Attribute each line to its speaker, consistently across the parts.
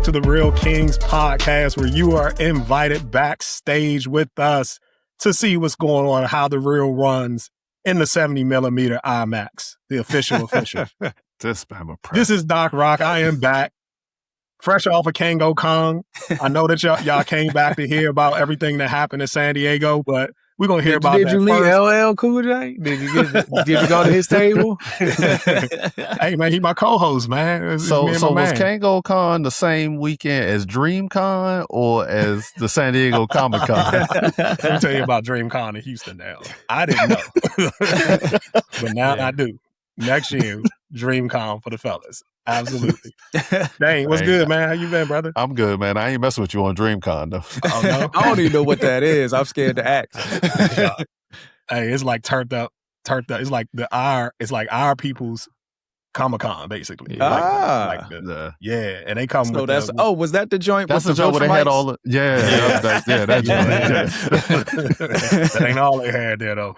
Speaker 1: to the Real Kings podcast, where you are invited backstage with us to see what's going on, how the Real runs in the 70mm IMAX, the official. This is Doc Rock. I am back, fresh off of Kango Kong. I know that y'all came back to hear about everything that happened in San Diego, but we're going to hear about that.
Speaker 2: Did you meet LL Cool J? Did you go to his table?
Speaker 1: Hey, man, he my co-host, man.
Speaker 3: So was Kango Con the same weekend as DreamCon or as the San Diego Comic Con?
Speaker 1: Let me tell you about DreamCon in Houston now. I didn't know. But now I do. Next year, DreamCon for the fellas. Absolutely. Dang, what's good, man? How you been, brother?
Speaker 3: I'm good, man. I ain't messing with you on DreamCon, though.
Speaker 1: Oh, no?
Speaker 2: I don't even know what that is. I'm scared to ask.
Speaker 1: Hey, it's like turned up. It's like our people's Comic-Con, basically.
Speaker 2: Yeah.
Speaker 1: And they come with
Speaker 2: was that the joint?
Speaker 3: That's the joint where they had all the that joint.
Speaker 1: That ain't all they had there, though.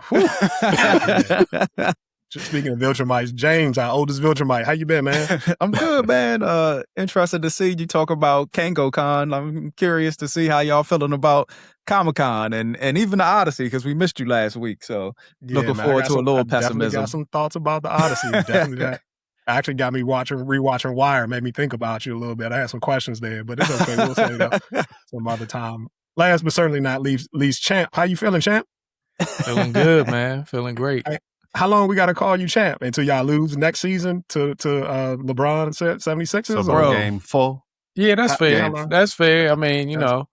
Speaker 1: Just speaking of Viltrumites, James, our oldest Viltrumite, how you been, man?
Speaker 2: I'm good, man. Interested to see you talk about KangoCon. I'm curious to see how y'all feeling about Comic-Con and even the Odyssey, because we missed you last week. So looking forward to a little pessimism.
Speaker 1: I got some thoughts about the Odyssey. Definitely that. Actually got me rewatching Wire, made me think about you a little bit. I had some questions there, but it's okay. We'll say that some other time. Last but certainly not least, Champ. How you feeling, Champ?
Speaker 4: Feeling good, man. Feeling great.
Speaker 1: How long we got to call you Champ until y'all lose next season to LeBron 76ers?
Speaker 3: So game 4?
Speaker 4: Yeah, that's fair. That's fair. I mean, you know,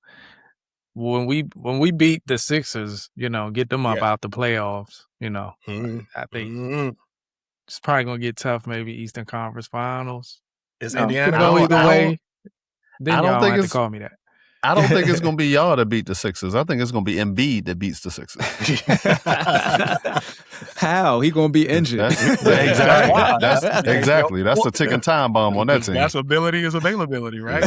Speaker 4: when we beat the Sixers, you know, get them up out the playoffs, you know, I think it's probably going to get tough, maybe Eastern Conference Finals.
Speaker 1: Is Indiana
Speaker 4: go either way? Then y'all have to call me that.
Speaker 3: I don't think it's going to be y'all that beat the Sixers. I think it's going to be Embiid that beats the Sixers.
Speaker 2: How? He going to be injured.
Speaker 3: Exactly. That's the ticking time bomb on that team.
Speaker 1: That's ability is availability, right?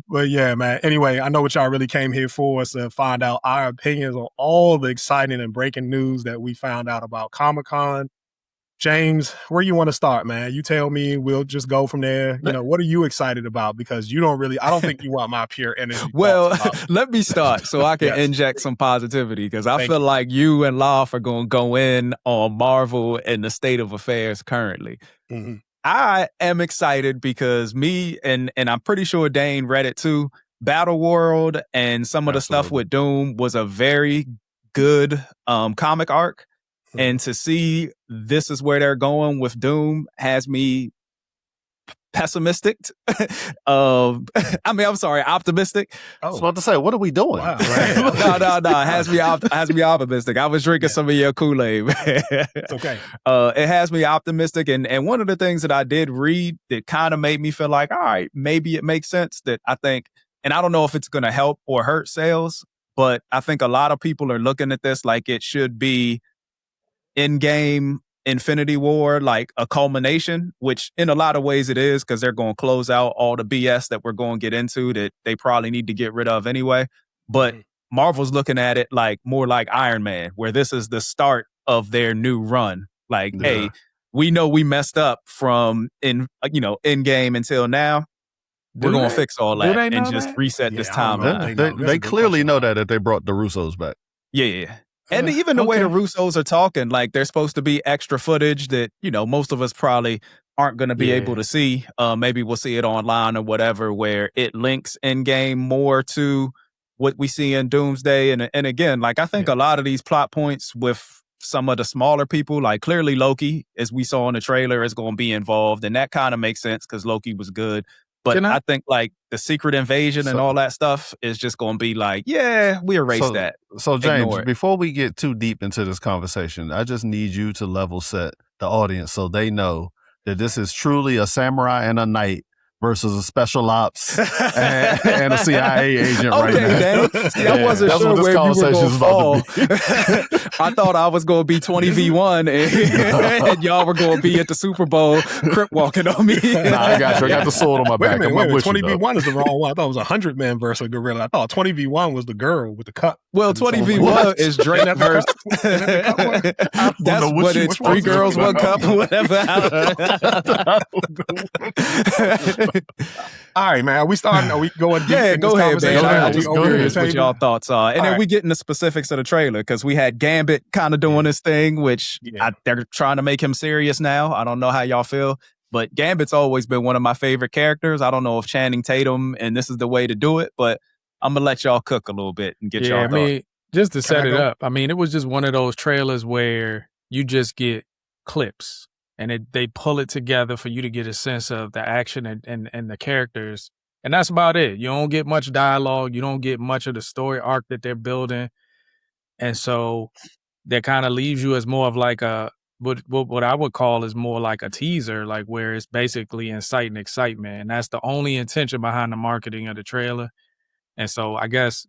Speaker 1: But yeah, man. Anyway, I know what y'all really came here for, is to find out our opinions on all the exciting and breaking news that we found out about Comic-Con. James, where you want to start, man? You tell me, we'll just go from there. You know, what are you excited about? Because I don't think you want my pure energy.
Speaker 2: Well, let me start so I can inject some positivity, because I feel like you and Loff are going to go in on Marvel and the state of affairs currently. Mm-hmm. I am excited because and I'm pretty sure Dane read it too, Battle World and some of the stuff with Doom was a very good comic arc. And to see this is where they're going with Doom has me pessimistic. Optimistic.
Speaker 3: I was about to say, what are we doing?
Speaker 2: Wow, right. No. It has me optimistic. I was drinking some of your Kool-Aid.
Speaker 1: It's okay.
Speaker 2: It has me optimistic. And one of the things that I did read that kind of made me feel like, all right, maybe it makes sense, that I think, and I don't know if it's going to help or hurt sales, but I think a lot of people are looking at this like it should be in-game Infinity War, like a culmination, which in a lot of ways it is, because they're going to close out all the BS that we're going to get into that they probably need to get rid of anyway. But Marvel's looking at it like more like Iron Man, where this is the start of their new run. Like, hey, we know we messed up from in-game until now. We're going to fix all that and just reset this timeline.
Speaker 3: They clearly know that they brought the Russos back.
Speaker 2: Yeah. And even the way the Russos are talking, like they're supposed to be extra footage that, you know, most of us probably aren't going to be able to see. Maybe we'll see it online or whatever, where it links in game more to what we see in Doomsday. And again, like I think a lot of these plot points with some of the smaller people, like clearly Loki, as we saw in the trailer, is going to be involved. And that kind of makes sense because Loki was good. But I think like the secret invasion and all that stuff is just going to be like, we erased that.
Speaker 3: So James, before we get too deep into this conversation, I just need you to level set the audience so they know that this is truly a samurai and a knight versus a special ops and a CIA agent right now.
Speaker 2: Dan. See, I wasn't sure where you were going to fall. I thought I was going to be 20v1 and y'all were going to be at the Super Bowl crip walking on me.
Speaker 3: Nah, I got you. I got the sword on my back.
Speaker 1: Wait a minute. 20v1 is the wrong one. I thought it was 100 men versus a gorilla. I thought 20v1 was the girl with the cup.
Speaker 2: Well, 20v1 is Drake versus... That's what it's, 3 girls, 1 cup, whatever.
Speaker 1: All right, man. Are we starting? Are we going deep in
Speaker 2: go
Speaker 1: this
Speaker 2: ahead, man.
Speaker 1: conversation?
Speaker 2: I'm
Speaker 1: Are we
Speaker 2: just
Speaker 1: opening the
Speaker 2: curious what
Speaker 1: table?
Speaker 2: y'all thoughts are. And
Speaker 1: All
Speaker 2: then
Speaker 1: right.
Speaker 2: we get in the specifics of the trailer because we had Gambit kind of doing his thing, which they're trying to make him serious now. I don't know how y'all feel, but Gambit's always been one of my favorite characters. I don't know if Channing Tatum and this is the way to do it, but I'm going to let y'all cook a little bit and get y'all thoughts.
Speaker 4: I mean, just to set it up, I mean, it was just one of those trailers where you just get clips and they pull it together for you to get a sense of the action and the characters. And that's about it. You don't get much dialogue. You don't get much of the story arc that they're building. And so that kind of leaves you as more of like what I would call is more like a teaser, like where it's basically inciting excitement. And that's the only intention behind the marketing of the trailer. And so I guess,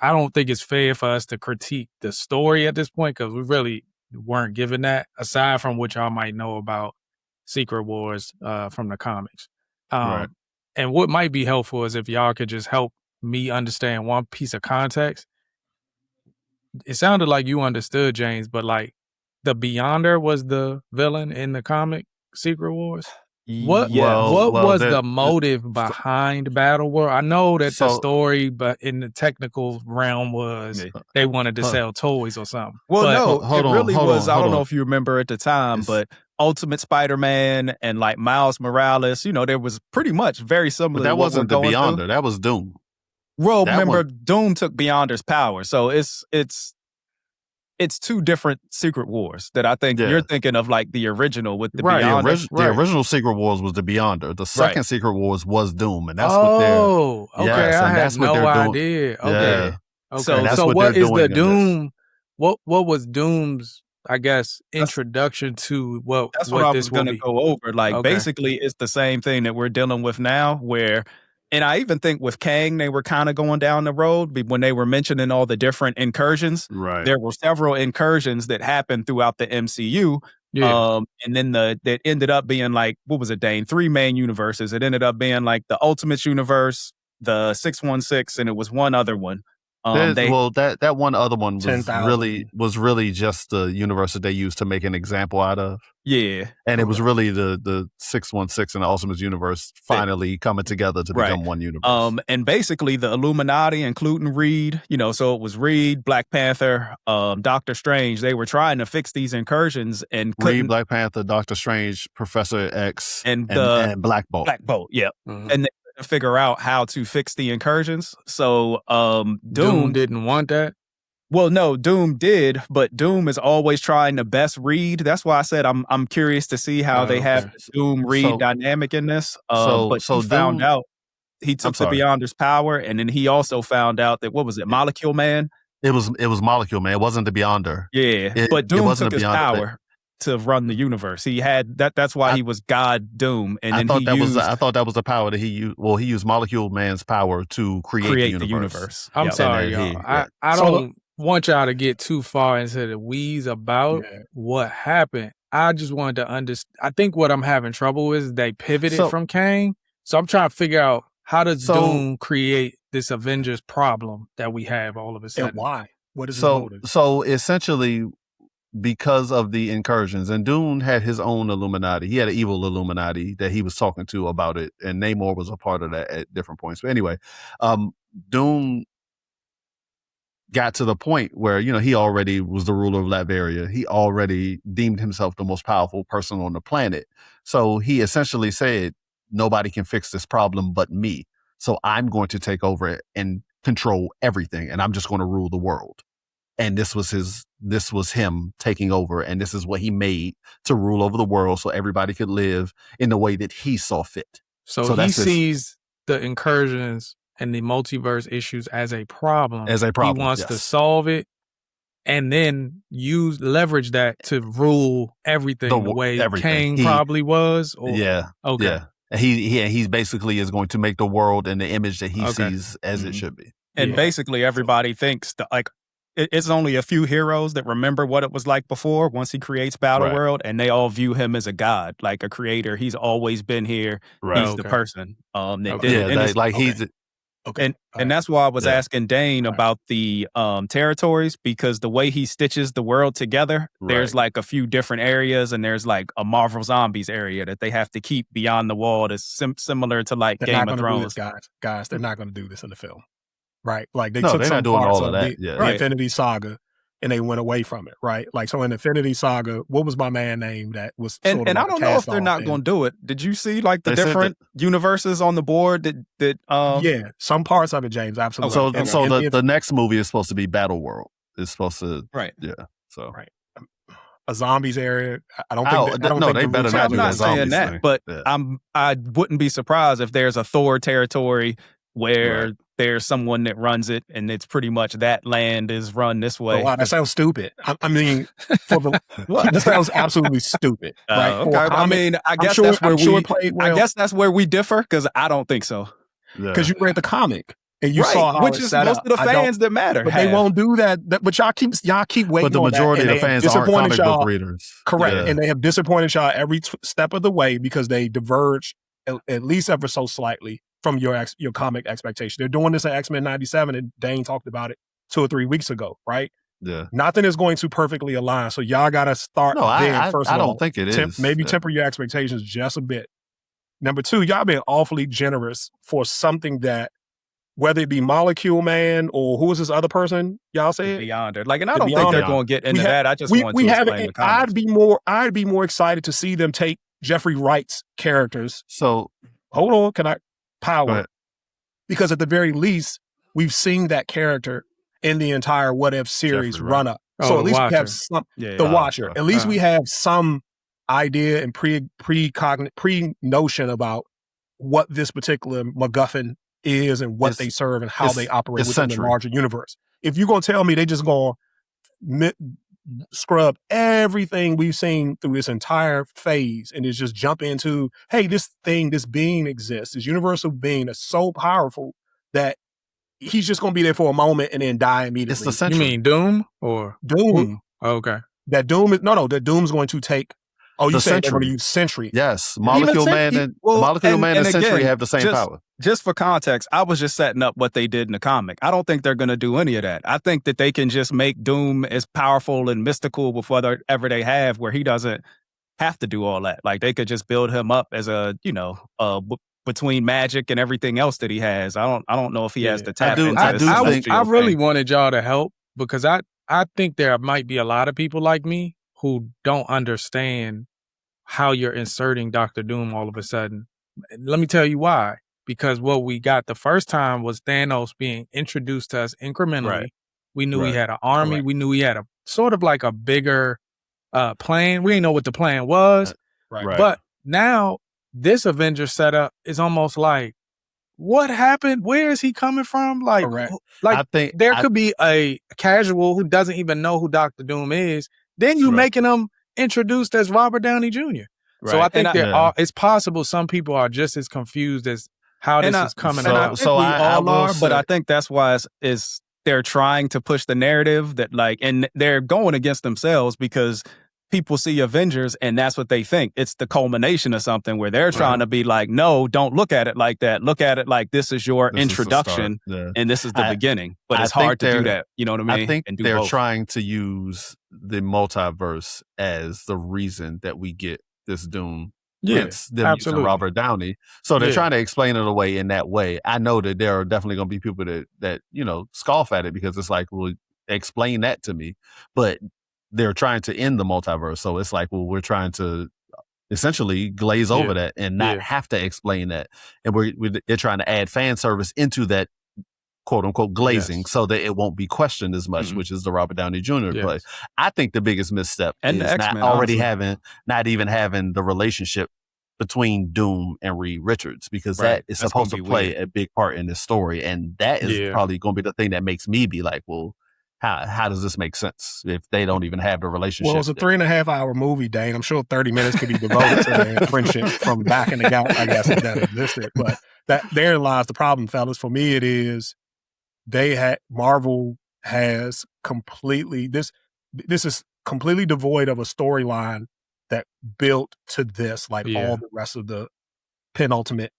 Speaker 4: I don't think it's fair for us to critique the story at this point because we really weren't given that, aside from what y'all might know about Secret Wars from the comics.
Speaker 3: Right.
Speaker 4: And what might be helpful is if y'all could just help me understand one piece of context. It sounded like you understood, James, but like the Beyonder was the villain in the comic Secret Wars. What was the motive behind Battle World? I know that the story, but in the technical realm was they wanted to sell toys or something.
Speaker 2: Well, but no, it really was. I don't know if you remember at the time, but Ultimate Spider-Man and like Miles Morales, there was pretty much very similar.
Speaker 3: But that wasn't the Beyonder. That was Doom.
Speaker 2: Well, remember, Doom took Beyonder's power, so it's two different Secret Wars that I think you're thinking of, like the original with the Beyonder.
Speaker 3: The original Secret Wars was the Beyonder. The second Secret Wars was Doom, and that's
Speaker 4: what
Speaker 3: they're.
Speaker 4: Okay, I had no idea. Okay, so what is the Doom? What was Doom's? I guess introduction to what
Speaker 2: I
Speaker 4: this
Speaker 2: was going to go over. Like basically, it's the same thing that we're dealing with now, where. And I even think with Kang, they were kind of going down the road when they were mentioning all the different incursions.
Speaker 3: Right.
Speaker 2: There were several incursions that happened throughout the MCU. Yeah. And then that ended up being like, what was it, Dane? 3 main universes. It ended up being like the Ultimate Universe, the 616, and it was one other one.
Speaker 3: That one other one was really just the universe that they used to make an example out of.
Speaker 2: Yeah.
Speaker 3: And it was really the 616 and the Ultimate Universe finally coming together to become one universe.
Speaker 2: And basically the Illuminati, including Reed, so it was Reed, Black Panther, Doctor Strange. They were trying to fix these incursions and
Speaker 3: Reed, Black Panther, Doctor Strange, Professor X, and Black Bolt.
Speaker 2: Black Bolt, yeah. Mm-hmm. And they figure out how to fix the incursions. So
Speaker 4: Doom didn't want that.
Speaker 2: Well, no, Doom did, but Doom is always trying to best Reed. That's why I said I'm curious to see how they have the Doom Reed dynamic in this. But he found out he took the Beyonder's power, and then he also found out that what was it, Molecule Man?
Speaker 3: It was Molecule Man. It wasn't the Beyonder.
Speaker 2: Yeah, but Doom took his power to run the universe. He had that. That's why he was God Doom. And
Speaker 3: I thought that was the power that he used. Well, he used Molecule Man's power to create the universe.
Speaker 4: I'm sorry, y'all. I don't want y'all to get too far into the weeds about what happened. I just wanted to understand. I think what I'm having trouble with is they pivoted from Kang. So I'm trying to figure out how does Doom create this Avengers problem that we have all of a sudden.
Speaker 1: And why? What is his motive?
Speaker 3: So essentially, because of the incursions, and Doom had his own Illuminati. He had an evil Illuminati that he was talking to about it, and Namor was a part of that at different points. But anyway, Doom got to the point where, he already was the ruler of Latveria. He already deemed himself the most powerful person on the planet. So he essentially said, nobody can fix this problem but me. So I'm going to take over it and control everything, and I'm just going to rule the world. And this was him taking over, and this is what he made to rule over the world so everybody could live in the way that he saw fit.
Speaker 4: So he sees the incursions and the multiverse issues as a problem. He wants to solve it and then leverage that to rule everything the way Kang probably was.
Speaker 3: Yeah. Okay. Yeah. He basically is going to make the world in the image that he sees as it should be.
Speaker 2: And basically everybody thinks that it's only a few heroes that remember what it was like before once he creates Battle World, and they all view him as a god, like a creator. He's always been here. Right. He's the person that did it.
Speaker 1: Okay.
Speaker 2: And that's why I was asking Dane about the territories, because the way he stitches the world together, there's like a few different areas, and there's like a Marvel Zombies area that they have to keep beyond the wall that's similar to like
Speaker 1: they're
Speaker 2: Game
Speaker 1: not
Speaker 2: of
Speaker 1: gonna
Speaker 2: Thrones.
Speaker 1: do this, guys. They're not going to do this in the film, right? Like they
Speaker 3: No,
Speaker 1: took
Speaker 3: they're
Speaker 1: some
Speaker 3: not doing
Speaker 1: parts
Speaker 3: all of
Speaker 1: of
Speaker 3: that.
Speaker 1: the Infinity Saga and they went away from it, right? Like, so in Infinity Saga, what was my man name that was sort of
Speaker 2: and
Speaker 1: like
Speaker 2: I don't know if they're not
Speaker 1: going
Speaker 2: to do it. Did you see like the
Speaker 3: They said
Speaker 2: different universes on the board that
Speaker 1: yeah, some parts of it, James, absolutely.
Speaker 3: So the next movie is supposed to be Battle World. It's supposed to So
Speaker 1: a zombies area. I don't think. I don't think
Speaker 3: they better not
Speaker 2: I'm
Speaker 3: do
Speaker 2: not
Speaker 3: that
Speaker 2: saying
Speaker 3: zombies
Speaker 2: that,
Speaker 3: thing.
Speaker 2: but I wouldn't be surprised if there's a Thor territory where there's someone that runs it, and it's pretty much that land is run this way.
Speaker 1: Wow, that sounds stupid. I mean, for the that sounds absolutely stupid, right?
Speaker 2: Okay, I mean, I guess that's where I guess that's where we differ, because I don't think so.
Speaker 1: Because you read the comic. And you saw how
Speaker 2: which is most of the fans that matter.
Speaker 1: But they won't do that. But y'all keep waiting.
Speaker 3: But the majority of the fans aren't comic book readers.
Speaker 1: Correct. Yeah. And they have disappointed y'all every step of the way because they diverge at least ever so slightly from your comic expectation. They're doing this at X-Men 97, and Dane talked about it 2 or 3 weeks ago, right?
Speaker 3: Yeah.
Speaker 1: Nothing is going to perfectly align. So y'all got to start there first of all.
Speaker 3: I don't think it is.
Speaker 1: Maybe temper your expectations just a bit. Number 2, y'all been awfully generous for something that, whether it be Molecule Man or who is this other person y'all said?
Speaker 2: Beyonder. Like, and I don't think they're going to get into that. I just want to explain the comics.
Speaker 1: I'd be more excited to see them take Jeffrey Wright's characters.
Speaker 3: So
Speaker 1: hold on, can I power? Because at the very least, we've seen that character in the entire What If series run up. So at least we have some the Watcher. At least we have some idea and pre-notion about what this particular MacGuffin is and what they serve and how they operate within the larger universe. If you're going to tell me they just going to scrub everything we've seen through this entire phase and it's just jump into, hey, this being exists, this universal being is so powerful that he's just going to be there for a moment and then die immediately.
Speaker 3: It's the Sentry.
Speaker 4: You mean Doom or?
Speaker 1: Doom.
Speaker 4: Oh, okay.
Speaker 1: That Doom is, that Doom's going to take. Oh, you said they're going to use Sentry.
Speaker 3: Yes. Molecule Man and Sentry have the same power.
Speaker 2: Just for context, I was just setting up what they did in the comic. I don't think they're going to do any of that. I think that they can just make Doom as powerful and mystical with whatever they have, where he doesn't have to do all that. Like, they could just build him up as between magic and everything else that he has. I don't know if he has to tap into this.
Speaker 4: I really wanted y'all to help, because I think there might be a lot of people like me who don't understand how you're inserting Dr. Doom all of a sudden. Let me tell you why. Because what we got the first time was Thanos being introduced to us incrementally. Right. We knew he had an army. Correct. We knew he had a sort of like a bigger plan. We didn't know what the plan was.
Speaker 1: Right.
Speaker 4: But now this Avengers setup is almost like, what happened? Where is he coming from? Like I think there could be a casual who doesn't even know who Dr. Doom is. Then you making them introduced as Robert Downey Jr. Right. So I think it's possible some people are just as confused as how this is coming out.
Speaker 2: So we all are, but I think that's why they're trying to push the narrative that and they're going against themselves, because people see Avengers and that's what they think. It's the culmination of something where they're trying to be like, no, don't look at it like that. Look at it like this is your introduction and this is the beginning. But it's hard to do that. You know what I mean?
Speaker 3: I think
Speaker 2: and
Speaker 3: they're trying to use the multiverse as the reason that we get this Doom.
Speaker 4: Yes,
Speaker 3: absolutely. Robert Downey. So they're trying to explain it away in that way. I know that there are definitely going to be people that scoff at it, because it's like, well, explain that to me. But they're trying to end the multiverse. So it's like, well, we're trying to essentially glaze over that and not have to explain that. And they're trying to add fan service into that quote unquote glazing so that it won't be questioned as much, which is the Robert Downey Jr. play. I think the biggest misstep is not even having the relationship between Doom and Reed Richards, because that is supposed to play a big part in this story. And that is probably going to be the thing that makes me be like, well, how does this make sense if they don't even have the relationship?
Speaker 1: Well, it's a 3.5-hour movie, Dane. I'm sure 30 minutes could be devoted to their friendship from back in the gout, I guess, if that existed. But there lies the problem, fellas. For me, it is Marvel has completely this is completely devoid of a storyline that built to this, like all the rest of the penultimate,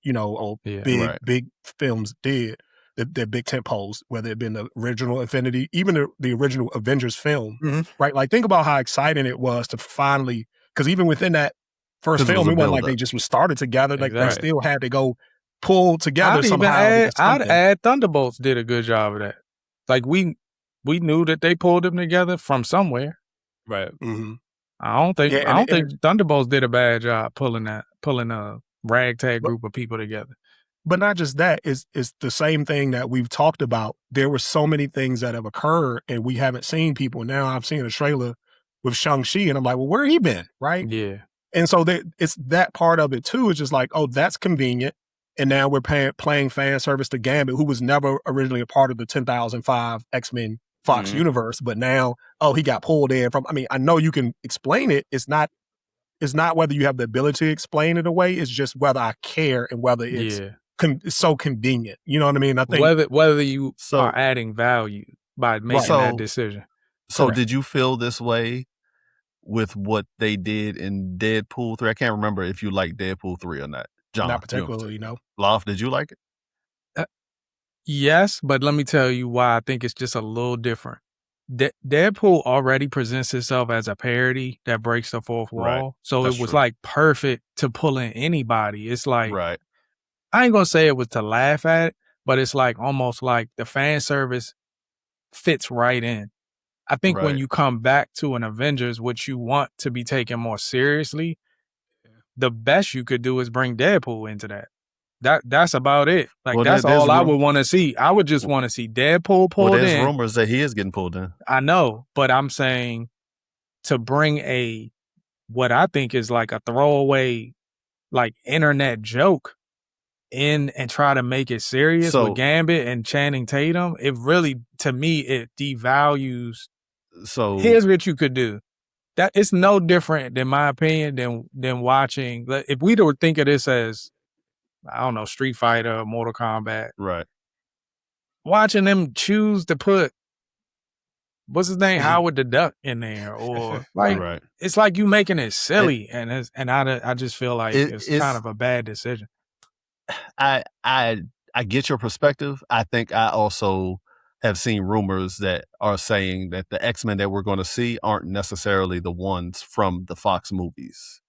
Speaker 1: big films did. the big tent poles, whether it been the original Infinity, even the original Avengers film, right? Like, think about how exciting it was to finally, because even within that first film, it wasn't like they just was started together. Like, they still had to go pull together somehow.
Speaker 4: I'd add Thunderbolts did a good job of that. Like, we knew that they pulled them together from somewhere.
Speaker 2: Right.
Speaker 1: Mm-hmm.
Speaker 4: I don't think Thunderbolts did a bad job pulling a ragtag group of people together.
Speaker 1: But not just that, it's the same thing that we've talked about. There were so many things that have occurred and we haven't seen people. Now I'm seeing a trailer with Shang-Chi and I'm like, well, where he been? Right?
Speaker 4: Yeah.
Speaker 1: And so it's that part of it too. It's just like, oh, that's convenient. And now we're playing fan service to Gambit, who was never originally a part of the 10,005 X-Men Fox universe. But now, he got pulled in from, I mean, I know you can explain it. It's not whether you have the ability to explain it away. It's just whether I care and whether it's so convenient. You know what I mean? I think
Speaker 4: whether you are adding value by making that decision.
Speaker 3: So Correct. Did you feel this way with what they did in Deadpool 3? I can't remember if you like Deadpool 3 or not. John,
Speaker 1: not particularly, no.
Speaker 3: Loft, did you like it?
Speaker 4: Yes, but let me tell you why I think it's just a little different. Deadpool already presents itself as a parody that breaks the fourth wall.
Speaker 3: Right.
Speaker 4: So
Speaker 3: That's
Speaker 4: it was
Speaker 3: true.
Speaker 4: like perfect to pull in anybody. It's like,
Speaker 3: right.
Speaker 4: I ain't gonna say it was to laugh at it, but it's like almost like the fan service fits right in. I think when you come back to an Avengers, which you want to be taken more seriously, the best you could do is bring Deadpool into that. That's about it. Like, that's all I would want to see. I would just want to see Deadpool pulled in.
Speaker 3: Well, there's rumors that he is getting pulled in.
Speaker 4: I know, but I'm saying to bring what I think is like a throwaway, like, internet joke in and try to make it serious with Gambit and Channing Tatum, it really, to me, it devalues.
Speaker 3: So
Speaker 4: here's what you could do. That it's no different, in my opinion, than watching. If we were think of this as, I don't know, Street Fighter, Mortal Kombat,
Speaker 3: right?
Speaker 4: Watching them choose to put what's his name, Howard the Duck, in there, or like it's like you making it silly, and I just feel like it's kind of a bad decision.
Speaker 3: I get your perspective. I think I also have seen rumors that are saying that the X-Men that we're going to see aren't necessarily the ones from the Fox movies.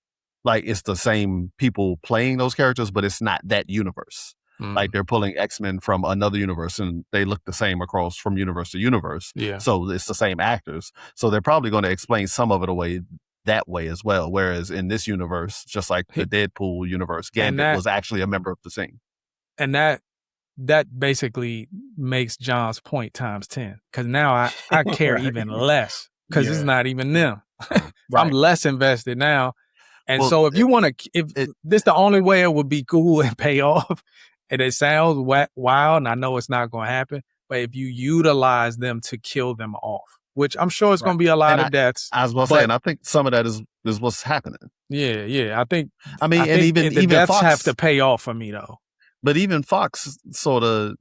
Speaker 3: Like, it's the same people playing those characters, but it's not that universe. Like, they're pulling X-Men from another universe and they look the same across from universe to universe.
Speaker 4: Yeah.
Speaker 3: So it's the same actors. So they're probably going to explain some of it away that way as well. Whereas in this universe, just like the Deadpool universe, Gambit was actually a member of the team.
Speaker 4: And that basically makes John's point times 10. Because now I care even less because it's not even them. I'm less invested now. And so if you want to, if this the only way it would be cool and pay off, and it sounds wild, and I know it's not going to happen, but if you utilize them to kill them off, which I'm sure it's going to be a lot of deaths.
Speaker 3: I was about to say, and I think some of that is what's happening.
Speaker 4: Yeah. I think
Speaker 3: even
Speaker 4: the deaths
Speaker 3: Fox
Speaker 4: have to pay off for me, though.
Speaker 3: But even Fox sort of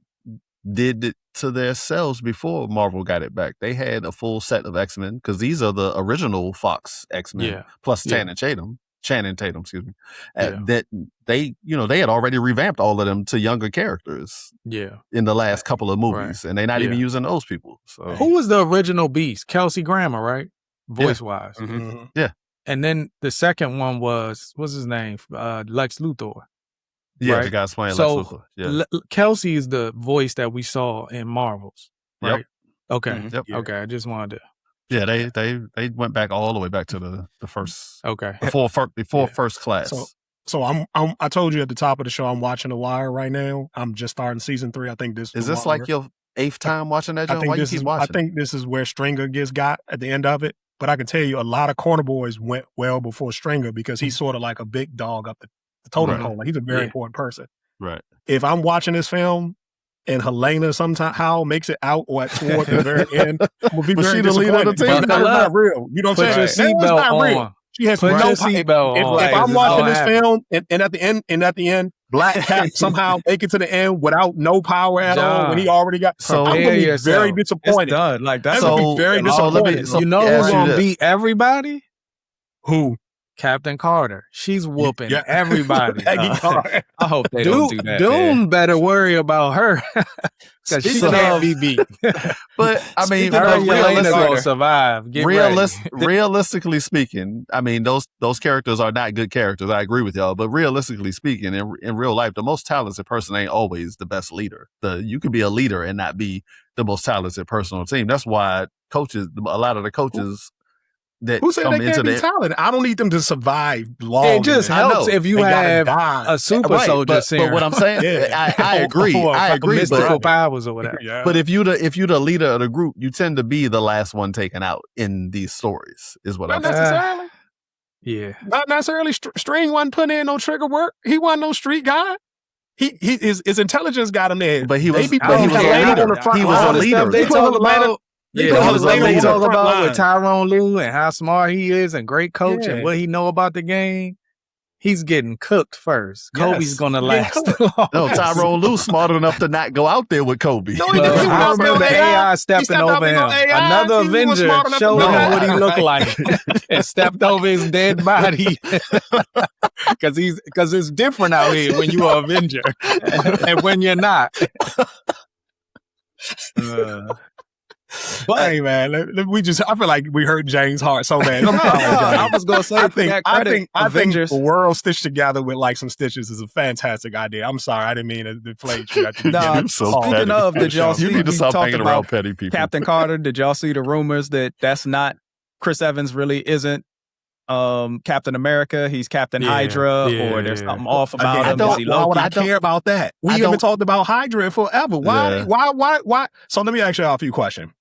Speaker 3: did it to themselves before Marvel got it back. They had a full set of X-Men because these are the original Fox X-Men plus Channing Tatum. Excuse me. That they had already revamped all of them to younger characters. In the last couple of movies, and they're not even using those people. So
Speaker 4: who was the original Beast? Kelsey Grammer, right? Voice wise.
Speaker 1: Mm-hmm.
Speaker 3: Yeah.
Speaker 4: And then the second one what's his name? Lex Luthor.
Speaker 3: Yeah,
Speaker 4: right?
Speaker 3: the guy's playing
Speaker 4: so
Speaker 3: Lex Luthor. Yeah.
Speaker 4: Kelsey is the voice that we saw in Marvels, right?
Speaker 3: Yep.
Speaker 4: Okay.
Speaker 3: Mm-hmm. Yep.
Speaker 4: Okay. I just wanted to.
Speaker 3: Yeah, they went back all the way back to the first.
Speaker 4: Okay.
Speaker 3: Before First Class.
Speaker 1: So I told you at the top of the show I'm watching The Wire right now. I'm just starting season 3. I think this
Speaker 3: is this like your 8th time watching that, John? Why you keep watching?
Speaker 1: I think this is where Stringer got at the end of it. But I can tell you a lot of corner boys went well before Stringer because he's sort of like a big dog up the totem pole. Like, he's a very important person.
Speaker 3: Right.
Speaker 1: If I'm watching this film and Helena somehow makes it out or toward the very end, will be very disappointed. It's not real. You know what I'm saying?
Speaker 4: Put your seatbelt on.
Speaker 1: She has no seatbelt on. If I'm watching this film and at the end, Black Cat somehow make it to the end without no power at all when he already got.
Speaker 4: So
Speaker 1: I'm gonna be very disappointed.
Speaker 4: It's done. Like, that's
Speaker 1: gonna be very disappointed.
Speaker 4: You know who's gonna beat everybody?
Speaker 1: Who?
Speaker 4: Captain Carter. She's whooping everybody.
Speaker 2: I hope they don't do that.
Speaker 4: Doom better worry about her because she can't be beat.
Speaker 3: But I mean,
Speaker 4: her and Yelena gonna survive.
Speaker 3: Realistically speaking, I mean those characters are not good characters. I agree with y'all. But realistically speaking, in real life, the most talented person ain't always the best leader. You can be a leader and not be the most talented person on the team. That's why a lot of the coaches.
Speaker 1: Who said they can't be talented? I don't need them to survive long.
Speaker 4: It just helps if you have a super soldier serum.
Speaker 3: But what I'm saying, I agree. I agree.
Speaker 4: Mystical powers or whatever.
Speaker 3: Yeah. But if you're the leader of the group, you tend to be the last one taken out in these stories. Is what I'm saying.
Speaker 1: Necessarily.
Speaker 4: Yeah.
Speaker 1: Not necessarily. String wasn't putting in no trigger work. He wasn't no street guy. His intelligence got him there.
Speaker 3: But he was a leader. He was a leader.
Speaker 4: They talk about. Yeah, they talk about with Tyronn Lue and how smart he is and great coach and what he know about the game. He's getting cooked first. Yes. Kobe's gonna last.
Speaker 3: No, Tyronn Lue smart enough to not go out there with Kobe.
Speaker 1: No, he didn't.
Speaker 4: I remember AI stepping over him. Another Avenger showed him what he looked like and stepped over his dead body. Because it's different out here when you're an Avenger and when you're not.
Speaker 1: But hey man, I feel like we hurt James' heart so bad.
Speaker 2: I was gonna say,
Speaker 1: I think the world stitched together with like some stitches is a fantastic idea. I'm sorry, I didn't mean to deflate you.
Speaker 2: Speaking of, did y'all see?
Speaker 3: You need to stop hanging around petty people.
Speaker 2: Captain Carter. Did y'all see the rumors that's not Chris Evans? Really isn't Captain America? He's Captain Hydra, or there's something off about him.
Speaker 1: Why would I care about that? We haven't talked about Hydra forever. Why? So let me ask you a few questions.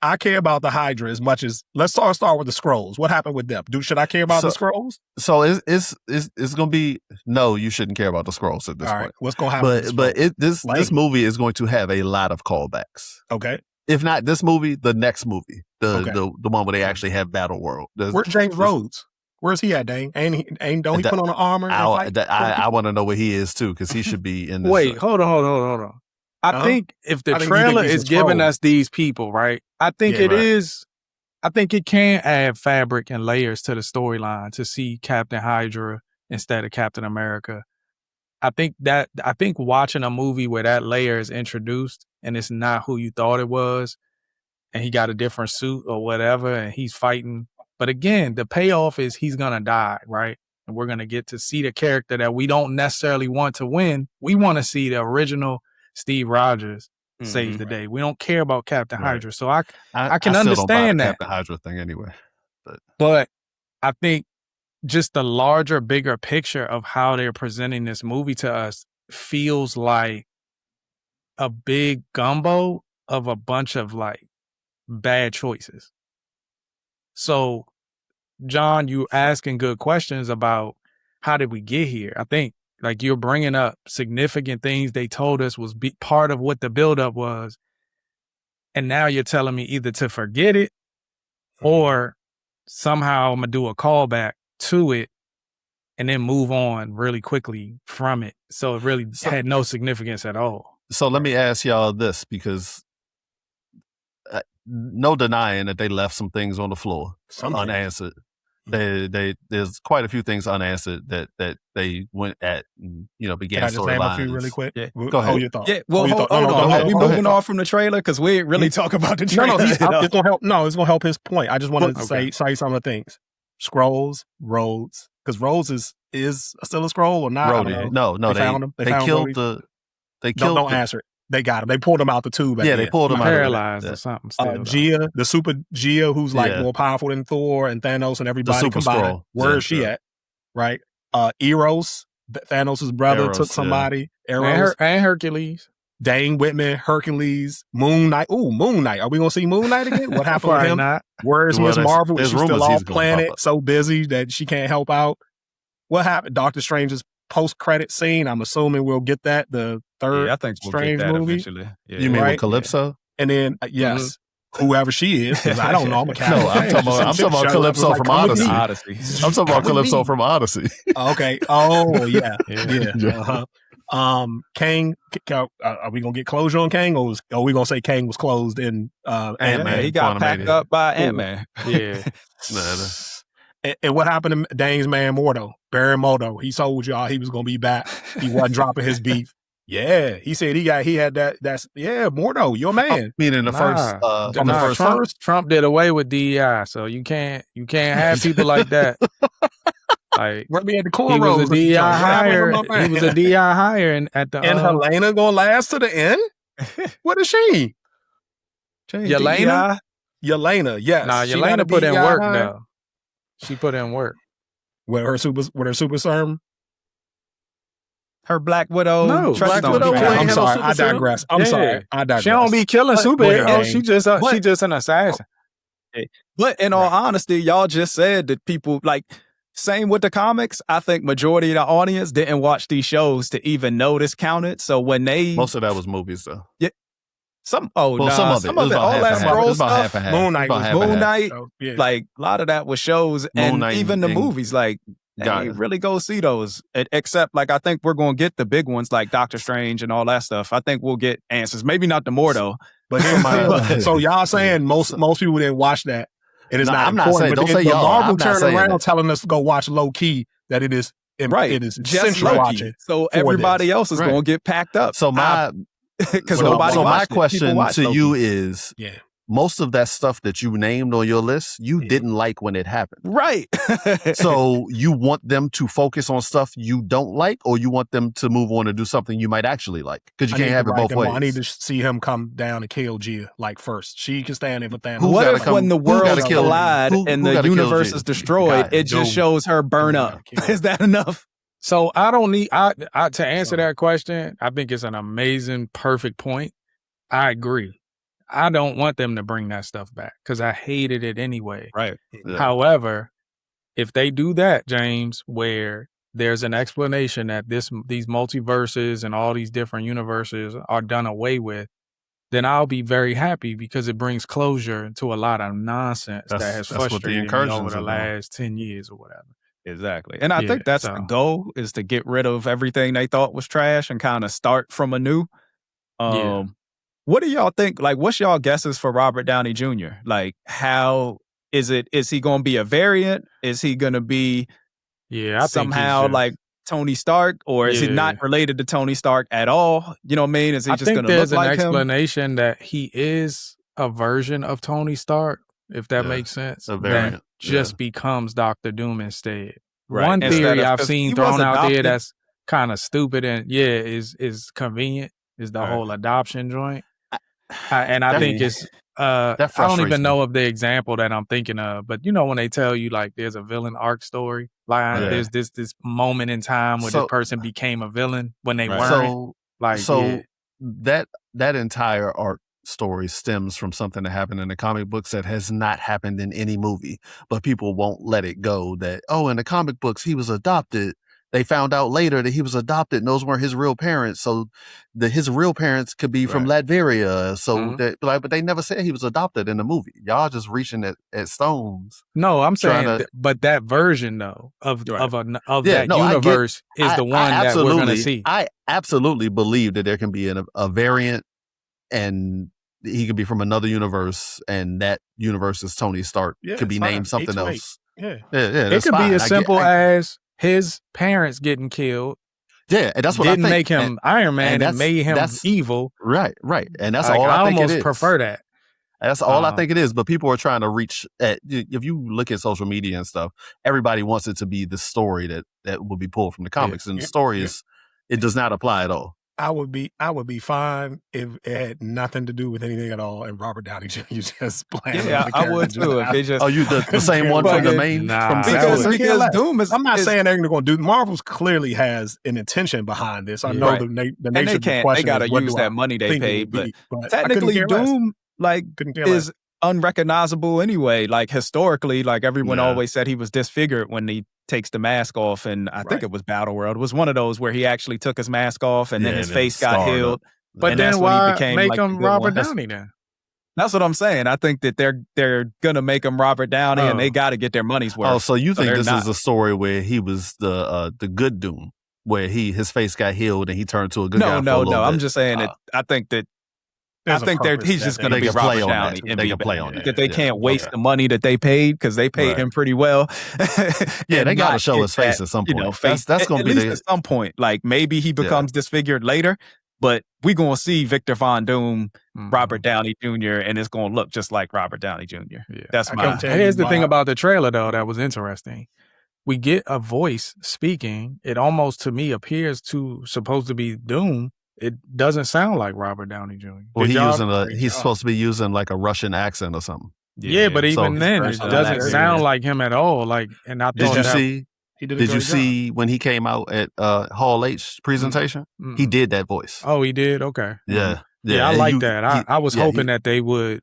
Speaker 1: I care about the Hydra as much as let's start with the Skrulls. What happened with them? Should I care about the Skrulls?
Speaker 3: So it's gonna be no. You shouldn't care about the Skrulls at this point.
Speaker 1: What's gonna happen?
Speaker 3: But this movie is going to have a lot of callbacks.
Speaker 1: Okay.
Speaker 3: If not this movie, the next movie, the one where they actually have Battle World.
Speaker 1: Where's James Rhodes? Where's he at, Dane? Don't he put on the armor?
Speaker 3: I want to know where he is too, because he should be in this.
Speaker 4: Wait, hold on. I think if the trailer is giving us these people, right? I think it can add fabric and layers to the storyline to see Captain Hydra instead of Captain America. I think watching a movie where that layer is introduced and it's not who you thought it was, and he got a different suit or whatever, and he's fighting. But again, the payoff is he's gonna die, right? And we're gonna get to see the character that we don't necessarily want to win. We want to see the original Steve Rogers save the day. We don't care about Captain Hydra. So I can understand that.
Speaker 3: Captain Hydra thing anyway.
Speaker 4: But I think just the larger, bigger picture of how they're presenting this movie to us feels like a big gumbo of a bunch of like bad choices. So, John, you asking good questions about how did we get here? I think like you're bringing up significant things they told us was part of what the buildup was. And now you're telling me either to forget it or somehow I'm going to do a callback to it and then move on really quickly from it. So it really had no significance at all.
Speaker 3: So let me ask y'all this, because no denying that they left some things on the floor unanswered. There's quite a few things unanswered that they went at, began storylines. Can I just name a few
Speaker 1: really quick?
Speaker 3: Yeah. Go ahead.
Speaker 1: Hold your thought.
Speaker 2: Yeah, well, hold on. Are we moving on from the trailer? Because we ain't really talk about the trailer.
Speaker 1: No, it's going to help. No, it's going to help his point. I just wanted to say some of the things. Skrulls, Rhodes, because Rhodes is still a Skrull or not?
Speaker 3: No, they found him. They killed
Speaker 1: Don't answer it. They got him. They pulled him out the tube.
Speaker 3: They pulled him out.
Speaker 4: Paralyzed or something.
Speaker 1: Gia, the super Gia, who's like more powerful than Thor and Thanos and everybody combined. Skrull. Where is she at? Right. Eros, Thanos' brother, took somebody.
Speaker 4: Eros and Hercules.
Speaker 1: Dane Whitman, Hercules, Moon Knight. Ooh, Moon Knight. Are we gonna see Moon Knight again? What happened to him?
Speaker 4: Not.
Speaker 1: Where is Miss Marvel? She's still off planet, so busy that she can't help out. What happened? Doctor Strange's post-credit scene. I'm assuming we'll get that. The third
Speaker 2: I think we'll
Speaker 1: Strange
Speaker 2: get that
Speaker 1: movie.
Speaker 2: Eventually. Yeah.
Speaker 3: You mean with Calypso?
Speaker 1: Yeah. And then whoever she is, because I don't know. I'm
Speaker 3: talking about Calypso from Odyssey. I'm talking about Calypso from Odyssey.
Speaker 1: Okay. Oh yeah. Kang. Are we gonna get closure on Kang, or are we gonna say Kang was closed in Ant-Man?
Speaker 2: He got packed up by Ant-Man.
Speaker 4: Yeah.
Speaker 1: And what happened to Dane's man Mordo? Barry Mordo. He told y'all he was gonna be back. He wasn't dropping his beef. Yeah, he said he had that. That's Mordo, your man.
Speaker 3: Meaning the first.
Speaker 4: Trump did away with DEI, so you can't have people like that. Like
Speaker 1: he had the
Speaker 4: he was a DEI hire. He was a DEI hire, and
Speaker 1: Helena gonna last to the end. What is she?
Speaker 4: Yelena,
Speaker 1: yes.
Speaker 4: Nah, Yelena put in work though. She put in work
Speaker 1: with her super serum.
Speaker 2: Her Black Widow.
Speaker 1: No, Black Widow. I'm sorry, I digress. She
Speaker 4: don't be killing superheroes. She just an assassin.
Speaker 2: But in all honesty, y'all just said that people like. Same with the comics. I think majority of the audience didn't watch these shows to even know this counted. So when
Speaker 3: most of that was movies though.
Speaker 2: Yeah.
Speaker 3: Some of it. All that
Speaker 2: scroll stuff.
Speaker 1: Moon Knight.
Speaker 2: So, like a lot of that was shows and even the movies. Like you really go see those. Except like I think we're gonna get the big ones like Doctor Strange and all that stuff. I think we'll get answers. Maybe not the Mordo.
Speaker 1: But so y'all saying most people didn't watch that. It is not.
Speaker 3: I'm not saying. Don't say y'all.
Speaker 1: Marvel turned around telling us to go watch low key. That it is right. It is essential to watch it.
Speaker 2: So everybody else is going to get packed up.
Speaker 3: So my question to you is: most of that stuff that you named on your list, you didn't like when it happened,
Speaker 2: right?
Speaker 3: So you want them to focus on stuff you don't like, or you want them to move on and do something you might actually like? Because you can't have it both ways.
Speaker 1: I need to see him come down and kill Gia like first. She can stand in for Thanos.
Speaker 2: What if when the worlds collide and the universe is destroyed, it just shows her burn up? Is that enough?
Speaker 4: So I don't need to answer that question. I think it's an amazing, perfect point. I agree. I don't want them to bring that stuff back because I hated it anyway.
Speaker 2: Right.
Speaker 4: Yeah. However, if they do that, James, where there's an explanation that these multiverses and all these different universes are done away with, then I'll be very happy because it brings closure to a lot of nonsense that has frustrated me over the last 10 years or whatever.
Speaker 2: Exactly. And I think that's the goal, is to get rid of everything they thought was trash and kind of start from anew. What do y'all think? Like, what's y'all guesses for Robert Downey Jr.? Like, how is he going to be a variant? Is he going to be somehow like Tony Stark, or is he not related to Tony Stark at all? You know what I mean? Is he just going to look like him?
Speaker 4: I think there's an explanation that he is a version of Tony Stark, if that makes sense.
Speaker 3: A variant.
Speaker 4: That just becomes Dr. Doom instead.
Speaker 2: Right.
Speaker 4: One theory I've seen thrown out there that's kind of stupid and is convenient is the whole adoption joint. And I think it's I don't even know of the example that I'm thinking of, but you know when they tell you like there's a villain arc story line, there's this moment in time where this person became a villain when they weren't.
Speaker 3: That entire arc story stems from something that happened in the comic books that has not happened in any movie, but people won't let it go that, in the comic books he was adopted. They found out later that he was adopted and those weren't his real parents. So his real parents could be from Latveria. So but they never said he was adopted in the movie. Y'all just reaching at stones.
Speaker 4: No, I'm saying, but that version though of that universe is the one that we're going to see.
Speaker 3: I absolutely believe that there can be a variant and he could be from another universe and that universe is Tony Stark. Could be named something else.
Speaker 4: It could be as simple as his parents getting killed.
Speaker 3: Yeah, and that's what I think.
Speaker 4: Didn't make him Iron Man and made him evil.
Speaker 3: Right. And that's all I think it is.
Speaker 4: I almost prefer that.
Speaker 3: That's all I think it is. But people are trying to reach if you look at social media and stuff, everybody wants it to be the story that will be pulled from the comics. And the story it does not apply at all.
Speaker 1: I would be fine if it had nothing to do with anything at all, and Robert Downey Jr. just playing.
Speaker 2: Yeah, I would too. If they just
Speaker 3: you the same one from the main?
Speaker 2: Because Doom is.
Speaker 1: I'm not saying they're going to do. Marvel's clearly has an intention behind this. I know the nature of the question.
Speaker 2: They got to use that money they paid, but technically Doom is unrecognizable anyway. Like historically, like everyone always said he was disfigured when he takes the mask off, and I think it was Battle World. It was one of those where he actually took his mask off and then his face got healed.
Speaker 4: But then why make him Robert Downey then?
Speaker 2: That's what I'm saying. I think that they're gonna make him Robert Downey, and they got to get their money's worth.
Speaker 3: Oh, so you think this is a story where he was the good Doom, where his face got healed and he turned to a good guy?
Speaker 2: No. I'm just saying that I think that I think he's just going to be Robert Downey and
Speaker 3: they
Speaker 2: be
Speaker 3: can play on
Speaker 2: that. They can't waste the money that they paid because they paid him pretty well.
Speaker 3: Yeah, they got to show his face at some point. That's going to be
Speaker 2: at some point. Like maybe he becomes disfigured later, but we're going to see Victor Von Doom, Robert Downey Jr., and it's going to look just like Robert Downey Jr. Yeah. That's my.
Speaker 4: Here's the thing about the trailer though that was interesting. We get a voice speaking. It almost to me appears supposed to be Doom. It doesn't sound like Robert Downey Jr.
Speaker 3: Well, he's supposed to be using like a Russian accent or something.
Speaker 4: Yeah, but even then, it doesn't sound like him at all. Like, and I thought
Speaker 3: did you see when he came out at Hall H presentation? Mm-hmm. He did that voice.
Speaker 4: Oh, he did. Okay.
Speaker 3: Yeah,
Speaker 4: yeah. I like that. I was hoping that they would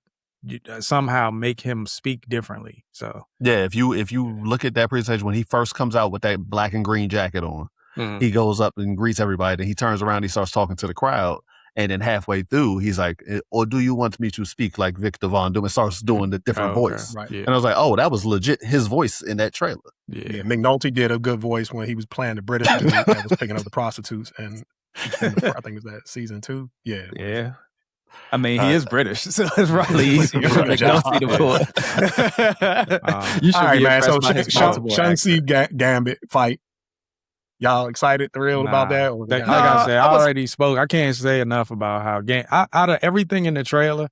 Speaker 4: somehow make him speak differently. So
Speaker 3: yeah, if you look at that presentation when he first comes out with that black and green jacket on. Mm-hmm. He goes up and greets everybody. Then he turns around. He starts talking to the crowd. And then halfway through, he's like, "Or do you want me to speak like Victor Von Doom?" And starts doing the different voice. Right. Yeah. And I was like, "Oh, that was legit his voice in that trailer."
Speaker 1: Yeah, McNulty did a good voice when he was playing the British dude that was picking up the prostitutes. And I think it was that season 2. Yeah.
Speaker 2: Yeah. I mean, he is British, so it's probably easier for McNulty to pull.
Speaker 1: You should be man. So Shang-Chi Gambit fight. Y'all excited, thrilled about that?
Speaker 4: Like I said, I already spoke. I can't say enough about how out of everything in the trailer,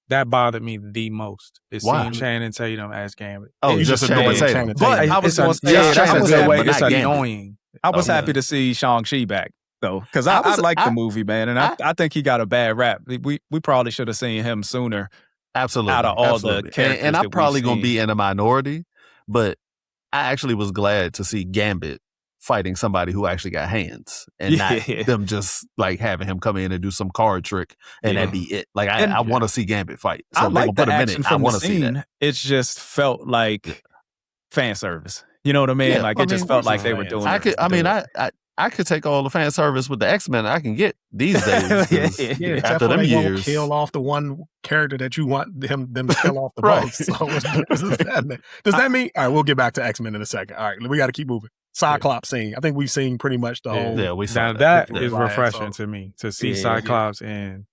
Speaker 4: that bothered me the most. It's seeing Channing Tatum as Gambit.
Speaker 3: Oh, it's just Channing Tatum.
Speaker 2: But I was going to say, it's annoying. I was happy to see Shang-Chi back, though, because I like the movie, man, and I think he got a bad rap. We probably should have seen him sooner.
Speaker 3: Absolutely.
Speaker 2: Out of all the characters.
Speaker 3: And I'm probably going to be in a minority, but I actually was glad to see Gambit fighting somebody who actually got hands and not them just like having him come in and do some card trick and that be it. Like I want to see Gambit fight. So
Speaker 2: I like the action from
Speaker 3: the
Speaker 2: scene.
Speaker 3: See that.
Speaker 2: It just felt like fan service. You know what I mean? Like it just felt like they were doing it.
Speaker 3: I could take all the fan service with the X-Men I can get these days. After them years.
Speaker 1: Won't kill off the one character that you want them to kill off the most. So does that mean? All right, we'll get back to X-Men in a second. All right, we got to keep moving. Cyclops scene. I think we've seen pretty much the whole.
Speaker 3: Yeah, we saw
Speaker 4: that is refreshing to me to see Cyclops in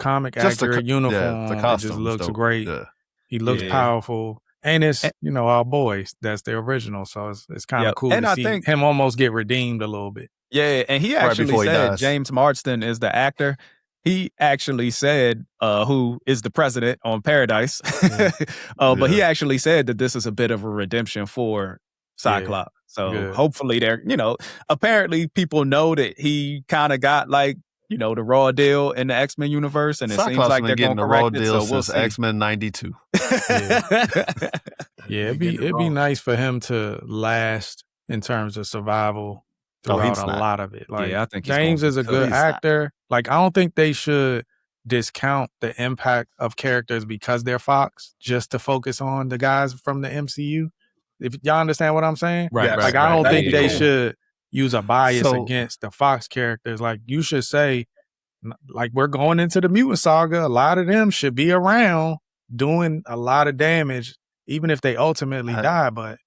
Speaker 4: comic accurate uniform. The costume just looks great. Yeah. He looks powerful, and it's our boys. That's the original, so it's kind of cool to see him almost get redeemed a little bit.
Speaker 2: Yeah, and he actually said James Marsden is the actor. He actually said who is the president on Paradise, but he actually said that this is a bit of a redemption for Cyclops. So hopefully they're, apparently people know that he kind of got like, the raw deal in the X-Men universe, and it seems like they're going to correct it. So we'll see.
Speaker 3: X-Men 92.
Speaker 4: It'd be nice for him to last in terms of survival throughout a lot of it. Like,
Speaker 2: I think
Speaker 4: James is a good actor. Like, I don't think they should discount the impact of characters because they're Fox just to focus on the guys from the MCU. If y'all understand what I'm saying?
Speaker 2: Right.
Speaker 4: Like, I don't think they should use a bias against the Fox characters. Like, you should say, like, we're going into the mutant saga. A lot of them should be around doing a lot of damage, even if they ultimately die. But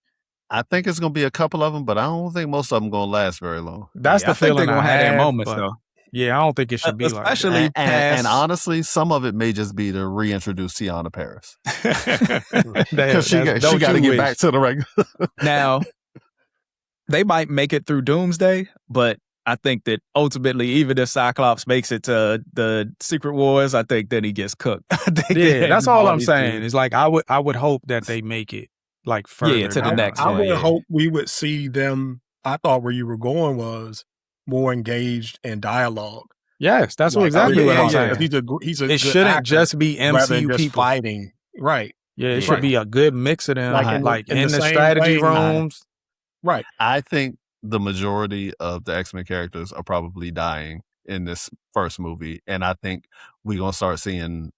Speaker 3: I think it's going to be a couple of them, but I don't think most of them going to last very long.
Speaker 4: That's the feeling
Speaker 2: they're going to have their moments, though.
Speaker 4: Yeah, I don't think it should be
Speaker 2: especially
Speaker 4: like
Speaker 2: that.
Speaker 3: And honestly, some of it may just be to reintroduce Tiana Paris. Because she got to get back to the regular.
Speaker 2: Now, they might make it through Doomsday, but I think that ultimately, even if Cyclops makes it to the Secret Wars, I think then he gets cooked.
Speaker 4: That's all I'm saying. It's like I would hope that they make it like further
Speaker 2: to the next
Speaker 1: one.
Speaker 2: I
Speaker 1: would hope we would see them. I thought where you were going was more engaged in dialogue.
Speaker 4: Yes, that's exactly what I'm saying.
Speaker 1: He's a
Speaker 4: it shouldn't just be MCU people
Speaker 1: fighting. Right.
Speaker 4: Yeah, it should be a good mix of them, like in the strategy rooms.
Speaker 1: Right.
Speaker 3: I think the majority of the X-Men characters are probably dying in this first movie, and I think we're going to start seeing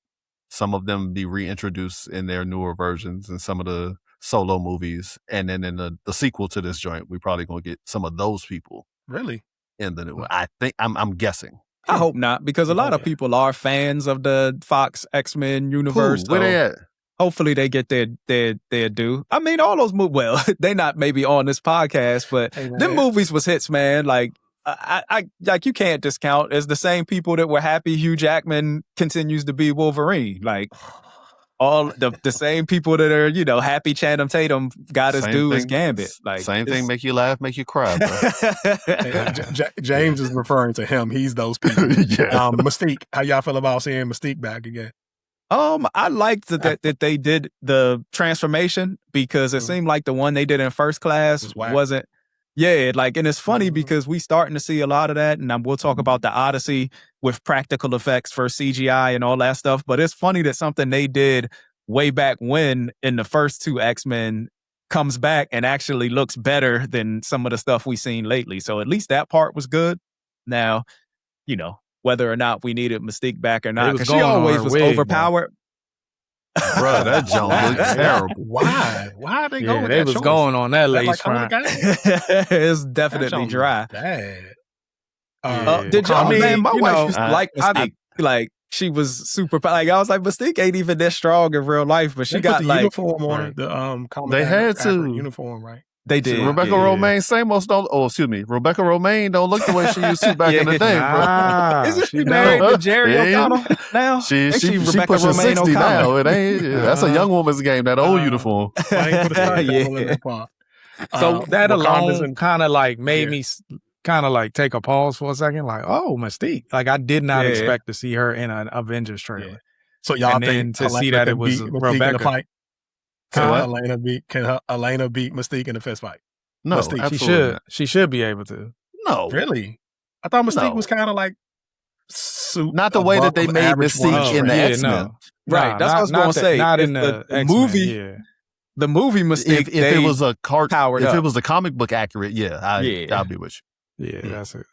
Speaker 3: some of them be reintroduced in their newer versions and some of the solo movies, and then in the sequel to this joint, we're probably going to get some of those people.
Speaker 1: Really?
Speaker 3: In the new one. I think I'm guessing.
Speaker 2: I hope not, because a lot of people are fans of the Fox X-Men universe.
Speaker 3: Where they at?
Speaker 2: Hopefully they get their due. I mean, all those movies, well, they not maybe on this podcast, but them movies was hits, man. Like I like you can't discount as the same people that were happy Hugh Jackman continues to be Wolverine. Like all the same people that are, you know, happy Channing Tatum got his due as Gambit. Like
Speaker 3: same thing, make you laugh, make you cry, bro.
Speaker 1: James is referring to him. He's those people. Mystique, how y'all feel about seeing Mystique back again?
Speaker 2: I liked that they did the transformation because it seemed like the one they did in First Class wasn't. Yeah, like, and it's funny because we starting to see a lot of that, and we'll talk about the Odyssey with practical effects for CGI and all that stuff. But it's funny that something they did way back when in the first two X-Men comes back and actually looks better than some of the stuff we've seen lately. So at least that part was good. Now, you know, whether or not we needed Mystique back or not, because she always was overpowered.
Speaker 3: Bro, that jump looks terrible.
Speaker 1: Why? Why they go with
Speaker 4: they
Speaker 1: that
Speaker 4: was
Speaker 1: choice?
Speaker 4: going on that lace front.
Speaker 2: It's definitely dry.
Speaker 1: Bad.
Speaker 2: Did y'all? Man, my wife used to like Mystique. Like she was super. Like I was like, Mystique ain't even this strong in real life, but she got
Speaker 1: the
Speaker 2: like
Speaker 1: uniform on the
Speaker 3: they had to
Speaker 1: uniform, right?
Speaker 2: They did.
Speaker 3: Rebecca Romaine Samos don't. Oh, excuse me. Rebecca Romaine don't look the way she used to back in the day, bro.
Speaker 2: Isn't she married to Jerry O'Connell now?
Speaker 3: She
Speaker 2: Rebecca
Speaker 3: pushing
Speaker 2: Romaine
Speaker 3: 60 now.
Speaker 2: O'Connell.
Speaker 3: It ain't. That's a young woman's game. That old uniform.
Speaker 1: So
Speaker 4: that alone kind of like made me kind of like take a pause for a second. Like, oh, Mystique. Like I did not expect to see her in an Avengers trailer.
Speaker 1: Yeah. So y'all think
Speaker 4: to see that it was Rebecca.
Speaker 1: Can Elena beat Mystique in a fist fight?
Speaker 3: No,
Speaker 1: Mystique.
Speaker 4: She should be able to.
Speaker 3: No,
Speaker 1: really. I thought Mystique was kind of like
Speaker 3: not the way that they made Mystique in the X-Men.
Speaker 2: No. Right, that's what I was going to say.
Speaker 4: Not in the movie. Yeah.
Speaker 2: The movie Mystique.
Speaker 3: If it was a
Speaker 2: it
Speaker 3: was a comic book accurate, I'll be with you.
Speaker 4: Yeah, that's it.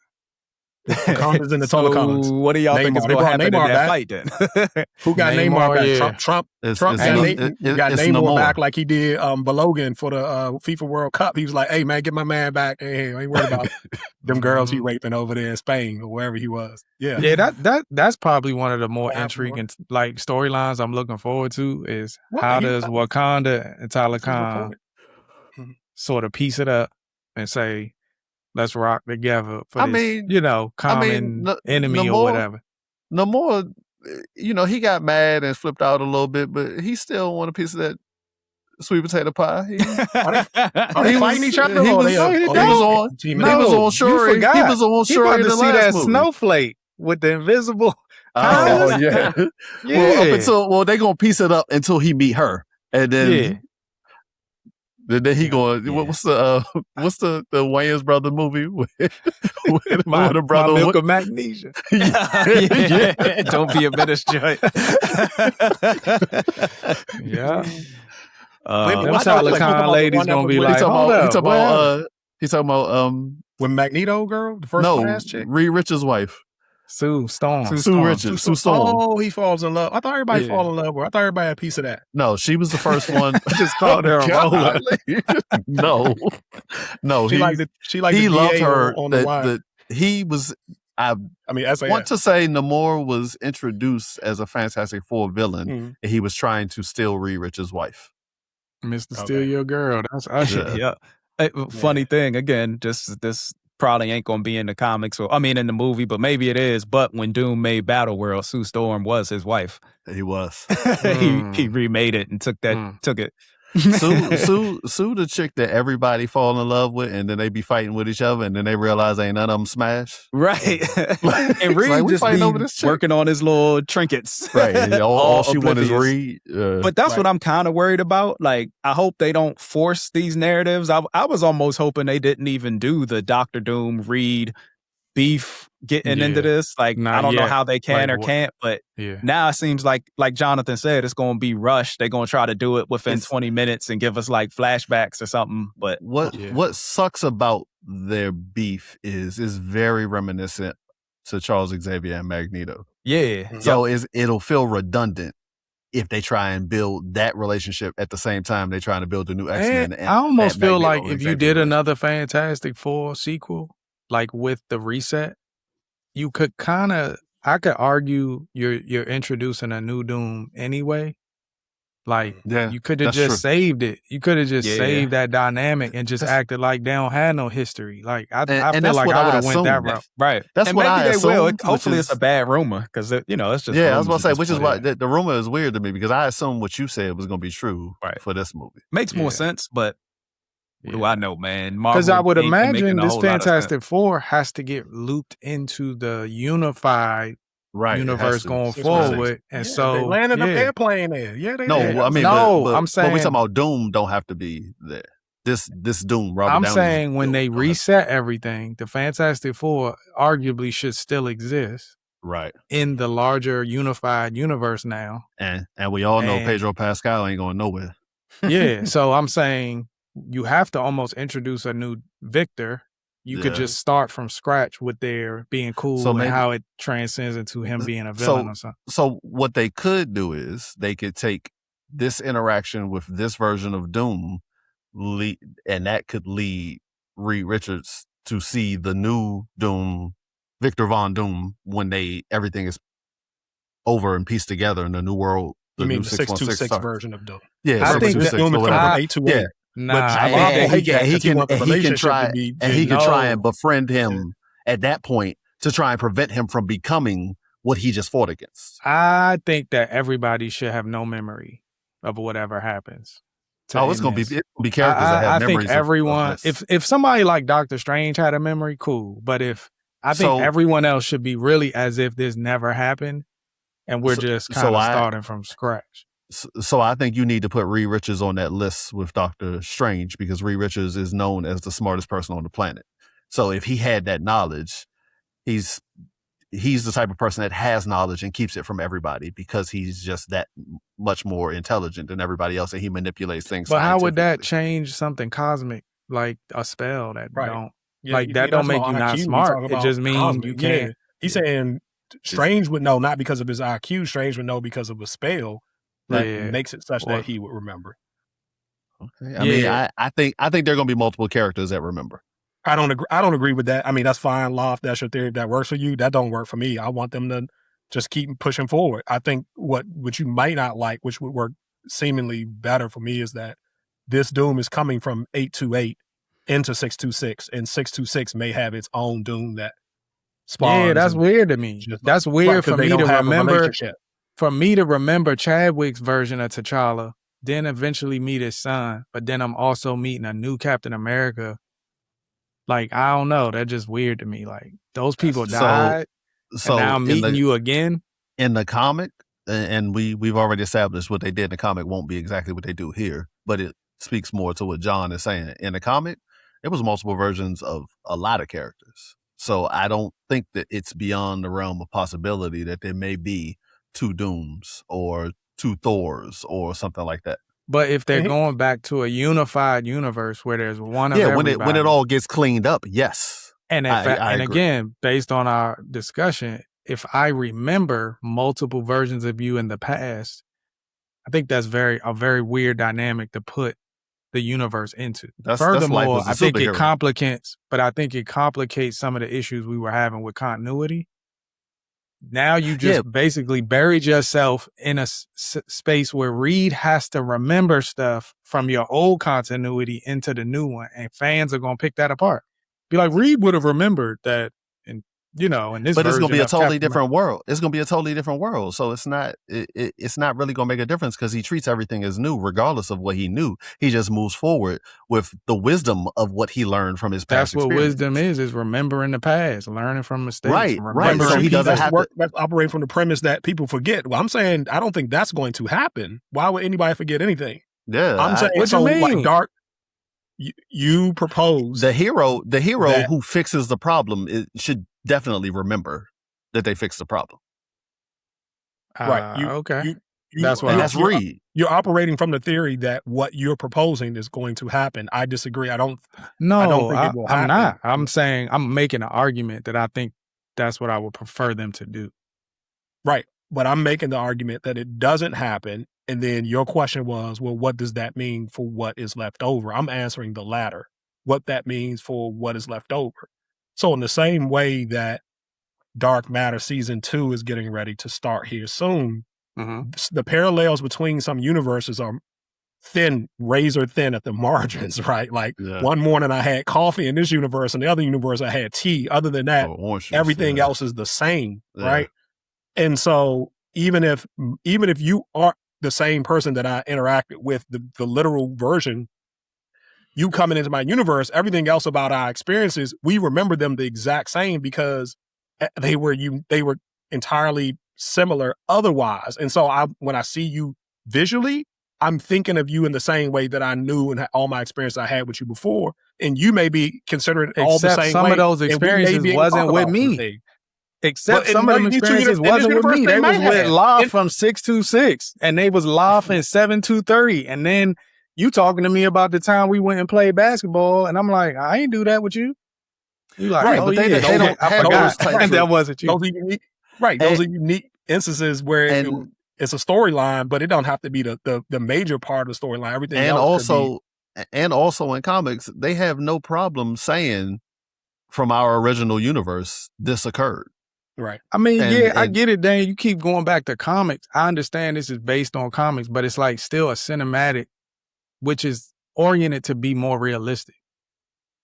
Speaker 1: Comics in the total comics.
Speaker 2: What do y'all think is going to happen in that fight then?
Speaker 1: Who got Neymar back?
Speaker 4: Yeah.
Speaker 1: Trump got Neymar back like he did Balogun for the FIFA World Cup. He was like, "Hey man, get my man back. Hey, I ain't worried about them girls he raping over there in Spain or wherever he was." Yeah,
Speaker 4: that's probably one of the more intriguing like storylines I'm looking forward to is how does Wakanda and Tyler Khan sort of piece it up and say, let's rock together for this, common enemy or whatever.
Speaker 3: Namor, he got mad and flipped out a little bit, but he still want a piece of that sweet potato pie.
Speaker 1: Are they fighting each other?
Speaker 3: He was on Shuri. He was on Shuri in the last
Speaker 4: that
Speaker 3: movie.
Speaker 4: snowflake with the invisible.
Speaker 3: Oh yeah. Well, they gonna piece it up until he meet her, and then. Then he going. What's the Wayans brother movie with
Speaker 4: my
Speaker 3: brother
Speaker 4: milk of magnesia?
Speaker 2: Don't be a menace, joint.
Speaker 4: Yeah. Them Tyler Khan ladies gonna be like,
Speaker 3: he's talking about
Speaker 1: with Magneto girl, the first class chick,
Speaker 3: Reed Richards' wife.
Speaker 4: Sue Storm.
Speaker 3: Sue Storm.
Speaker 1: Oh, he falls in love. I thought everybody fall in love with her. I thought everybody had a piece of that.
Speaker 3: No, she was the first one.
Speaker 1: I just called her a roller.
Speaker 3: No. He loved her. He was. I want to say Namor was introduced as a Fantastic Four villain, and he was trying to steal Reed Richards' wife.
Speaker 4: Mr. Steal Your Girl. That's Usher.
Speaker 2: Yeah. Funny thing again. Just this. Probably ain't gonna be in the comics in the movie, but maybe it is. But when Doom made Battle World, Sue Storm was his wife.
Speaker 3: He was.
Speaker 2: He remade it and took it.
Speaker 3: Sue the chick that everybody fall in love with, and then they be fighting with each other, and then they realize ain't none of them smash.
Speaker 2: Right. And Reed just be working on his little trinkets.
Speaker 3: Right. All she wants is Reed.
Speaker 2: But that's what I'm kind of worried about. Like, I hope they don't force these narratives. I was almost hoping they didn't even do the Dr. Doom Reed beef getting into this. Like, I don't know how they can or can't, but now it seems like Jonathan said, it's going to be rushed. They're going to try to do it within 20 minutes and give us like flashbacks or something. But
Speaker 3: what sucks about their beef is very reminiscent to Charles Xavier and Magneto.
Speaker 2: Yeah.
Speaker 3: So it'll feel redundant if they try and build that relationship at the same time they're trying to build the new X-Men.
Speaker 4: I almost feel like if you did another Fantastic Four sequel, like with the reset, you could I could argue you're introducing a new Doom anyway. Like,
Speaker 3: Yeah,
Speaker 4: you could have
Speaker 3: that's
Speaker 4: just
Speaker 3: true.
Speaker 4: saved it. You could have just
Speaker 2: Yeah.
Speaker 4: saved that dynamic and just
Speaker 3: That's-
Speaker 4: acted like they don't have no history. Like, I
Speaker 3: And
Speaker 4: feel
Speaker 3: that's
Speaker 4: like
Speaker 3: what
Speaker 4: I
Speaker 3: I
Speaker 4: would have went that
Speaker 3: assumed.
Speaker 4: route.
Speaker 2: Right.
Speaker 3: That's
Speaker 2: and
Speaker 3: what
Speaker 2: maybe
Speaker 3: I
Speaker 2: they will.
Speaker 3: assumed,
Speaker 2: Hopefully
Speaker 3: which
Speaker 2: it's a
Speaker 3: is-
Speaker 2: bad rumor because, it's just
Speaker 3: Yeah, I was
Speaker 2: rumors
Speaker 3: about to
Speaker 2: at
Speaker 3: say,
Speaker 2: this
Speaker 3: which is
Speaker 2: point.
Speaker 3: why the rumor is weird to me because I assumed what you said was going to be true
Speaker 2: Right.
Speaker 3: for this movie.
Speaker 2: Makes more
Speaker 4: Yeah.
Speaker 2: sense, but what do I know, man?
Speaker 4: Because I
Speaker 2: Marvel
Speaker 4: would
Speaker 2: ain't making
Speaker 4: imagine
Speaker 2: a
Speaker 4: this
Speaker 2: whole lot of sense.
Speaker 4: Fantastic Four has to get looped into the unified
Speaker 3: Right. it has
Speaker 4: universe
Speaker 3: to.
Speaker 4: going
Speaker 1: 616.
Speaker 4: forward. And
Speaker 1: Yeah,
Speaker 4: so
Speaker 1: they landed an
Speaker 4: yeah.
Speaker 1: airplane there. Yeah, they
Speaker 3: No,
Speaker 1: did.
Speaker 3: I mean,
Speaker 4: No,
Speaker 3: but
Speaker 4: I'm
Speaker 3: we
Speaker 4: saying-
Speaker 3: talking about Doom don't have to be there. This Doom, Robert
Speaker 4: I'm
Speaker 3: Downey's
Speaker 4: saying when
Speaker 3: Doom
Speaker 4: they
Speaker 3: don't have-
Speaker 4: reset everything, the Fantastic Four arguably should still exist
Speaker 3: right,
Speaker 4: in the larger unified universe now.
Speaker 3: and we all know
Speaker 4: And-
Speaker 3: Pedro Pascal ain't going nowhere.
Speaker 4: Yeah. So I'm saying you have to almost introduce a new Victor. You could
Speaker 3: Yeah.
Speaker 4: just start from scratch with their being cool
Speaker 3: So
Speaker 4: and
Speaker 3: maybe-
Speaker 4: how it transcends into him being a villain or something.
Speaker 3: So what they could do is they could take this interaction with this version of Doom, and that could lead Reed Richards to see the new Doom, Victor Von Doom, when everything is over and pieced together in the new world.
Speaker 1: You mean
Speaker 3: new
Speaker 1: the
Speaker 3: 616
Speaker 1: 626
Speaker 3: starts.
Speaker 1: version of Doom?
Speaker 3: Yeah,
Speaker 4: I think
Speaker 3: 626
Speaker 1: Doom is
Speaker 3: or
Speaker 1: coming
Speaker 3: whatever.
Speaker 1: from 828.
Speaker 3: Yeah.
Speaker 4: Nah,
Speaker 1: But
Speaker 4: I
Speaker 1: I
Speaker 4: think
Speaker 1: think
Speaker 4: that
Speaker 1: he can- because he want the
Speaker 3: and he can
Speaker 1: relationship
Speaker 3: try
Speaker 1: to be
Speaker 3: and he can
Speaker 1: no.
Speaker 3: try and befriend him at that point to try and prevent him from becoming what he just fought against.
Speaker 4: I think that everybody should have no memory of whatever happens.
Speaker 3: Oh, it's gonna be characters that have
Speaker 4: I
Speaker 3: memories.
Speaker 4: think everyone,
Speaker 3: of this.
Speaker 4: if somebody like Doctor Strange had a memory, cool. But I think
Speaker 3: So-
Speaker 4: everyone else should be really as if this never happened, and we're just kind of starting from scratch.
Speaker 3: So I think you need to put Reed Richards on that list with Doctor Strange because Reed Richards is known as the smartest person on the planet. So if he had that knowledge, he's the type of person that has knowledge and keeps it from everybody because he's just that much more intelligent than everybody else and he manipulates things.
Speaker 4: But how would that
Speaker 3: scientifically.
Speaker 4: change something cosmic, like a spell that
Speaker 1: Right.
Speaker 4: don't
Speaker 1: Yeah,
Speaker 4: like that
Speaker 1: he
Speaker 4: don't
Speaker 1: doesn't
Speaker 4: make
Speaker 1: know
Speaker 4: you not
Speaker 1: IQ, we
Speaker 4: smart?
Speaker 1: talk
Speaker 4: It
Speaker 1: about
Speaker 4: just means
Speaker 1: cosmic.
Speaker 4: you
Speaker 1: Yeah.
Speaker 4: can't.
Speaker 1: He's saying Strange would know not because of his IQ. Strange would know because of a spell that makes it such that he would remember.
Speaker 3: Okay. I mean, I think there are going to be multiple characters that remember.
Speaker 1: I don't agree with that. I mean, that's fine, Loft. That's your theory. If that works for you, that don't work for me. I want them to just keep pushing forward. I think what you might not like, which would work seemingly better for me, is that this Doom is coming from 828 into 626, and 626 may have its own Doom that spawns.
Speaker 4: Yeah, that's weird to me. That's weird for me to remember. For me to remember Chadwick's version of T'Challa, then eventually meet his son, but then I'm also meeting a new Captain America. Like, I don't know. That's just weird to me. Like, those people died,
Speaker 3: So
Speaker 4: and now I'm meeting you again.
Speaker 3: In the comic, and we've already established what they did in the comic won't be exactly what they do here, but it speaks more to what John is saying. In the comic, it was multiple versions of a lot of characters. So I don't think that it's beyond the realm of possibility that there may be two Dooms or two Thors or something like that.
Speaker 4: But if they're going back to a unified universe where there's one of everybody,
Speaker 3: when it all gets cleaned up, yes.
Speaker 4: And
Speaker 3: I agree.
Speaker 4: Again, based on our discussion, if I remember multiple versions of you in the past, I think that's a very weird dynamic to put the universe into. Furthermore, I think it complicates some of the issues we were having with continuity. Now you just basically buried yourself in a space where Reed has to remember stuff from your old continuity into the new one, and fans are going to pick that apart. Be like, Reed would have remembered that, in this.
Speaker 3: But it's going to be a totally
Speaker 4: Captain
Speaker 3: different world. It's going to be a totally different world. So it's not really going to make a difference because he treats everything as new, regardless of what he knew. He just moves forward with the wisdom of what he learned from his past.
Speaker 4: That's what wisdom is remembering the past, learning from mistakes.
Speaker 3: Right. So he doesn't have to
Speaker 1: operate from the premise that people forget. Well, I'm saying I don't think that's going to happen. Why would anybody forget anything?
Speaker 3: Yeah.
Speaker 1: I'm saying
Speaker 4: what you mean?
Speaker 1: Like Dark. You propose
Speaker 3: the hero who fixes the problem should definitely remember that they fixed the problem.
Speaker 1: Right.
Speaker 4: Okay.
Speaker 3: That's Reed.
Speaker 1: You're operating from the theory that what you're proposing is going to happen. I disagree. I don't think it will happen.
Speaker 4: I'm not. I'm saying I'm making an argument that I think that's what I would prefer them to do.
Speaker 1: Right. But I'm making the argument that it doesn't happen. And then your question was, well, what does that mean for what is left over? I'm answering the latter, what that means for what is left over. So in the same way that Dark Matter Season 2 is getting ready to start here soon, the parallels between some universes are thin, razor thin at the margins, right? Like one morning I had coffee in this universe, and the other universe I had tea. Other than that, everything else is the same, right? And so even if you aren't the same person that I interacted with, the literal version, you coming into my universe, everything else about our experiences, we remember them the exact same because they were entirely similar otherwise. And so when I see you visually, I'm thinking of you in the same way that I knew and all my experience I had with you before. And you may be considered all the same
Speaker 4: some
Speaker 1: way.
Speaker 4: of those experiences wasn't with me. Except some of them experiences wasn't with me. They was with Law from 626, and they was Law in 7230. And then you talking to me about the time we went and played basketball, and I'm like, I ain't do that with you. You like,
Speaker 3: right, but they don't have those types
Speaker 1: of, that wasn't you. Those are unique, right? Those are unique instances where it's a storyline, but it don't have to be the major part of the storyline. Everything else
Speaker 3: and also in comics, they have no problem saying from our original universe this occurred.
Speaker 1: Right.
Speaker 4: I mean, I get it, Dan. You keep going back to comics. I understand this is based on comics, but it's like still a cinematic, which is oriented to be more realistic.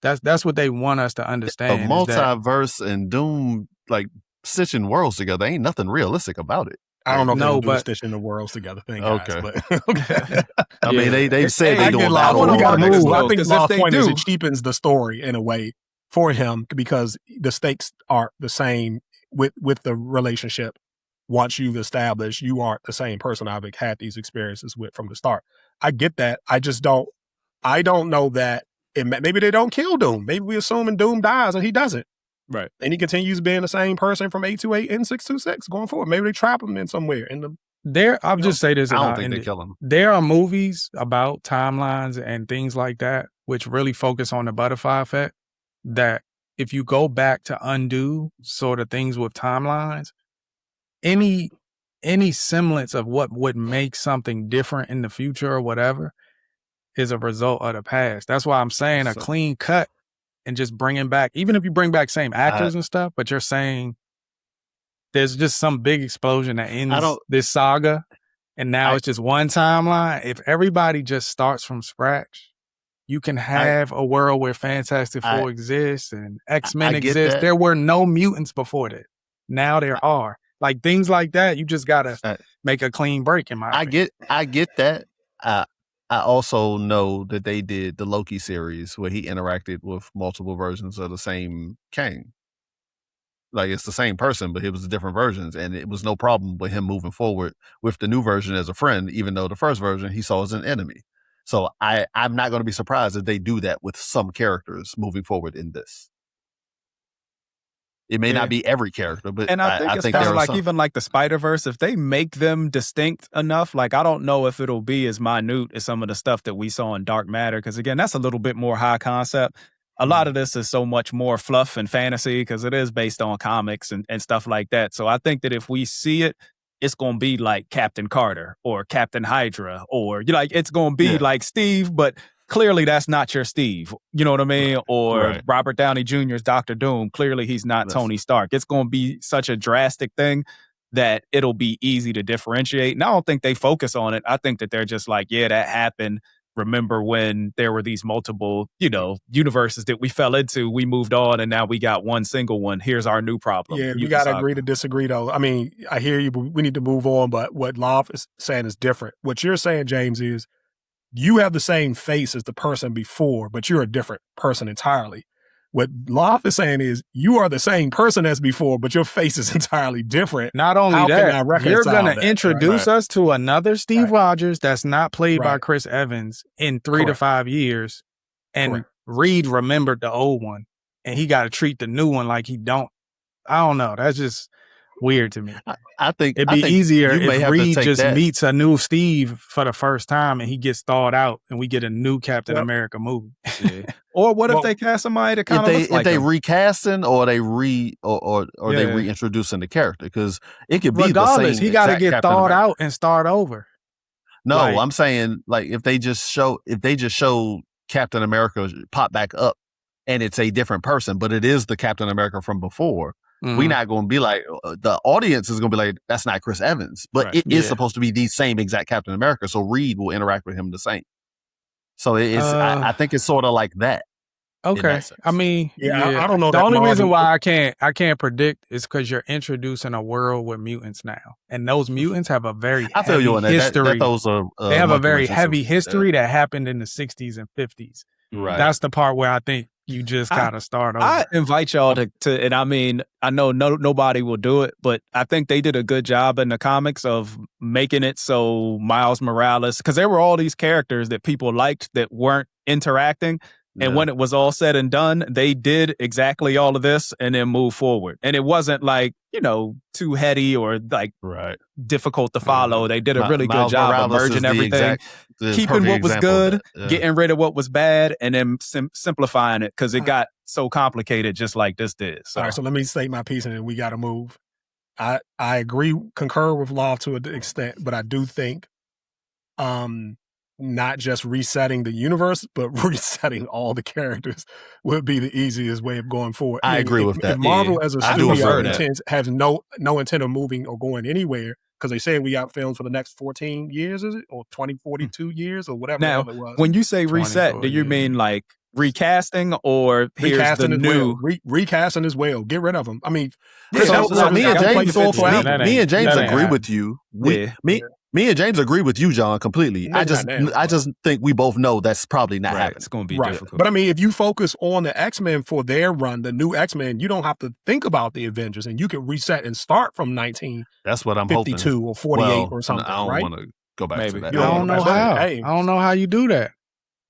Speaker 4: That's what they want us to understand.
Speaker 3: A multiverse and Doom, like stitching worlds together, ain't nothing realistic about it.
Speaker 1: I don't know if they do stitching the worlds together thing, guys.
Speaker 3: Okay.
Speaker 1: But, okay.
Speaker 3: I mean, they said they doing
Speaker 1: that. I think Law's point is it cheapens the story in a way for him because the stakes aren't the same with the relationship. Once you've established you aren't the same person I've had these experiences with from the start. I get that. I don't know that maybe they don't kill Doom. Maybe we assuming Doom dies and he doesn't.
Speaker 2: Right.
Speaker 1: And he continues being the same person from 828 and 626 going forward. Maybe they trap him in somewhere in the
Speaker 4: I'll just say this.
Speaker 3: I don't think they kill him.
Speaker 4: There are movies about timelines and things like that, which really focus on the butterfly effect, that if you go back to undo sort of things with timelines, any semblance of what would make something different in the future or whatever is a result of the past. That's why I'm saying a clean cut and just bringing back, even if you bring back same actors and stuff, but you're saying there's just some big explosion that ends this saga and now it's just one timeline. If everybody just starts from scratch, you can have a world where Fantastic Four exists and X-Men exists. There were no mutants before that. Now there are. Like things like that, you just gotta make a clean break in my opinion.
Speaker 3: I get that. I also know that they did the Loki series where he interacted with multiple versions of the same Kang. Like it's the same person, but it was different versions, and it was no problem with him moving forward with the new version as a friend, even though the first version he saw as an enemy. So I'm not going to be surprised if they do that with some characters moving forward in this. It may not be every character, but
Speaker 2: I think kind of like even like the Spider-Verse, if they make them distinct enough, like I don't know if it'll be as minute as some of the stuff that we saw in Dark Matter, because again, that's a little bit more high concept. A lot of this is so much more fluff and fantasy because it is based on comics and stuff like that. So I think that if we see it, it's going to be like Captain Carter or Captain Hydra, or like it's going to be like Steve, but clearly that's not your Steve. You know what I mean? Or Robert Downey Jr.'s Dr. Doom. Clearly he's not Tony Stark. It's going to be such a drastic thing that it'll be easy to differentiate. And I don't think they focus on it. I think that they're just like, yeah, that happened. Remember when there were these multiple, universes that we fell into, we moved on, and now we got one single one. Here's our new problem.
Speaker 1: Yeah, you got to agree to disagree, though. I mean, I hear you, but we need to move on. But what Love is saying is different. What you're saying, James, is you have the same face as the person before, but you're a different person entirely. What Love is saying is you are the same person as before, but your face is entirely different.
Speaker 4: Not only that, you're going to introduce us to another Steve Rogers that's not played by Chris Evans in 3 to 5 years. And Reed remembered the old one, and he got to treat the new one like he don't. I don't know. That's just weird to me.
Speaker 3: I think
Speaker 4: it'd be easier if Reed just meets a new Steve for the first time and he gets thawed out and we get a new Captain America movie.
Speaker 2: Yeah. Or what if they cast somebody that kind of looks like
Speaker 3: if they recasting or they they reintroducing the character, because it could be
Speaker 4: regardless,
Speaker 3: the same.
Speaker 4: He got to get thawed out and start over.
Speaker 3: No, I'm saying like if they just show Captain America pop back up and it's a different person, but it is the Captain America from before. we're not going to be like, the audience is going to be like, that's not Chris Evans. But it is supposed to be the same exact Captain America. So Reed will interact with him the same. So I think it's sort of like that.
Speaker 4: Okay. I mean,
Speaker 1: I don't know.
Speaker 4: The only reason why I can't predict is because you're introducing a world with mutants now. And those mutants have a very heavy history. They have a very heavy history that happened in the 60s and 50s.
Speaker 3: Right.
Speaker 4: That's the part where I think you just gotta start over.
Speaker 2: I invite y'all to and I mean, I know nobody will do it, but I think they did a good job in the comics of making it so Miles Morales, because there were all these characters that people liked that weren't interacting. And when it was all said and done, they did exactly all of this and then moved forward. And it wasn't like, too heady or like difficult to follow. They did a really good job of merging everything, keeping what was good, getting rid of what was bad, and then simplifying it because it got so complicated just like this did. So.
Speaker 1: All right, so let me state my piece and then we got to move. I concur with Law to an extent, but I do think not just resetting the universe, but resetting all the characters would be the easiest way of going forward.
Speaker 3: I agree with that.
Speaker 1: If Marvel as a studio has no intent of moving or going anywhere, because they say we got films for the next 14 years, is it? Or 42 years or whatever
Speaker 2: now,
Speaker 1: it was.
Speaker 2: When you say reset, do you mean like recasting or here's the new?
Speaker 1: Recasting as well. Get rid of them. I mean,
Speaker 3: me and James agree with you. Me and James agree with you, John, completely. I just think we both know that's probably not happening.
Speaker 2: It's going to be difficult.
Speaker 1: But I mean, if you focus on the X-Men for their run, the new X-Men, you don't have to think about the Avengers, and you can reset and start from 1952
Speaker 3: that's what I'm hoping.
Speaker 1: or 48 or something.
Speaker 3: I don't want to go back to that.
Speaker 4: I don't know how. I don't know how you do that.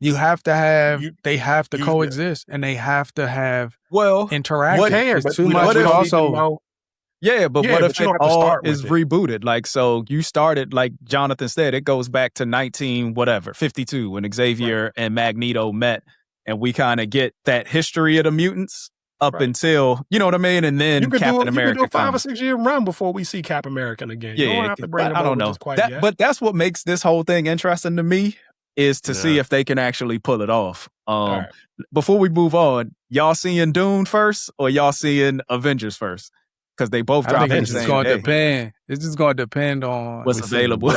Speaker 4: You have to have. They have to coexist, and they have to have interaction.
Speaker 1: But
Speaker 4: too much.
Speaker 2: Yeah, but what if it all is rebooted? Like, so you started, like Jonathan said, it goes back to 52 when Xavier and Magneto met, and we kind of get that history of the mutants up until, you know what I mean? And then Captain America
Speaker 1: you could do a 5 or 6 year run before we see Captain America again.
Speaker 2: Yeah,
Speaker 1: you don't have to bring
Speaker 2: I don't know. But that's what makes this whole thing interesting to me, is to see if they can actually pull it off. Before we move on, y'all seeing Dune first or y'all seeing Avengers first? Because they both drop in the same day.
Speaker 4: It's just going to depend on
Speaker 2: what's available.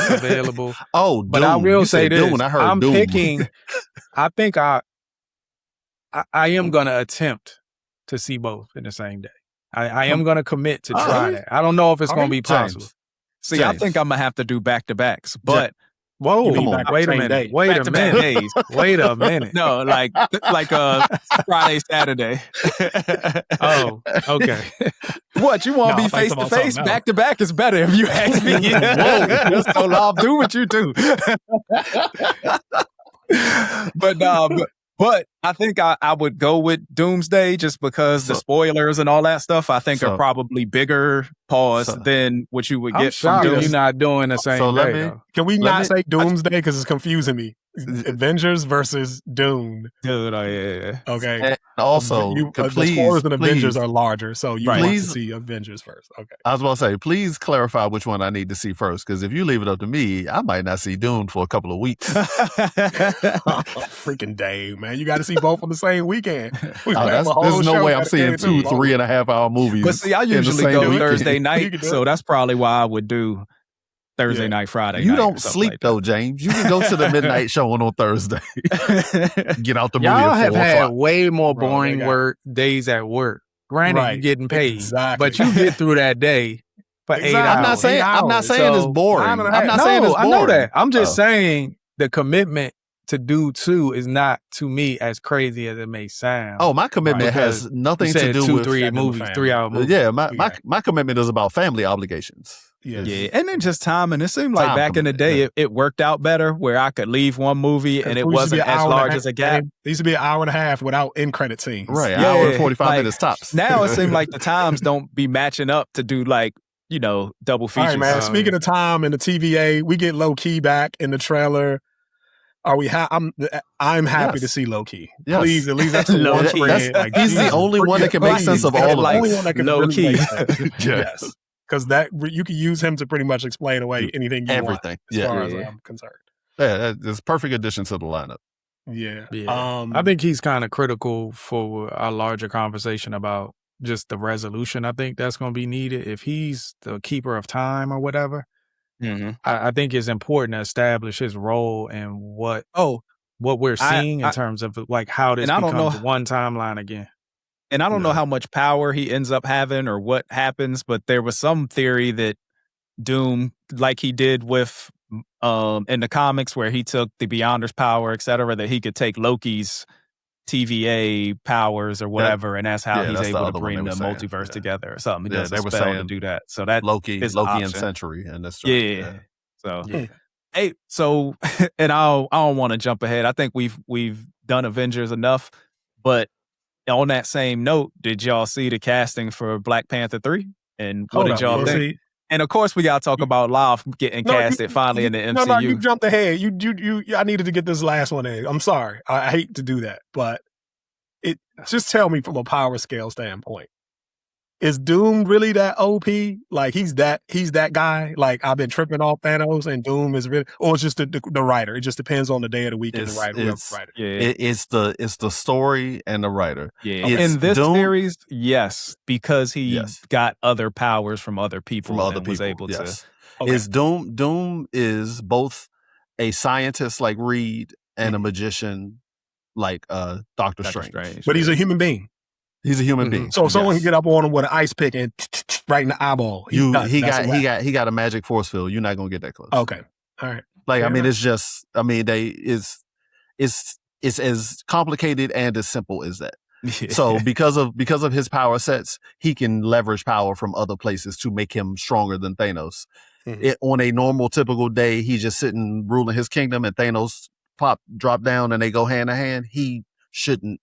Speaker 4: But I will say this. I'm picking. I think I am going to attempt to see both in the same day. I am going to commit to try that. I don't know if it's going to be possible.
Speaker 2: See, I think I'm going to have to do back-to-backs. But
Speaker 4: whoa! Wait a minute! Wait a minute! Wait a minute!
Speaker 2: No, like Friday, Saturday.
Speaker 4: Oh, okay.
Speaker 2: What, you want to be face to face? Back to back is better if you ask me. Whoa! So I'll do what you do. But I think I would go with Doomsday just because the spoilers and all that stuff I think are probably bigger than what you would get from Doomsday.
Speaker 4: You're not doing the same day.
Speaker 1: Can we not say Doomsday because it's confusing me? Avengers versus Dune.
Speaker 2: Dude, yeah.
Speaker 1: Okay.
Speaker 3: And also,
Speaker 1: the spoilers in Avengers are larger, so you want to see Avengers first. Okay.
Speaker 3: I was about to say, please clarify which one I need to see first, because if you leave it up to me, I might not see Dune for a couple of weeks.
Speaker 1: Freaking Dave, man. You got to see both on the same weekend.
Speaker 3: There's no way I'm seeing 2 3.5 hour movies.
Speaker 2: But see, I usually go Thursday night, so that's probably why I would do Thursday night, Friday night.
Speaker 3: You don't sleep though, James. You can go to the midnight showing on Thursday. Get out the movie.
Speaker 4: Y'all have had way more boring days at work. Granted, you're getting paid, but you get through that day for 8 hours.
Speaker 3: I'm not saying it's boring. I'm not saying it's boring.
Speaker 4: I know that. I'm just saying the commitment to do 2 is not, to me, as crazy as it may sound.
Speaker 3: Oh, my commitment has nothing to do with
Speaker 4: 3 movies, 3 hour movies.
Speaker 3: Yeah, my commitment is about family obligations.
Speaker 2: Yes. Yeah, and then just timing. It seemed like back in the day, it worked out better where I could leave one movie and it wasn't as large as a gap.
Speaker 1: It used to be an hour and a half without end credit scenes.
Speaker 3: Right, hour and 45 minutes tops.
Speaker 2: Now it seems like the times don't be matching up to do like, double features.
Speaker 1: All right, man. Speaking of time and the TVA, we get Low Key back in the trailer. Are we? I'm happy to see Low Key.
Speaker 3: Yes.
Speaker 1: Please, at least that's the one friend.
Speaker 3: He's the only one that can make sense of all of
Speaker 1: it.
Speaker 2: Low Key.
Speaker 1: Yes. Because you can use him to pretty much explain away anything you want, as far as I'm concerned.
Speaker 3: Yeah, it's a perfect addition to the lineup.
Speaker 1: Yeah.
Speaker 4: I think he's kind of critical for a larger conversation about just the resolution I think that's going to be needed. If he's the keeper of time or whatever, I think it's important to establish his role and what we're seeing in terms of like how this becomes one timeline again.
Speaker 2: And I don't know how much power he ends up having or what happens, but there was some theory that Doom, like he did with in the comics where he took the Beyonder's power, et cetera, that he could take Loki's TVA powers or whatever, and that's how he's able to bring the multiverse together or something. He does a spell to do that. So that
Speaker 3: Loki and Sentry and this.
Speaker 2: So hey, so and I don't want to jump ahead. I think we've done Avengers enough, but on that same note, did y'all see the casting for Black Panther 3? And what did y'all think? And of course, we got to talk about Love getting casted finally in the MCU.
Speaker 1: No, you jumped ahead. I needed to get this last one in. I'm sorry. I hate to do that, but just tell me from a power scale standpoint. Is Doom really that OP? Like he's that guy? Like I've been tripping off Thanos and Doom is really, or it's just the writer? It just depends on the day of the week and the writer.
Speaker 3: It's the story and the writer.
Speaker 2: Yeah. In this series, yes, because he got other powers from other people was able to.
Speaker 3: Okay. Is Doom is both a scientist like Reed and a magician like Doctor Strange.
Speaker 1: But he's a human being.
Speaker 3: He's a human being.
Speaker 1: So if someone can get up on him with an ice pick and right in the eyeball,
Speaker 3: he got a magic force field. You're not gonna get that close.
Speaker 1: Okay, all right.
Speaker 3: Like I mean, it's just it's as complicated and as simple as that. So because of his power sets, he can leverage power from other places to make him stronger than Thanos. On a normal, typical day, he's just sitting ruling his kingdom, and Thanos drop down, and they go hand to hand. He shouldn't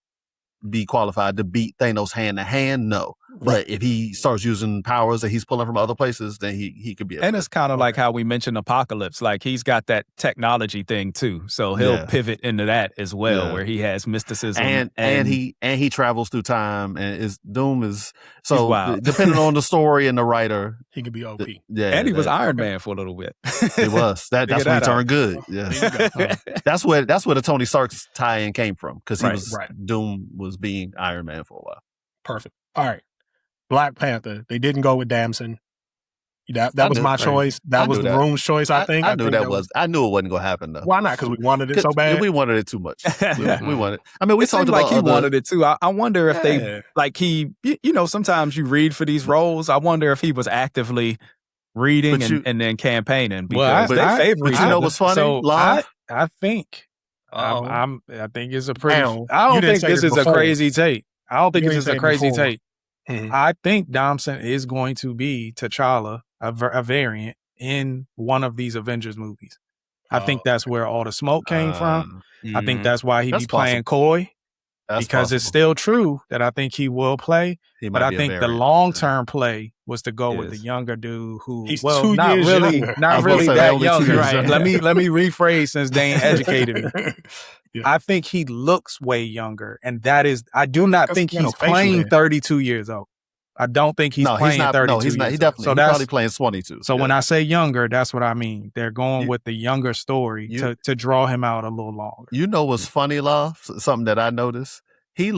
Speaker 3: be qualified to beat Thanos hand to hand, no. But if he starts using powers that he's pulling from other places, then he could be able
Speaker 2: and it's kind of like how we mentioned Apocalypse. Like he's got that technology thing too, so he'll pivot into that as well, where he has mysticism
Speaker 3: and he travels through time, and Doom is so depending on the story and the writer,
Speaker 1: he could be OP.
Speaker 2: And he was Iron Man for a little bit.
Speaker 3: He was that's when he turned good. That's where the Tony Stark's tie-in came from, because he was Doom was being Iron Man for a while.
Speaker 1: Perfect. All right. Black Panther. They didn't go with Damson. That was my choice. That was the room's choice, I think.
Speaker 3: I knew it wasn't going to happen, though.
Speaker 1: Why not? Because we wanted it so bad?
Speaker 3: We wanted it too much. We wanted it. I mean, we talked about
Speaker 2: he wanted it too. I wonder if they, like sometimes you read for these roles. I wonder if he was actively reading and then campaigning. Because they favor.
Speaker 3: But you know what's funny?
Speaker 4: So I think I think it's a pretty. I don't think this is a crazy take. I don't think this is a crazy take. I think Damson is going to be T'Challa, a variant in one of these Avengers movies. I think that's where all the smoke came from. I think that's why he be playing coy. Because it's still true that I think he will play, but I think the long-term play was to go with the younger dude who,
Speaker 1: he's
Speaker 4: not really that young. Right? Let me rephrase since Dane educated me. I think he looks way younger, and that is, I do not think he's playing 32 years old. I don't think he's playing 32. No,
Speaker 3: he's not. He definitely. He's probably playing 22.
Speaker 4: So when I say younger, that's what I mean. They're going with the younger story to draw him out a little longer.
Speaker 3: You know what's funny, Love? Something that I noticed. He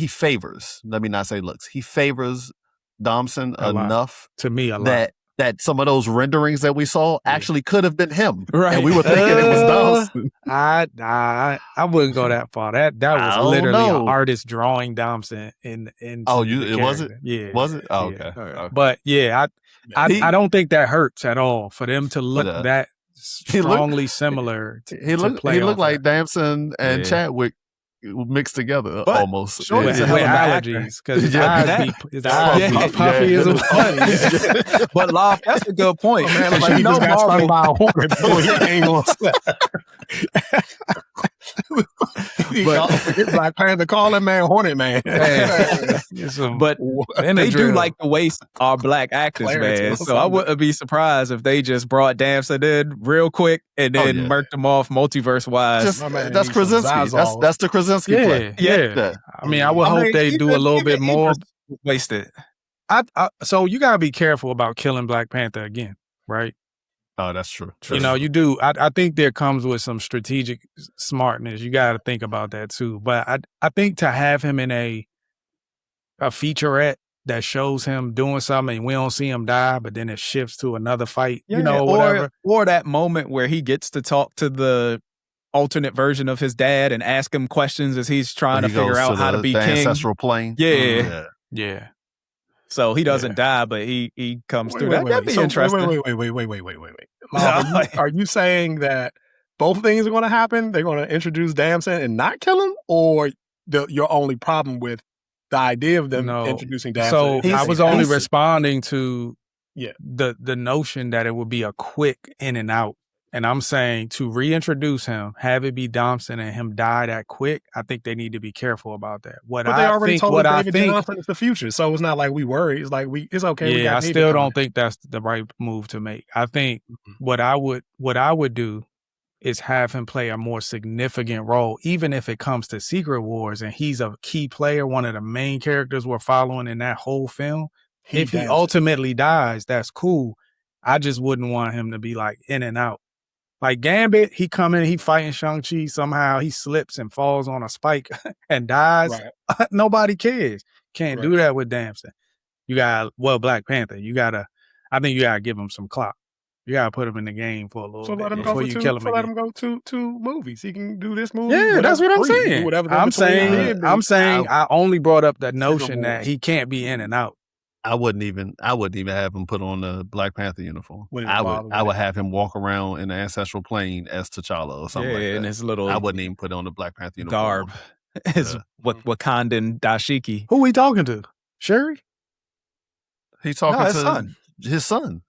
Speaker 3: favors. Let me not say looks. He favors Damson enough
Speaker 4: to me a lot.
Speaker 3: That some of those renderings that we saw actually could have been him, right? And we were thinking it was Damson.
Speaker 4: I wouldn't go that far. That was literally an artist drawing Damson in.
Speaker 3: Was it?
Speaker 4: Yeah.
Speaker 3: Was it? Oh, okay.
Speaker 4: Okay. But I don't think that hurts at all for them to look that strongly similar.
Speaker 3: He looked like Damson and Chadwick mixed together almost.
Speaker 4: With allergies, because his eyes be puffy as a bunny. But Love, that's a good point.
Speaker 1: Oh, man, like he just got stung by a hornet before he came on set. Black Panther, call that man Hornet Man.
Speaker 2: But they do like the way our black actors, man. So I wouldn't be surprised if they just brought Damson in real quick and then murked him off multiverse wise.
Speaker 3: That's Krasinski. That's the Krasinski play.
Speaker 4: Yeah. I mean, I would hope they do a little bit more.
Speaker 2: Wasted.
Speaker 4: So you gotta be careful about killing Black Panther again, right?
Speaker 3: Oh, that's true.
Speaker 4: You do. I think there comes with some strategic smartness. You got to think about that too. But I think to have him in a a featurette that shows him doing something and we don't see him die, but then it shifts to another fight, whatever.
Speaker 2: Or that moment where he gets to talk to the alternate version of his dad and ask him questions as he's trying to figure out how to be king.
Speaker 3: Ancestral plane.
Speaker 2: Yeah. So he doesn't die, but he comes through. That'd be interesting.
Speaker 1: Wait. Are you saying that both things are going to happen? They're going to introduce Damson and not kill him? Or your only problem with the idea of them introducing Damson?
Speaker 4: So I was only responding to the notion that it would be a quick in and out. And I'm saying to reintroduce him, have it be Damson and him die that quick, I think they need to be careful about that. But
Speaker 1: they already told us David Johnson is the future, so it's not like we worry. It's like it's okay.
Speaker 4: Yeah, I still don't think that's the right move to make. I think what I would do is have him play a more significant role, even if it comes to Secret Wars and he's a key player, one of the main characters we're following in that whole film. If he ultimately dies, that's cool. I just wouldn't want him to be like in and out. Like Gambit, he come in, he fighting Shang-Chi, somehow he slips and falls on a spike and dies. Right. Nobody cares. Can't do that with Damson. You got, Black Panther, I think you gotta give him some clout. You gotta put him in the game for a little bit
Speaker 1: let him
Speaker 4: before you kill him again.
Speaker 1: Let him go to movies. He can do this movie.
Speaker 4: Yeah, that's what I'm saying. I'm saying I only brought up that notion that he can't be in and out.
Speaker 3: I wouldn't even have him put on the Black Panther uniform. I would have him walk around in the ancestral plane as T'Challa or something like that.
Speaker 2: And his little
Speaker 3: I wouldn't even put on the Black Panther uniform.
Speaker 2: Garb. His Wakandan dashiki.
Speaker 4: Who we talking to? Shuri?
Speaker 3: He's talking to his son.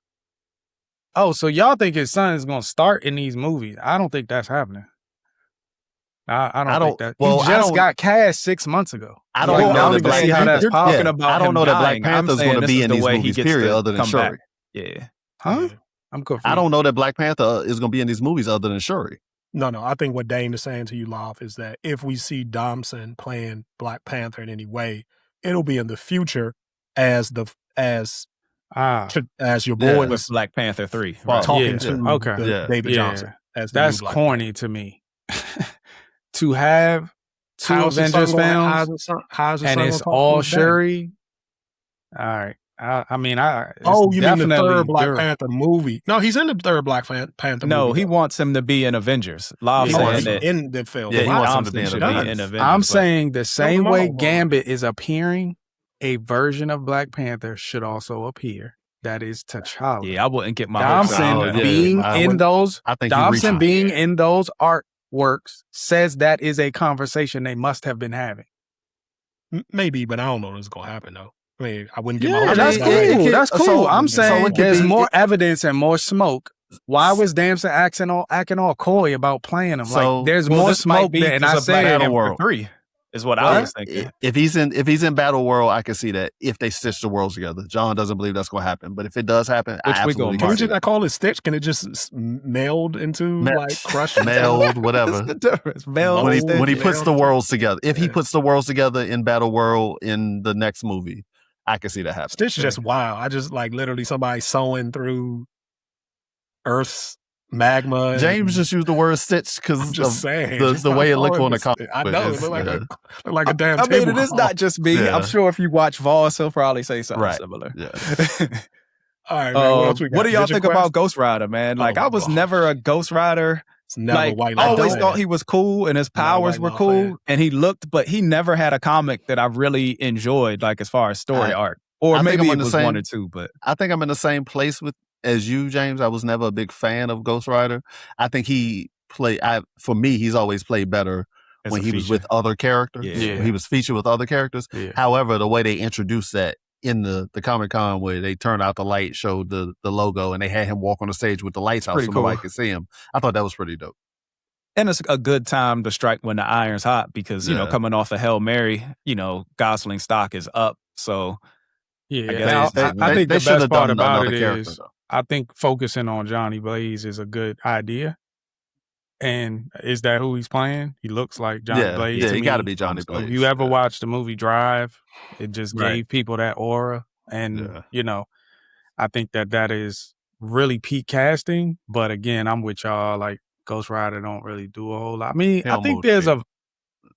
Speaker 4: Oh, so y'all think his son is going to start in these movies? I don't think that's happening. I don't think that. He just got cast 6 months ago.
Speaker 3: I don't know that Black Panther.
Speaker 2: I
Speaker 3: don't know that Black Panther's going to be in these movies. Period. Other than Shuri.
Speaker 2: Yeah.
Speaker 4: Huh? I'm confused.
Speaker 3: I don't know that Black Panther is going to be in these movies other than Shuri.
Speaker 1: No. I think what Dane is saying to you, Loft, is that if we see Damson playing Black Panther in any way, it'll be in the future as your boy
Speaker 2: with Black Panther 3
Speaker 1: talking to David Johnson.
Speaker 4: That's corny to me. To have two Avengers films and it's all Shuri. All right. You mean the third Black Panther movie? No, he's in the third Black Panther movie.
Speaker 2: No, he wants him to be in Avengers.
Speaker 1: He wants him in the film.
Speaker 3: Yeah, he wants him to be in
Speaker 2: Avengers.
Speaker 4: I'm saying the same way Gambit is appearing, a version of Black Panther should also appear. That is T'Challa.
Speaker 2: Yeah, I wouldn't get my
Speaker 4: Damson being in those artworks says that is a conversation they must have been having.
Speaker 1: Maybe, but I don't know if it's going to happen, though. I mean, I wouldn't get my hopes
Speaker 4: up. That's cool. So, I'm saying there's more evidence and more smoke. Why was Damson acting all coy about playing him? Like, there's more smoke there. And I said
Speaker 3: Battle World
Speaker 2: 3 is what I was thinking.
Speaker 3: If he's in Battle World, I can see that if they stitch the worlds together. John doesn't believe that's going to happen, but if it does happen, I absolutely
Speaker 1: can we just call it stitch? Can it just meld into crushed?
Speaker 3: Meld, whatever.
Speaker 2: Meld
Speaker 3: when he puts the worlds together. If he puts the worlds together in Battle World in the next movie, I can see that happen.
Speaker 1: Stitch is just wild. I just literally somebody sewing through Earth's magma.
Speaker 3: James just used the word stitch because of the way it looked on the comic.
Speaker 1: I know it looked like a damn.
Speaker 2: I mean, it is not just me. Yeah. I'm sure if you watch Voss, he'll probably say something similar.
Speaker 3: Yeah.
Speaker 1: All right, man,
Speaker 2: what do y'all think about Ghost Rider, man? Like, I was never a Ghost Rider. I always thought he was cool and his powers were cool and but he never had a comic that I really enjoyed, like as far as story arc. Or maybe it was one or two, but
Speaker 3: I think I'm in the same place as you, James. I was never a big fan of Ghost Rider. I think for me, he's always played better when he was with other characters.
Speaker 4: Yeah.
Speaker 3: He was featured with other characters.
Speaker 4: Yeah.
Speaker 3: However, the way they introduced that in the Comic-Con where they turned out the light, showed the logo, and they had him walk on the stage with the lights out so nobody could see him. I thought that was pretty dope.
Speaker 2: And it's a good time to strike when the iron's hot because, coming off of Hail Mary, Gosling stock is up. So,
Speaker 4: I think the best part about it is I think focusing on Johnny Blaze is a good idea. And is that who he's playing? He looks like Johnny Blaze.
Speaker 3: Yeah, he got to be Johnny Blaze.
Speaker 4: If you ever watched the movie Drive, it just gave people that aura. And, I think that is really peak casting. But again, I'm with y'all. Like, Ghost Rider don't really do a whole lot. I mean, I think there's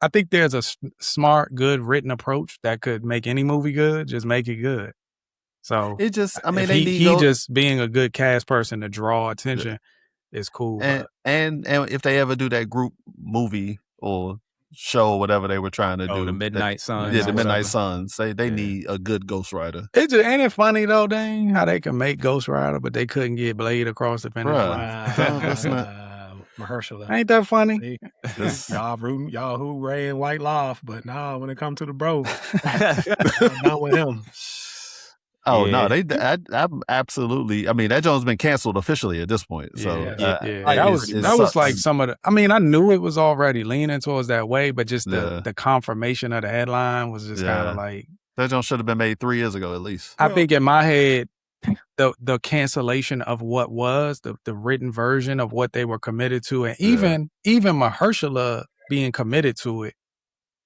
Speaker 4: I think there's a smart, good written approach that could make any movie good. Just make it good. So
Speaker 3: it just, I mean,
Speaker 4: he just being a good cast person to draw attention is cool.
Speaker 3: And if they ever do that group movie or show, whatever they were trying to do,
Speaker 2: the Midnight Suns.
Speaker 3: Yeah, the Midnight Suns. They need a good Ghost Rider.
Speaker 4: Ain't it funny though, dang, how they can make Ghost Rider, but they couldn't get Blade across the finish line.
Speaker 1: That's not Mahershala.
Speaker 4: Ain't that funny?
Speaker 1: Y'all who Ray and White Loft, but nah, when it comes to the bro, not with him.
Speaker 3: Oh no, I absolutely. I mean, that Jones been canceled officially at this point. So
Speaker 4: that was like some of the. I mean, I knew it was already leaning towards that way, but just the confirmation of the headline was just kind of like
Speaker 3: that Jones should have been made 3 years ago at least.
Speaker 4: I think in my head, the cancellation of what was the written version of what they were committed to, and even Mahershala being committed to it,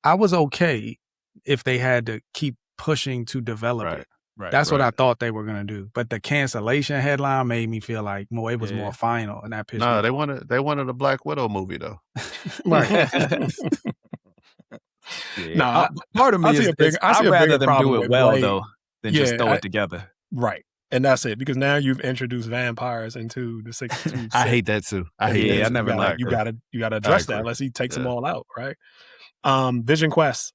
Speaker 4: I was okay if they had to keep pushing to develop it.
Speaker 2: Right,
Speaker 4: That's what I thought they were going to do. But the cancellation headline made me feel like it was more final, and that pissed me off.
Speaker 3: They wanted a Black Widow movie though.
Speaker 4: Right.
Speaker 2: Part of me is I'd rather them do it well though than just throw it together.
Speaker 1: Right. And that's it, because now you've introduced vampires into the 62.
Speaker 3: I hate that too. I hate that.
Speaker 2: I never liked
Speaker 1: you gotta address that unless he takes them all out, right? Vision Quest.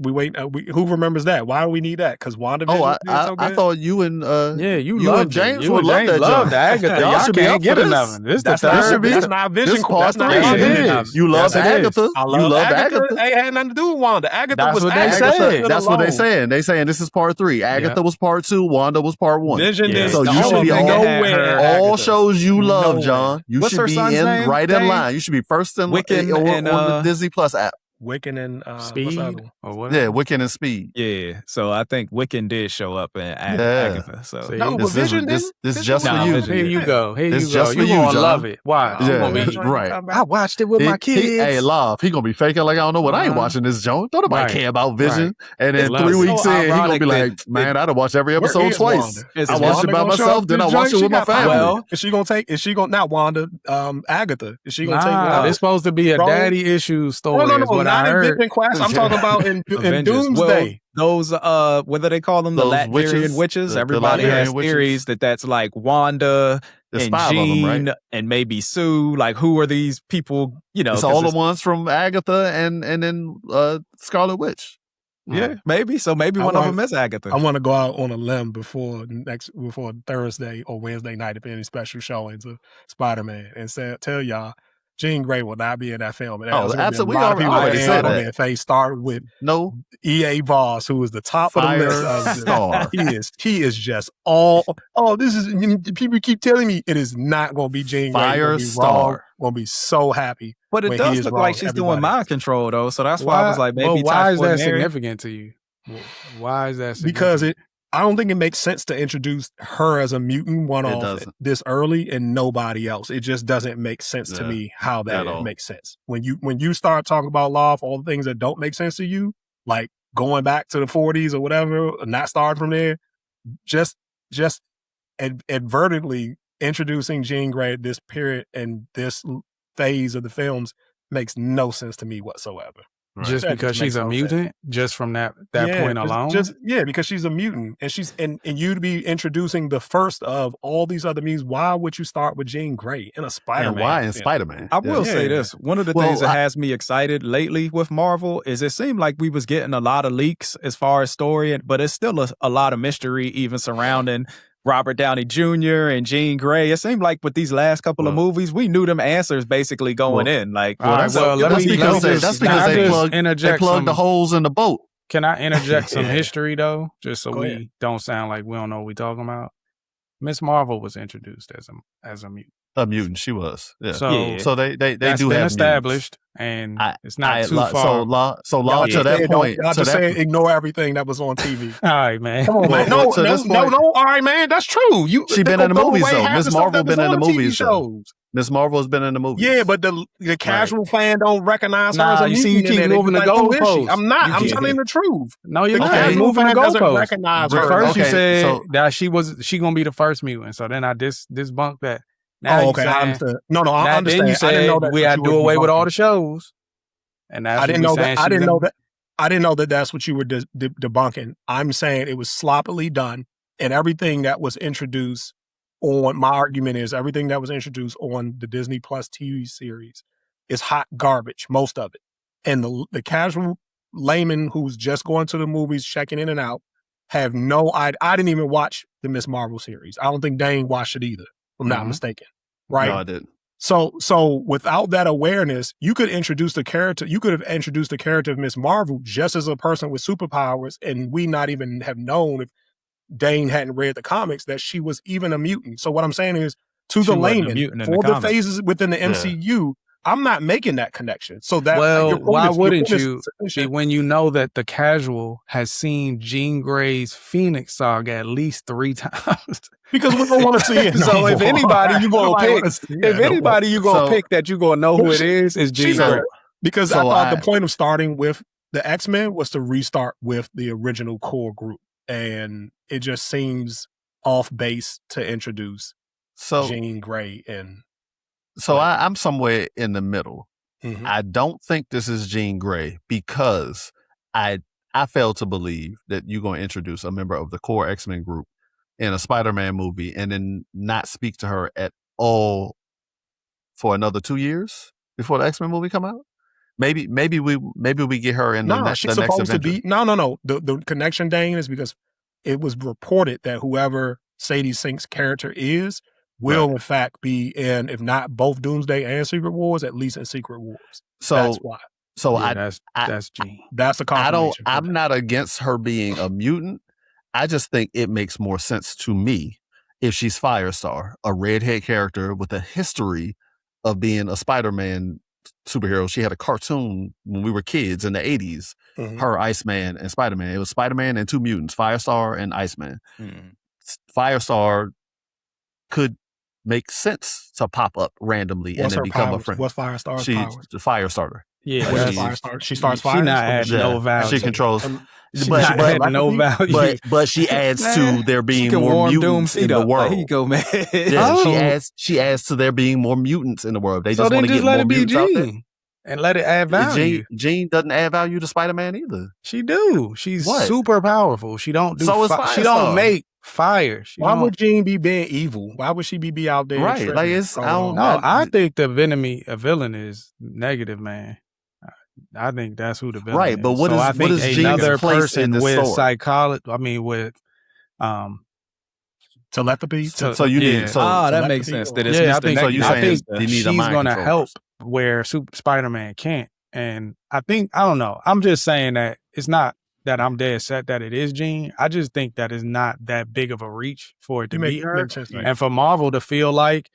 Speaker 1: We wait. Who remembers that? Why do we need that? Because WandaVision.
Speaker 3: I thought you and
Speaker 4: you
Speaker 3: and James would love that.
Speaker 4: Loved Agatha. Y'all should can't get enough.
Speaker 1: That's not Vision Quest.
Speaker 3: You love Agatha.
Speaker 1: You love Agatha. It had nothing to do with Wanda. Agatha was
Speaker 3: Agatha. That's what they saying. They saying this is part 3. Agatha was part 2. Wanda was part 1.
Speaker 1: Vision.
Speaker 3: So you should be all shows you love, John. You should be right in line. You should be first in on the Disney Plus app.
Speaker 1: Wiccan and
Speaker 4: Speed, or what?
Speaker 3: Yeah, Wiccan and Speed.
Speaker 2: Yeah, so I think Wiccan did show up in Agatha. So
Speaker 1: but Vision,
Speaker 3: this just for you.
Speaker 4: Here you go.
Speaker 3: It's just for
Speaker 4: you
Speaker 3: John.
Speaker 4: Love it. Why?
Speaker 3: Right.
Speaker 4: I watched it with my kids.
Speaker 3: Hey, love. He gonna be faking like I don't know what I ain't watching this joint. Don't nobody care about Vision. And then 3 weeks in, he gonna be like, man, I done watched every episode twice. I watched it by myself, then I watched it with my family.
Speaker 1: Well, is she gonna not Wanda? Agatha? Is she gonna take Wanda?
Speaker 4: It's supposed to be a daddy issue story.
Speaker 1: No, not in Vision Quest. I'm talking about in Doomsday.
Speaker 2: Those what do they call them? The Latvian witches. Everybody has theories that's like Wanda and Jean and maybe Sue. Like, who are these people?
Speaker 3: It's all the ones from Agatha and then Scarlet Witch.
Speaker 2: Yeah, maybe. So maybe one of them is Agatha.
Speaker 1: I want to go out on a limb before Thursday or Wednesday night, if any special showings of Spider-Man, and tell y'all Jean Grey will not be in that film. And
Speaker 3: absolutely. We already said that.
Speaker 1: Face start with E.A. Voss, who is the top of the list. He is just this is, people keep telling me it is not going to be Jean Grey.
Speaker 3: Firestar.
Speaker 1: Going to be so happy.
Speaker 2: But it does look like she's doing mind control, though. So that's why I was like, maybe
Speaker 4: why is that significant to you? Why is that significant?
Speaker 1: Because I don't think it makes sense to introduce her as a mutant one-off this early and nobody else. It just doesn't make sense to me how that makes sense. When you start talking about Loft, all the things that don't make sense to you, like going back to the 40s or whatever, not starting from there, just advertently introducing Jean Grey at this period and this phase of the films makes no sense to me whatsoever.
Speaker 4: Right. Just because she's a mutant, just from that point alone?
Speaker 1: Because she's a mutant. And she's and you to be introducing the first of all these other mutants, why would you start with Jean Grey in a Spider-Man?
Speaker 3: And why in Spider-Man?
Speaker 2: I will say this. One of the things that has me excited lately with Marvel is it seemed like we was getting a lot of leaks as far as story, but it's still a lot of mystery even surrounding Robert Downey Jr. and Jean Grey. It seemed like with these last couple of movies, we knew them answers basically going in. Like,
Speaker 3: that's because they plugged the holes in the boat.
Speaker 4: Can I interject some history though, just so we don't sound like we don't know what we're talking about? Miss Marvel was introduced as a mutant.
Speaker 3: A mutant, she was. Yeah.
Speaker 4: So
Speaker 3: they
Speaker 4: that's
Speaker 3: do
Speaker 4: been
Speaker 3: have
Speaker 4: established, and it's not too far.
Speaker 3: So to that point,
Speaker 1: y'all just saying ignore everything that was on TV.
Speaker 4: All right, man.
Speaker 1: Come on, man. No. All right, man. That's true.
Speaker 3: She been in the movies though. Miss Marvel been in the movies shows. Miss Marvel has been in the movies.
Speaker 1: Yeah, but the casual fan don't recognize her as a mutant.
Speaker 4: You keep moving the goalposts.
Speaker 1: I'm not. I'm telling the truth.
Speaker 4: No, you're not.
Speaker 1: Casual
Speaker 4: Moving the
Speaker 1: fan doesn't
Speaker 4: goalposts.
Speaker 1: recognize her.
Speaker 4: First you said that she gonna be the first mutant. So then I debunked that.
Speaker 1: Now I understand. No, I understand.
Speaker 4: Then you said we had to do away with all the shows. And that's
Speaker 1: I didn't know that. I didn't know that that's what you were debunking. I'm saying it was sloppily done, and everything that was introduced on, my argument is everything that was introduced on the Disney Plus TV series is hot garbage, most of it. And the casual layman who's just going to the movies, checking in and out, have no idea. I didn't even watch the Miss Marvel series. I don't think Dane watched it either, if I'm not mistaken. Right?
Speaker 3: No, I didn't.
Speaker 1: So without that awareness, you could introduce the character. You could have introduced the character of Miss Marvel just as a person with superpowers, and we not even have known, if Dane hadn't read the comics, that she was even a mutant. So what I'm saying is, to the layman, for the phases within the MCU, I'm not making that connection. So that,
Speaker 4: why wouldn't you? When you know that the casual has seen Jean Grey's Phoenix Saga at least 3 times.
Speaker 1: Because we don't want to see it.
Speaker 4: So if anybody you gonna pick, pick that you gonna know who it is Jean Grey.
Speaker 1: Because I thought the point of starting with the X-Men was to restart with the original core group, and it just seems off base to introduce Jean Grey and.
Speaker 3: So I'm somewhere in the middle. Mm-hmm. I don't think this is Jean Grey because I fail to believe that you're going to introduce a member of the core X-Men group in a Spider-Man movie and then not speak to her at all for another 2 years before the X-Men movie come out. Maybe we get her in the next Avenger.
Speaker 1: No. The connection, Dane, is because it was reported that whoever Sadie Sink's character is will in fact be in, if not both Doomsday and Secret Wars, at least in Secret Wars. So that's why.
Speaker 3: So
Speaker 1: that's Jean. That's the confirmation.
Speaker 3: I'm not against her being a mutant. I just think it makes more sense to me if she's Firestar, a redhead character with a history of being a Spider-Man superhero. She had a cartoon when we were kids in the 80s. Mm-hmm. Her, Iceman, and Spider-Man. It was Spider-Man and 2 mutants, Firestar and Iceman. Mm-hmm. Firestar could make sense to pop up randomly and then become a friend.
Speaker 1: What's Firestar's
Speaker 3: She's
Speaker 1: powers?
Speaker 3: the Firestarter.
Speaker 1: Yeah, Firestarter. She starts fires.
Speaker 4: She not adding no value.
Speaker 3: She controls.
Speaker 4: No value.
Speaker 3: But she adds to there being more mutants in the world.
Speaker 4: Here you go, man.
Speaker 3: Yeah, she adds to there being more mutants in the world. They just want to get more mutants out there.
Speaker 4: And let it add value.
Speaker 3: Jean doesn't add value to Spider-Man either.
Speaker 4: She do. She's super powerful. She don't do. She don't make fire.
Speaker 1: Why would Jean be being evil? Why would she be out there?
Speaker 3: Right. Like
Speaker 4: I think the villain is negative, man. I think that's who the villain is.
Speaker 3: Right, but what is Jean's place in this
Speaker 4: with
Speaker 3: story?
Speaker 4: Psychology? I mean, with
Speaker 1: telepathy.
Speaker 2: That makes sense. That it's
Speaker 4: I think
Speaker 3: she's
Speaker 4: going to help where Spider-Man can't. And I don't know. I'm just saying that it's not that I'm dead set that it is Jean. I just think that it's not that big of a reach for it to be her. And for Marvel to feel like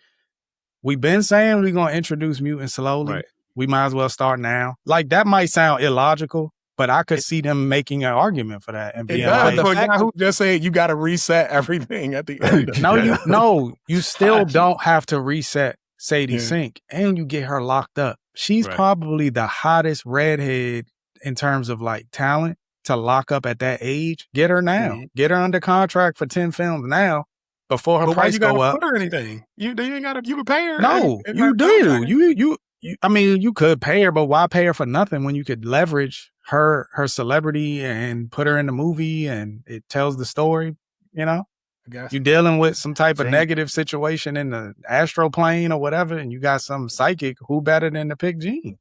Speaker 4: we've been saying we're going to introduce mutants slowly. Right. We might as well start now. Like, that might sound illogical, but I could see them making an argument for that and being like,
Speaker 1: for a guy who just said you got to reset everything at the end.
Speaker 4: You still don't have to reset Sadie Sink, and you get her locked up. She's probably the hottest redhead in terms of like talent to lock up at that age. Get her now. Mm-hmm. Get her under contract for 10 films now before her price go up.
Speaker 1: Put her anything? You ain't got to. You can pay her.
Speaker 4: No, you do. I mean, you could pay her, but why pay her for nothing when you could leverage her celebrity and put her in the movie and it tells the story, you know? You're dealing with some type of negative situation in the astral plane or whatever, and you got some psychic, who better than to pick Jean?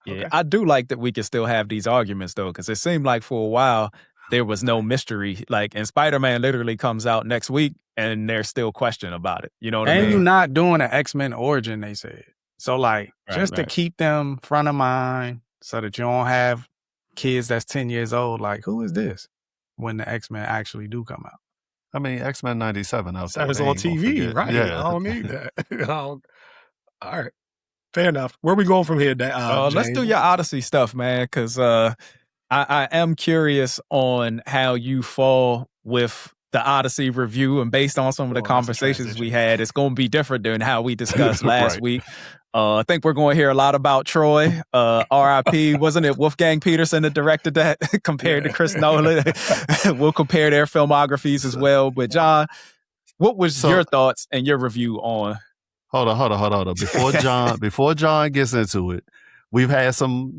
Speaker 2: Yeah, okay. I do like that we can still have these arguments, though, because it seemed like for a while there was no mystery. Like, and Spider-Man literally comes out next week, and there's still question about it. You know what I mean?
Speaker 4: And you're not doing an X-Men origin, they said. So, like, to keep them front of mind so that you don't have kids that's 10 years old, like, who is this? When the X-Men actually do come out.
Speaker 3: I mean, X-Men 97 out there.
Speaker 1: That was on TV, right? Yeah. I don't need that. All right. Fair enough. Where are we going from here,
Speaker 2: let's do your Odyssey stuff, man, because I am curious on how you fall with the Odyssey review, and based on some of the conversations we had, it's going to be different than how we discussed last week. I think we're going to hear a lot about Troy. RIP, wasn't it Wolfgang Peterson that directed that compared to Chris Nolan? We'll compare their filmographies as well. But John, what was your thoughts and your review on?
Speaker 3: Hold on. Before John gets into it, we've had some,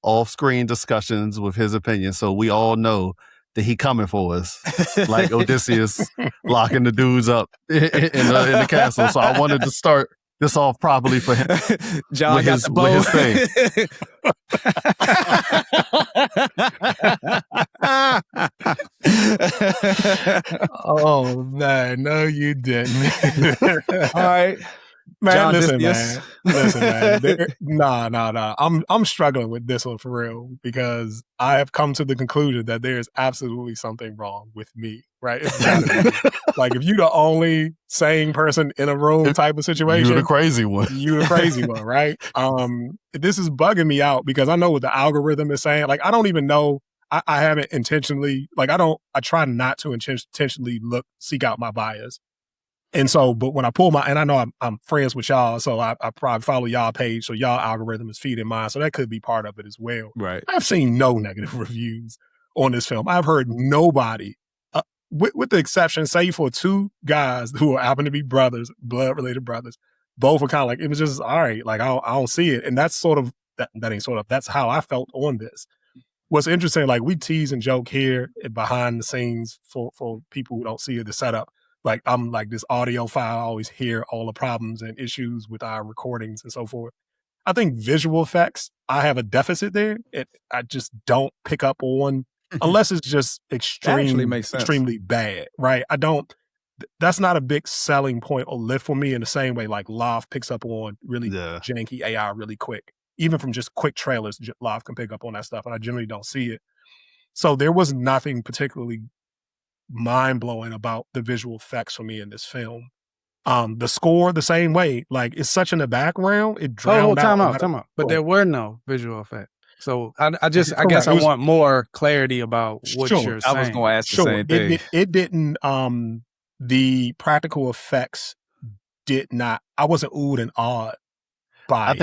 Speaker 3: off-screen discussions with his opinion, so we all know that he coming for us, like Odysseus locking the dudes up in the castle. So I wanted to start this off properly for him.
Speaker 2: John got the bow.
Speaker 3: With
Speaker 1: his thing. Oh man, no, you didn't.
Speaker 2: All right.
Speaker 1: Man,
Speaker 2: John,
Speaker 1: listen, man. Nah. I'm struggling with this one for real because I have come to the conclusion that there is absolutely something wrong with me. Right? It's gotta be. Like if you're the only sane person in a room type of situation,
Speaker 3: you're the crazy one.
Speaker 1: You're the crazy one, right? This is bugging me out because I know what the algorithm is saying. Like I don't even know. I haven't intentionally. Like I try not to intentionally seek out my bias. And so, but when I pull and I know I'm friends with y'all, so I probably follow y'all page, so y'all algorithm is feeding mine, so that could be part of it as well.
Speaker 2: Right.
Speaker 1: I've seen no negative reviews on this film. I've heard nobody, with the exception, say for two guys who happen to be brothers, blood-related brothers, both were kind of like, it was just, all right, like I don't see it. And that's sort of, that's how I felt on this. What's interesting, like we tease and joke here behind the scenes for people who don't see the setup. Like I'm like this audio file, I always hear all the problems and issues with our recordings and so forth. I think visual effects, I have a deficit there. I just don't pick up on unless it's just extremely bad, right? That's not a big selling point or lift for me in the same way like Loft picks up on really janky AI really quick. Even from just quick trailers, Loft can pick up on that stuff and I generally don't see it. So there was nothing particularly mind-blowing about the visual effects for me in this film. The score, the same way. Like, it's such in the background, it drowned out.
Speaker 4: Time out. But there were no visual effects. So I guess I want more clarity about what you're saying.
Speaker 2: I was going to ask the same thing.
Speaker 1: It didn't, the practical effects did not, I wasn't oohed and awed by
Speaker 3: I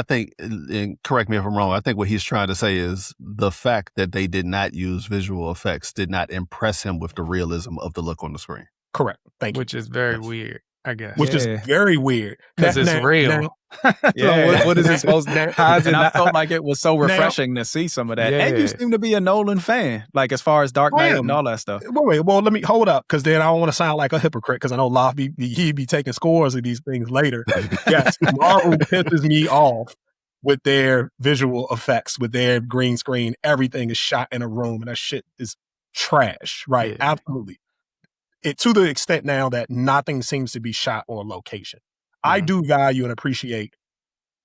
Speaker 3: think, and correct me if I'm wrong, I think what he's trying to say is the fact that they did not use visual effects did not impress him with the realism of the look on the screen.
Speaker 1: Correct. Thank you.
Speaker 4: Which is very weird, I guess.
Speaker 1: Which is very weird.
Speaker 4: Because it's real.
Speaker 2: So
Speaker 4: what is it supposed to do?
Speaker 2: I felt like it was so refreshing to see some of that. Yeah. And you seem to be a Nolan fan, like as far as Dark Knight and all that stuff.
Speaker 1: Well, let me hold up, because then I don't want to sound like a hypocrite, because I know Loft he'd be taking scores of these things later. Yes, Marvel pisses me off with their visual effects, with their green screen. Everything is shot in a room, and that shit is trash, right? Yeah. Absolutely. To the extent now that nothing seems to be shot on location. I do value and appreciate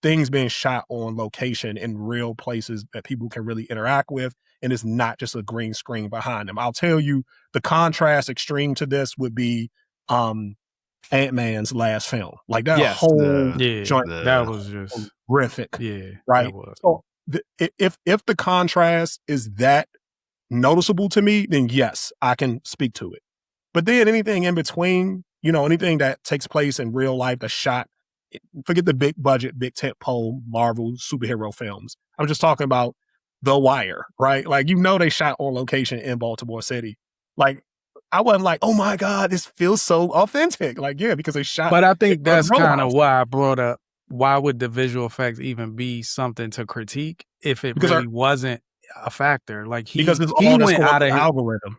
Speaker 1: things being shot on location in real places that people can really interact with, and it's not just a green screen behind them. I'll tell you, the contrast extreme to this would be Ant-Man's last film. Like that whole joint.
Speaker 4: That was just
Speaker 1: horrific.
Speaker 4: Yeah,
Speaker 1: right?
Speaker 4: That was.
Speaker 1: So if the contrast is that noticeable to me, then yes, I can speak to it. But then anything in between, anything that takes place in real life that's shot, forget the big budget, big tentpole Marvel superhero films. I'm just talking about The Wire, right? Like, they shot on location in Baltimore City. Like, I wasn't like, oh my God, this feels so authentic. Like, yeah, because they shot.
Speaker 4: But I think that's kind of why I brought up, why would the visual effects even be something to critique if it really wasn't a factor? Like,
Speaker 1: because it's all went out of algorithm.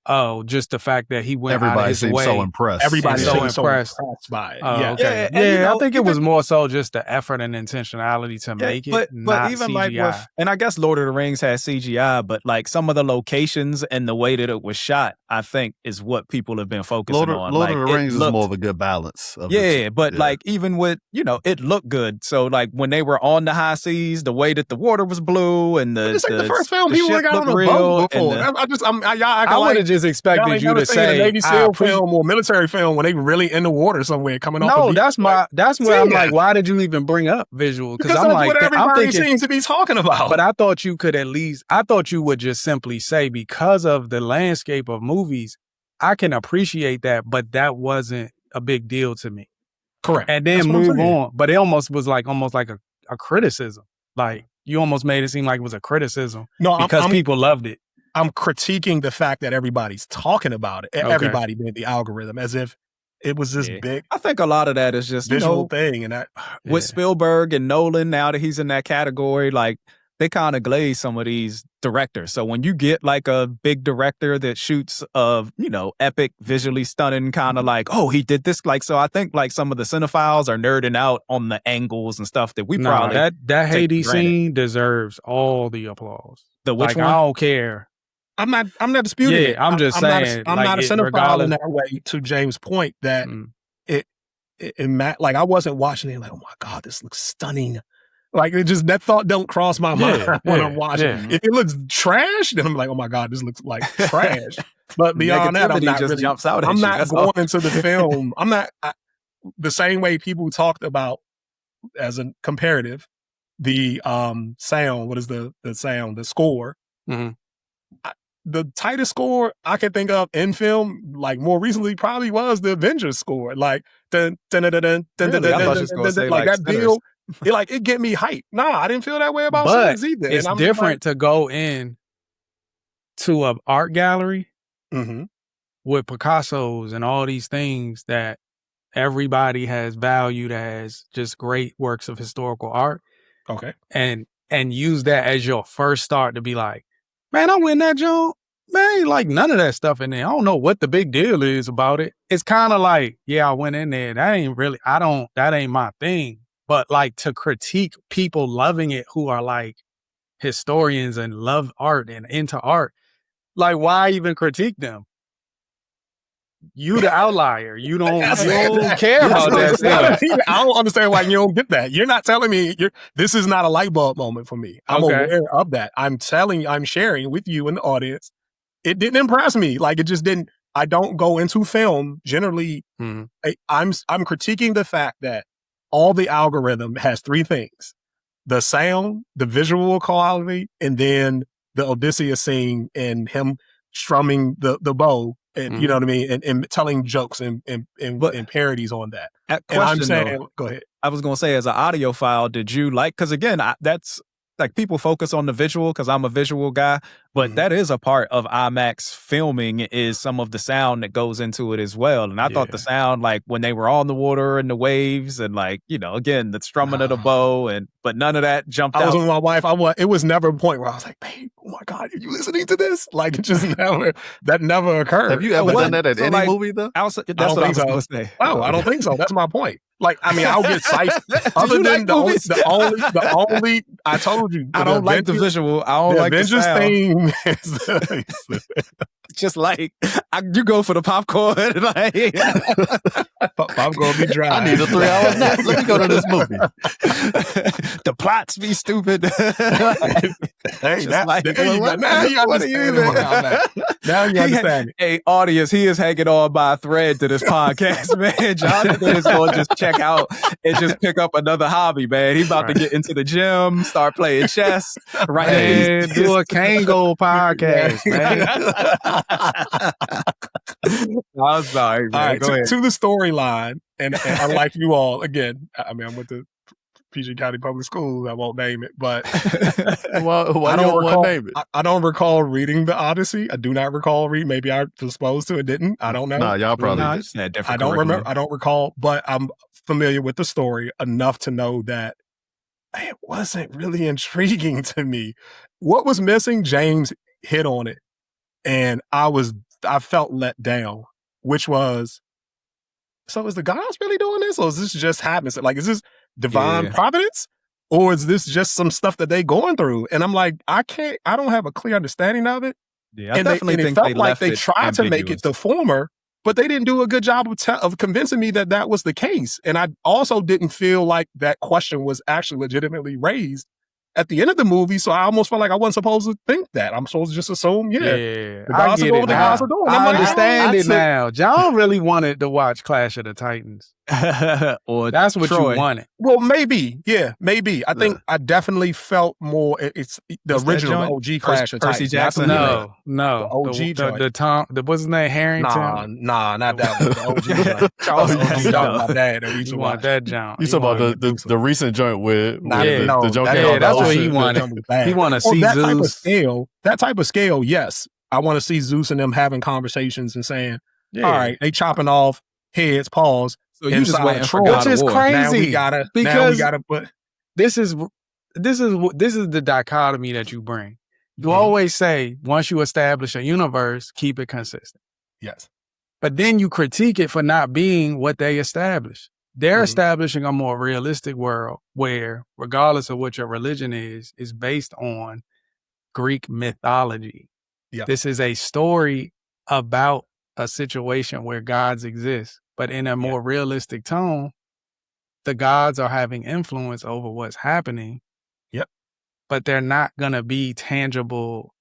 Speaker 4: Oh, just the fact that he went
Speaker 3: Everybody
Speaker 4: out of his
Speaker 3: seems
Speaker 4: way.
Speaker 3: so impressed.
Speaker 1: Everybody
Speaker 3: seems
Speaker 1: so impressed by it.
Speaker 4: Oh, okay. Yeah, I think it was more so just the effort and intentionality to make it, but not even CGI.
Speaker 2: Like and I guess Lord of the Rings has CGI, but like some of the locations and the way that it was shot, I think is what people have been focusing on.
Speaker 3: Lord of the Rings is more of a good balance.
Speaker 2: Like even with, it looked good. So like when they were on the high seas, the way that the water was blue and the
Speaker 1: first film, people got on a boat before.
Speaker 4: I would have just expected you to say
Speaker 1: a Navy SEAL film or military film when they really in the water somewhere coming off.
Speaker 4: No, that's where I'm like, why did you even bring up visual?
Speaker 1: Because I'm like, what everybody seems to be talking about.
Speaker 4: But I thought you could I thought you would just simply say, because of the landscape of movies, I can appreciate that, but that wasn't a big deal to me.
Speaker 1: Correct.
Speaker 4: And then move on. But it almost was like a criticism. Like, you almost made it seem like it was a criticism because people loved it.
Speaker 1: I'm critiquing the fact that everybody's talking about it. Okay. Everybody made the algorithm as if It was this big.
Speaker 2: I think a lot of that is just
Speaker 1: visual thing, and that
Speaker 2: with Spielberg and Nolan. Now that he's in that category, like they kind of glaze some of these directors. So when you get like a big director that shoots epic, visually stunning kind of like, oh, he did this. Like, so I think like some of the cinephiles are nerding out on the angles and stuff that we probably
Speaker 4: that Hades scene deserves all the applause.
Speaker 2: The which one?
Speaker 4: I don't care.
Speaker 1: I'm not disputing it.
Speaker 4: I'm just saying.
Speaker 1: I'm not a cinephile in that way. To James' point, that it like I wasn't watching it like, oh my God, this looks stunning. Like it just that thought don't cross my mind when I'm watching. If it looks trash, then I'm like, oh my God, this looks like trash. But beyond that, I'm not really.
Speaker 2: Jumps out
Speaker 1: I'm not going
Speaker 2: all.
Speaker 1: into the film. I'm not the same way people talked about as a comparative the sound. What is the sound? The score.
Speaker 4: Mm-hmm.
Speaker 1: The tightest score I can think of in film, like more recently, probably was the Avengers score. Like dun dun dun dun dun dun dun, like that deal. It get me hyped. Nah, I didn't feel that way about Sinners either.
Speaker 4: It's different to go in to an art gallery with Picassos and all these things that everybody has valued as just great works of historical art.
Speaker 1: Okay.
Speaker 4: And use that as your first start to be like, man, I win that joint. Man, ain't like none of that stuff in there. I don't know what the big deal is about it. It's kind of like, yeah, I went in there. That ain't my thing. But like to critique people loving it who are like historians and love art and into art, like why even critique them? You the outlier. You don't care about that stuff.
Speaker 1: I don't understand why you don't get that. You're not telling me this is not a light bulb moment for me. I'm aware of that. I'm sharing with you and the audience. It didn't impress me. Like it just didn't. I don't go into film generally. I'm critiquing the fact that all the algorithm has three things: the sound, the visual quality, and then the Odysseus scene and him strumming the bow. And you know what I mean? And telling jokes and parodies on that. And I'm saying, go ahead.
Speaker 2: I was going to say, as an audiophile, did you like, because again, that's like people focus on the visual because I'm a visual guy, but that is a part of IMAX filming is some of the sound that goes into it as well. And I thought the sound, like when they were on the water and the waves and like, again, the strumming of the bow but none of that jumped out.
Speaker 1: I was with my wife. It was never a point where I was like, babe, oh my God, are you listening to this? Like it just never occurred.
Speaker 3: Have you ever done that at any movie though?
Speaker 2: That's what I was going to say.
Speaker 1: Oh, I don't think so. That's my point. Like, I mean, I'll get psyched. Other than the only, I told you.
Speaker 2: I don't like the visual. I don't like
Speaker 1: Avengers
Speaker 2: the sound.
Speaker 1: theme.
Speaker 2: Just like, you go for the popcorn.
Speaker 1: Popcorn be dry.
Speaker 3: I need a 3 hour nap. Let me go to this movie.
Speaker 2: The plots be stupid.
Speaker 1: Hey, now you understand.
Speaker 2: Hey, audience, he is hanging on by a thread to this podcast, man. Jonathan is going to just check out and just pick up another hobby, man. He's about to get into the gym, start playing chess. Right,
Speaker 4: man, do a Kango podcast, man.
Speaker 2: I'm sorry, man.
Speaker 1: All right,
Speaker 2: go ahead.
Speaker 1: To the storyline, and unlike you all, again, I mean, I'm with the PG County Public Schools. I won't name it, but
Speaker 3: why don't want to name it?
Speaker 1: I don't recall reading the Odyssey. I do not recall reading. Maybe I was supposed to. It didn't. I don't know.
Speaker 3: Nah, y'all probably
Speaker 1: I don't remember. I don't recall, but I'm familiar with the story enough to know that it wasn't really intriguing to me. What was missing? James hit on it, and I felt let down, which was, so is the gods really doing this, or is this just happenings? Like, is this divine providence, or is this just some stuff that they going through? And I'm like, I don't have a clear understanding of it.
Speaker 2: Yeah, I definitely think
Speaker 1: it felt like they tried to make it the former, but they didn't do a good job of convincing me that was the case. And I also didn't feel like that question was actually legitimately raised at the end of the movie, so I almost felt like I wasn't supposed to think that. I'm supposed to just assume, the gods are doing what the gods are doing.
Speaker 4: I understand it now. John really wanted to watch Clash of the Titans.
Speaker 2: Or
Speaker 4: that's what
Speaker 2: Troy.
Speaker 4: You wanted.
Speaker 1: Well, maybe. Yeah, maybe. I think I definitely felt more, it's the original OG Clash of
Speaker 2: Percy
Speaker 1: Titans.
Speaker 2: Jackson?
Speaker 4: No.
Speaker 1: The OG joint.
Speaker 4: The Tom, what's his name, Harrington?
Speaker 1: Nah, not that one. The OG Charles OG my dad.
Speaker 4: You want that John.
Speaker 3: You talking about the recent joint with the joke?
Speaker 4: Yeah, that's what he wanted. He want to see Zeus.
Speaker 1: That type of scale, yes. I want to see Zeus and them having conversations and saying, all right, they chopping off heads, paws.
Speaker 2: So you just waiting for God
Speaker 4: which is
Speaker 2: of War.
Speaker 4: crazy.
Speaker 1: Now we gotta put.
Speaker 4: This is the dichotomy that you bring. You always say once you establish a universe, keep it consistent.
Speaker 1: Yes.
Speaker 4: But then you critique it for not being what they established. They're establishing a more realistic world where, regardless of what your religion is based on Greek mythology.
Speaker 1: Yeah.
Speaker 4: This is a story about a situation where gods exist, but in a more realistic tone. The gods are having influence over what's happening.
Speaker 1: Yep.
Speaker 4: But they're not going to be tangible,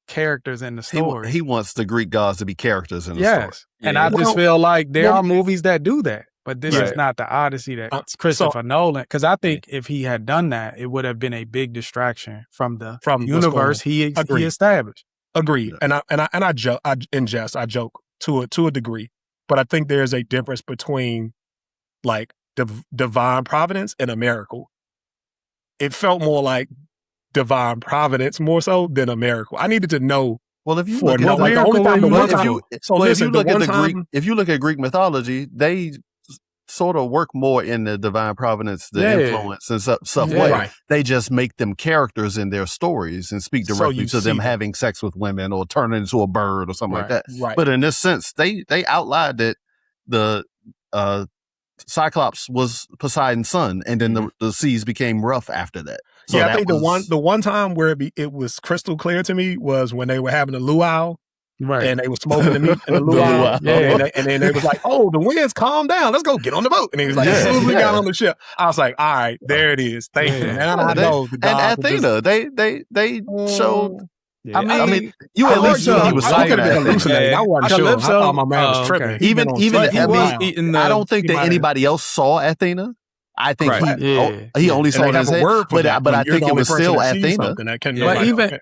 Speaker 4: characters in the story.
Speaker 3: He wants the Greek gods to be characters in the story.
Speaker 4: Yeah. And I just feel like there are movies that do that. But this is not the Odyssey that Christopher Nolan, because I think if he had done that, it would have been a big distraction from the universe he established.
Speaker 1: Agreed. And I joke, in jest, I joke to a degree, but I think there's a difference between like divine providence and a miracle. It felt more like divine providence more so than a miracle. I needed to know.
Speaker 3: Well, if you
Speaker 1: look
Speaker 3: at Greek mythology, they sort of work more in the divine providence, influence and stuff. Right. They just make them characters in their stories and speak directly to them having sex with women or turning into a bird or something like that.
Speaker 1: Right.
Speaker 3: But in this sense, they outlined that the Cyclops was Poseidon's son, and then the seas became rough after that. So
Speaker 1: I think the one time where it was crystal clear to me was when they were having a luau, and they were smoking the meat in the luau, and then they was like, "Oh, the winds calm down. Let's go get on the boat." And he was like, "As soon as we got on the ship," I was like, "All right, there it is. Thank you." And I know the
Speaker 3: and Athena, they showed.
Speaker 4: Yeah.
Speaker 3: I mean, you at least knew he was talking about
Speaker 1: hallucinating. I wasn't sure. I thought my man was tripping.
Speaker 3: Okay. I don't think that anybody else saw Athena. I think he only saw his head, but I think it was still Athena.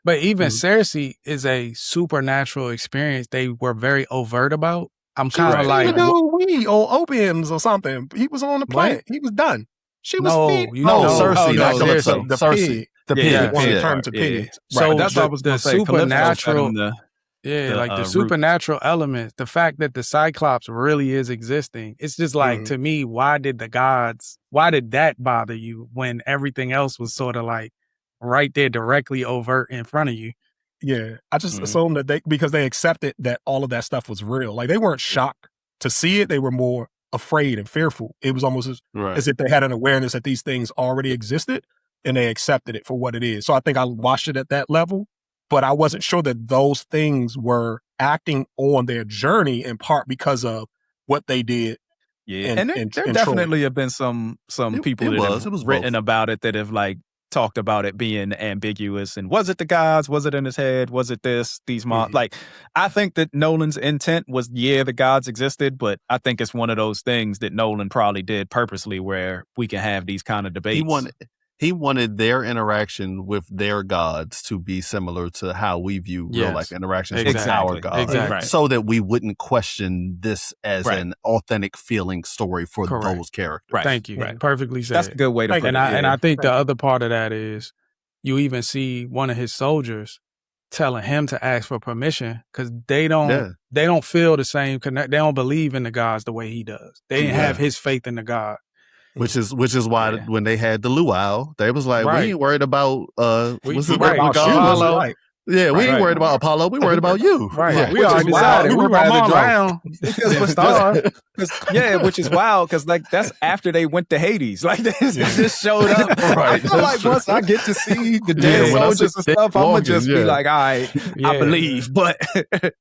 Speaker 4: But even Cersei is a supernatural experience they were very overt about. I'm kind of like
Speaker 1: weed or opiums or something. He was on the planet. He was done. She was
Speaker 3: Cersei, not Calypso. Cersei. The pig.
Speaker 1: One turned to pigs.
Speaker 4: So that's what I was going to say. Supernatural. The supernatural elements, the fact that the Cyclops really is existing. It's just like, to me, why did that bother you when everything else was sort of like right there directly overt in front of you?
Speaker 1: Yeah. I just assumed that because they accepted that all of that stuff was real. Like they weren't shocked to see it. They were more afraid and fearful. It was almost as if they had an awareness that these things already existed and they accepted it for what it is. So I think I watched it at that level. But I wasn't sure that those things were acting on their journey in part because of what they did.
Speaker 2: Yeah, and there definitely have been some people that have written about it that have like talked about it being ambiguous. And was it the gods? Was it in his head? Was it these like, I think that Nolan's intent was, the gods existed, but I think it's one of those things that Nolan probably did purposely where we can have these kind of debates.
Speaker 3: He wanted their interaction with their gods to be similar to how we view real life interactions with our gods, so that we wouldn't question this as an authentic feeling story for those characters.
Speaker 4: Right. Thank you. Right. Perfectly said.
Speaker 2: That's a good way to put it.
Speaker 4: And I think the other part of that is you even see one of his soldiers telling him to ask for permission because they don't feel the same connect. They don't believe in the gods the way he does. They didn't have his faith in the God.
Speaker 3: Which is why when they had the luau, they was like, we ain't worried about
Speaker 1: we ain't worried about Apollo. We worried about you.
Speaker 4: Right.
Speaker 1: Yeah.
Speaker 4: We already decided we rather drown.
Speaker 2: Which is wild because like that's after they went to Hades. Like they just showed up. I feel like once I get to see the dead soldiers and stuff, I'm gonna just be like, all right, I believe. But to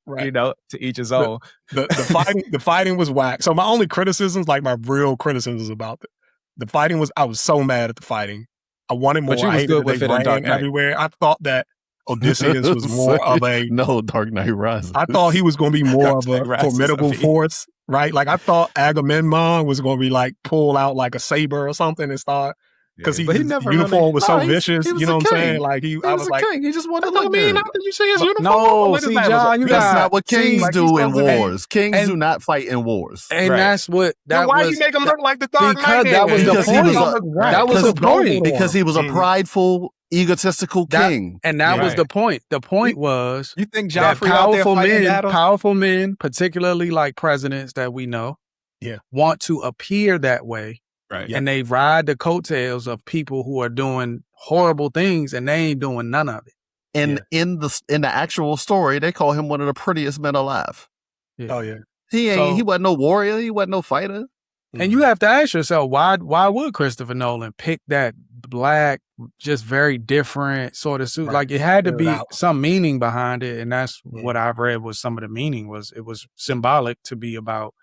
Speaker 2: each his own.
Speaker 1: The fighting was whack. So my only criticisms, like my real criticisms about the fighting was, I was so mad at the fighting. I wanted more. I hated that they ran everywhere. I thought that Odysseus was more of a
Speaker 3: Dark Knight Rises.
Speaker 1: I thought he was going to be more of a formidable force, right? Like I thought Agamemnon was going to be like pull out like a saber or something and start because his uniform was so vicious. You know what I'm saying? Like he was like king.
Speaker 3: He just wanted to look good.
Speaker 1: Did you see his uniform?
Speaker 4: No, see, John,
Speaker 3: that's not what kings do in wars. Kings do not fight in wars,
Speaker 4: and that's what.
Speaker 1: Why you make him look like the Dark Knight?
Speaker 4: That was the point. That was the point.
Speaker 3: Because he was a prideful egotistical king.
Speaker 4: And that was the point. The point was,
Speaker 2: you think
Speaker 4: that
Speaker 2: Joffrey out there fighting battles?
Speaker 4: powerful men, particularly like presidents that we know, want to appear that way.
Speaker 2: Right.
Speaker 4: And they ride the coattails of people who are doing horrible things and they ain't doing none of it.
Speaker 3: And in the actual story, they call him one of the prettiest men alive.
Speaker 1: Yeah. Oh yeah.
Speaker 3: He wasn't no warrior, he wasn't no fighter.
Speaker 4: And you have to ask yourself, why would Christopher Nolan pick that black, just very different sort of suit? Right. Like it had to be some meaning behind it. And that's what I've read was some of the meaning was it was symbolic to be about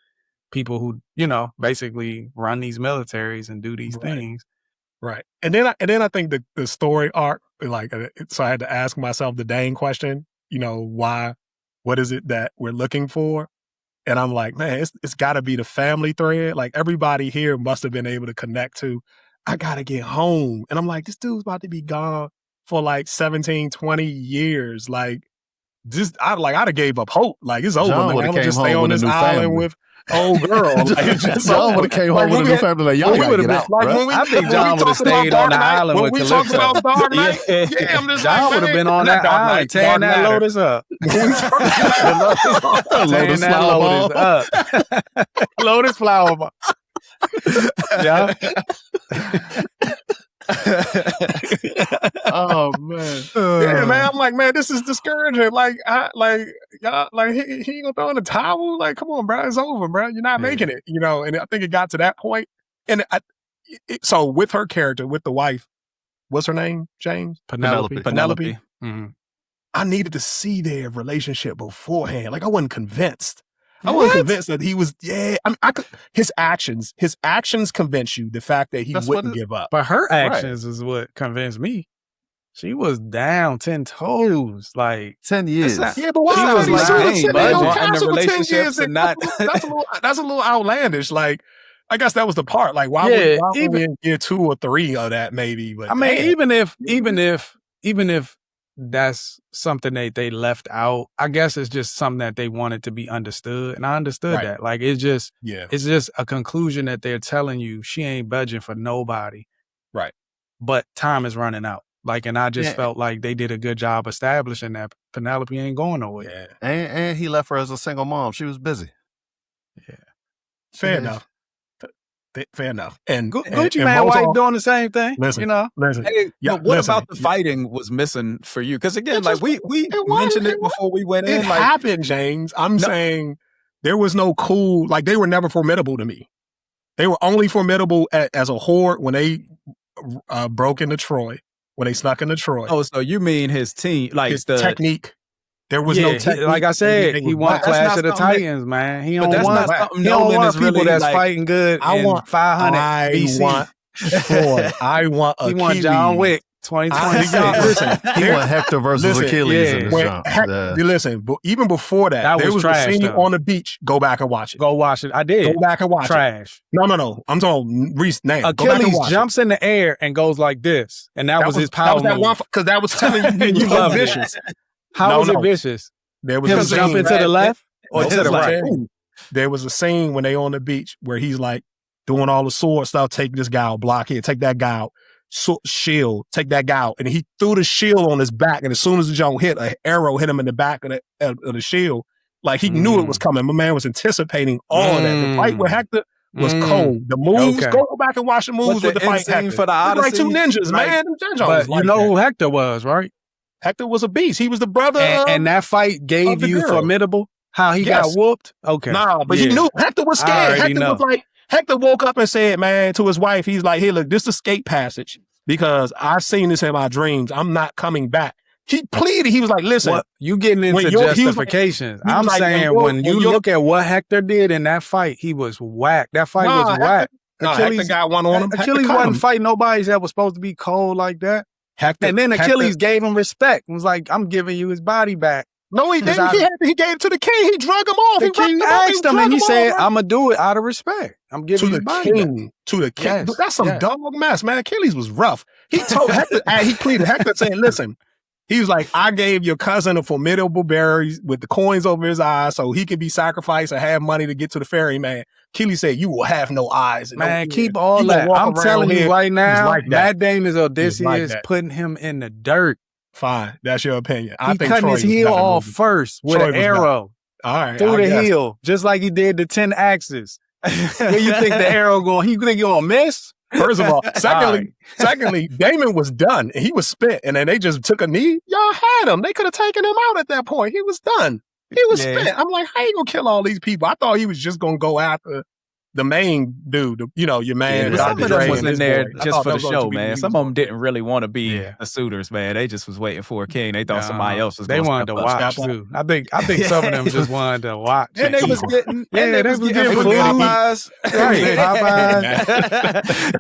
Speaker 4: people who, basically run these militaries and do these things.
Speaker 1: Right. And then I think the story arc, like, so I had to ask myself the dang question, why, what is it that we're looking for? And I'm like, man, it's got to be the family thread. Like everybody here must have been able to connect to, I got to get home. And I'm like, this dude's about to be gone for like 17, 20 years. Like, I'd have gave up hope. Like, it's over. Like, I'm going to just stay on this island with old girl. Like,
Speaker 3: John would have came home with a new family. Like, y'all gotta get out, bro.
Speaker 4: I think John would have stayed on the island with Calypso.
Speaker 1: When we talk about Dark Knight, I'm just
Speaker 4: John would have been on that island, tearing that Lotus up. Tearing that Lotus up. Lotus flower bomb. Yeah.
Speaker 3: Oh man.
Speaker 1: Yeah, man. I'm like, man, this is discouraging. Like, he ain't gonna throw in the towel. Like, come on, bro, it's over, bro. You're not making it, And I think it got to that point. And so with her character, with the wife, what's her name? James?
Speaker 4: Penelope.
Speaker 1: Mm-hmm. I needed to see their relationship beforehand. Like, I wasn't convinced. I wasn't convinced that he was. Yeah, I mean, his actions convince you the fact that he wouldn't give up.
Speaker 4: But her actions is what convinced me. She was down 10 toes, like
Speaker 3: 10 years.
Speaker 1: Yeah, but why
Speaker 4: she was like,
Speaker 1: and the relationships and not. That's a little outlandish. Like, I guess that was the part. Like, why would we in year 2 or 3 of that maybe? But
Speaker 4: I mean, even if that's something that they left out, I guess it's just something that they wanted to be understood. And I understood that. Like, it's just a conclusion that they're telling you she ain't budging for nobody.
Speaker 1: Right.
Speaker 4: But time is running out. Like, and I just felt like they did a good job establishing that Penelope ain't going nowhere.
Speaker 3: Yeah. And he left her as a single mom. She was busy.
Speaker 1: Yeah. Fair enough. Fair enough. And
Speaker 4: Gucci Mane wife doing the same thing.
Speaker 1: Listen.
Speaker 2: Hey, what about the fighting was missing for you? Because again, we mentioned it before we went in.
Speaker 1: It happened, James. I'm saying there was no cool. Like, they were never formidable to me. They were only formidable as a horde when they broke into Troy. When they snuck into Troy.
Speaker 2: Oh, so you mean his team, like
Speaker 1: his technique? There was no technique.
Speaker 4: Like I said, he won Clash of the Titans, man. He don't want people that's fighting good. I want 500 BC.
Speaker 1: I want Achilles.
Speaker 4: He want John Wick 2026.
Speaker 3: He want Hector versus Achilles in this jump.
Speaker 1: Listen, but even before that there was
Speaker 4: trash,
Speaker 1: a scene on the beach. Go back and watch it.
Speaker 4: Go watch it. I did.
Speaker 1: Go back and watch
Speaker 4: trash.
Speaker 1: it. No. I'm talking Reese now.
Speaker 4: Achilles jumps in the air and goes like this. And that was his power move.
Speaker 1: Because that was telling you and you love vicious.
Speaker 4: How was it vicious?
Speaker 1: There was
Speaker 4: him jumping to the left or to the right?
Speaker 1: There was a scene when they on the beach where he's like doing all the sword stuff. Take this guy out, block here, take that guy out. Shield, take that guy out. And he threw the shield on his back. And as soon as the Jones hit, an arrow hit him in the back of the shield. Like, he knew it was coming. My man was anticipating all of that. The fight with Hector was cold. The moves, go back and watch the moves with the fight Hector.
Speaker 2: For the Odyssey,
Speaker 1: like 2 ninjas, man.
Speaker 4: But you know who Hector was, right?
Speaker 1: Hector was a beast. He was the brother
Speaker 4: and that fight gave you formidable? How he got whooped? Okay.
Speaker 1: Nah, but he knew Hector was scared. Hector woke up and said, man, to his wife, he's like, hey, look, this is escape passage because I've seen this in my dreams. I'm not coming back. He pleaded. He was like, listen.
Speaker 4: You getting into justifications. I'm saying when you look at what Hector did in that fight, he was whack. That fight was whack.
Speaker 1: Hector got one on him.
Speaker 4: Achilles wasn't fighting nobody that was supposed to be cold like that. And then Achilles gave him respect. It was like, I'm giving you his body back.
Speaker 1: No, he didn't. He gave it to the king. He drug him off.
Speaker 4: The king asked him, and he said, "I'm gonna do it out of respect. I'm giving you the
Speaker 1: king to the king." Yes, that's some dog mess, man. Achilles was rough. He told Hector, he pleaded. Hector saying, "Listen, He was like, I gave your cousin a formidable berry with the coins over his eyes so he could be sacrificed and have money to get to the ferryman. Keely said, you will have no eyes.
Speaker 4: Man, keep all that. I'm telling you right now, Matt Damon's Odysseus putting him in the dirt.
Speaker 1: Fine. That's your opinion.
Speaker 4: I think cutting his heel off first with an arrow.
Speaker 1: All right.
Speaker 4: Through the heel, just like he did the 10 axes. Where you think the arrow going? You think you're going to miss?
Speaker 1: First of all. Secondly, Damon was done. And he was spent. And then they just took a knee. Y'all had him. They could have taken him out at that point. He was done. He was spent. I'm like, how you going to kill all these people? I thought he was just going to go after the main dude, your man.
Speaker 2: Some of them was in there just for the show, man. Some of them didn't really want to be the suitors, man. They just was waiting for a king. They thought somebody else was.
Speaker 4: They wanted to watch too. I think some of them just wanted to watch.
Speaker 2: And they was getting,
Speaker 4: they was getting
Speaker 2: Popeyes, Popeyes,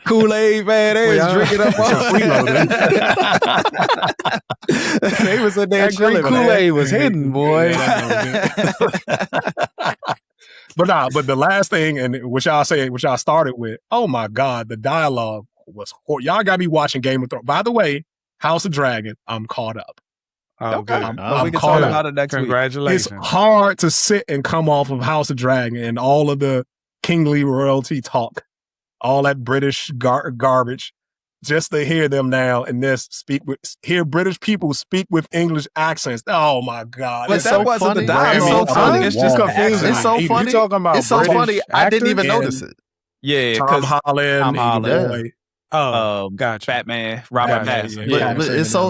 Speaker 2: Kool-Aid, man. They was drinking up all. They was in there chilling.
Speaker 4: Kool-Aid was hidden, boy.
Speaker 1: But the last thing, and which y'all started with, oh my God, the dialogue was horrible. Y'all gotta be watching Game of Thrones. By the way, House of Dragon, I'm caught up.
Speaker 4: Oh, good.
Speaker 2: We can talk about it next week.
Speaker 4: Congratulations.
Speaker 1: It's hard to sit and come off of House of Dragon and all of the kingly royalty talk, all that British garbage, just to hear them now and hear British people speak with English accents. Oh my God.
Speaker 2: But that wasn't the dialogue.
Speaker 3: It's so funny.
Speaker 2: It's just confusing.
Speaker 3: It's so funny.
Speaker 4: You talking about
Speaker 3: it's so
Speaker 4: British
Speaker 3: funny. I didn't even notice it.
Speaker 2: Yeah,
Speaker 1: Tom Holland.
Speaker 2: Gotcha. Batman, Robert Pattinson.
Speaker 3: But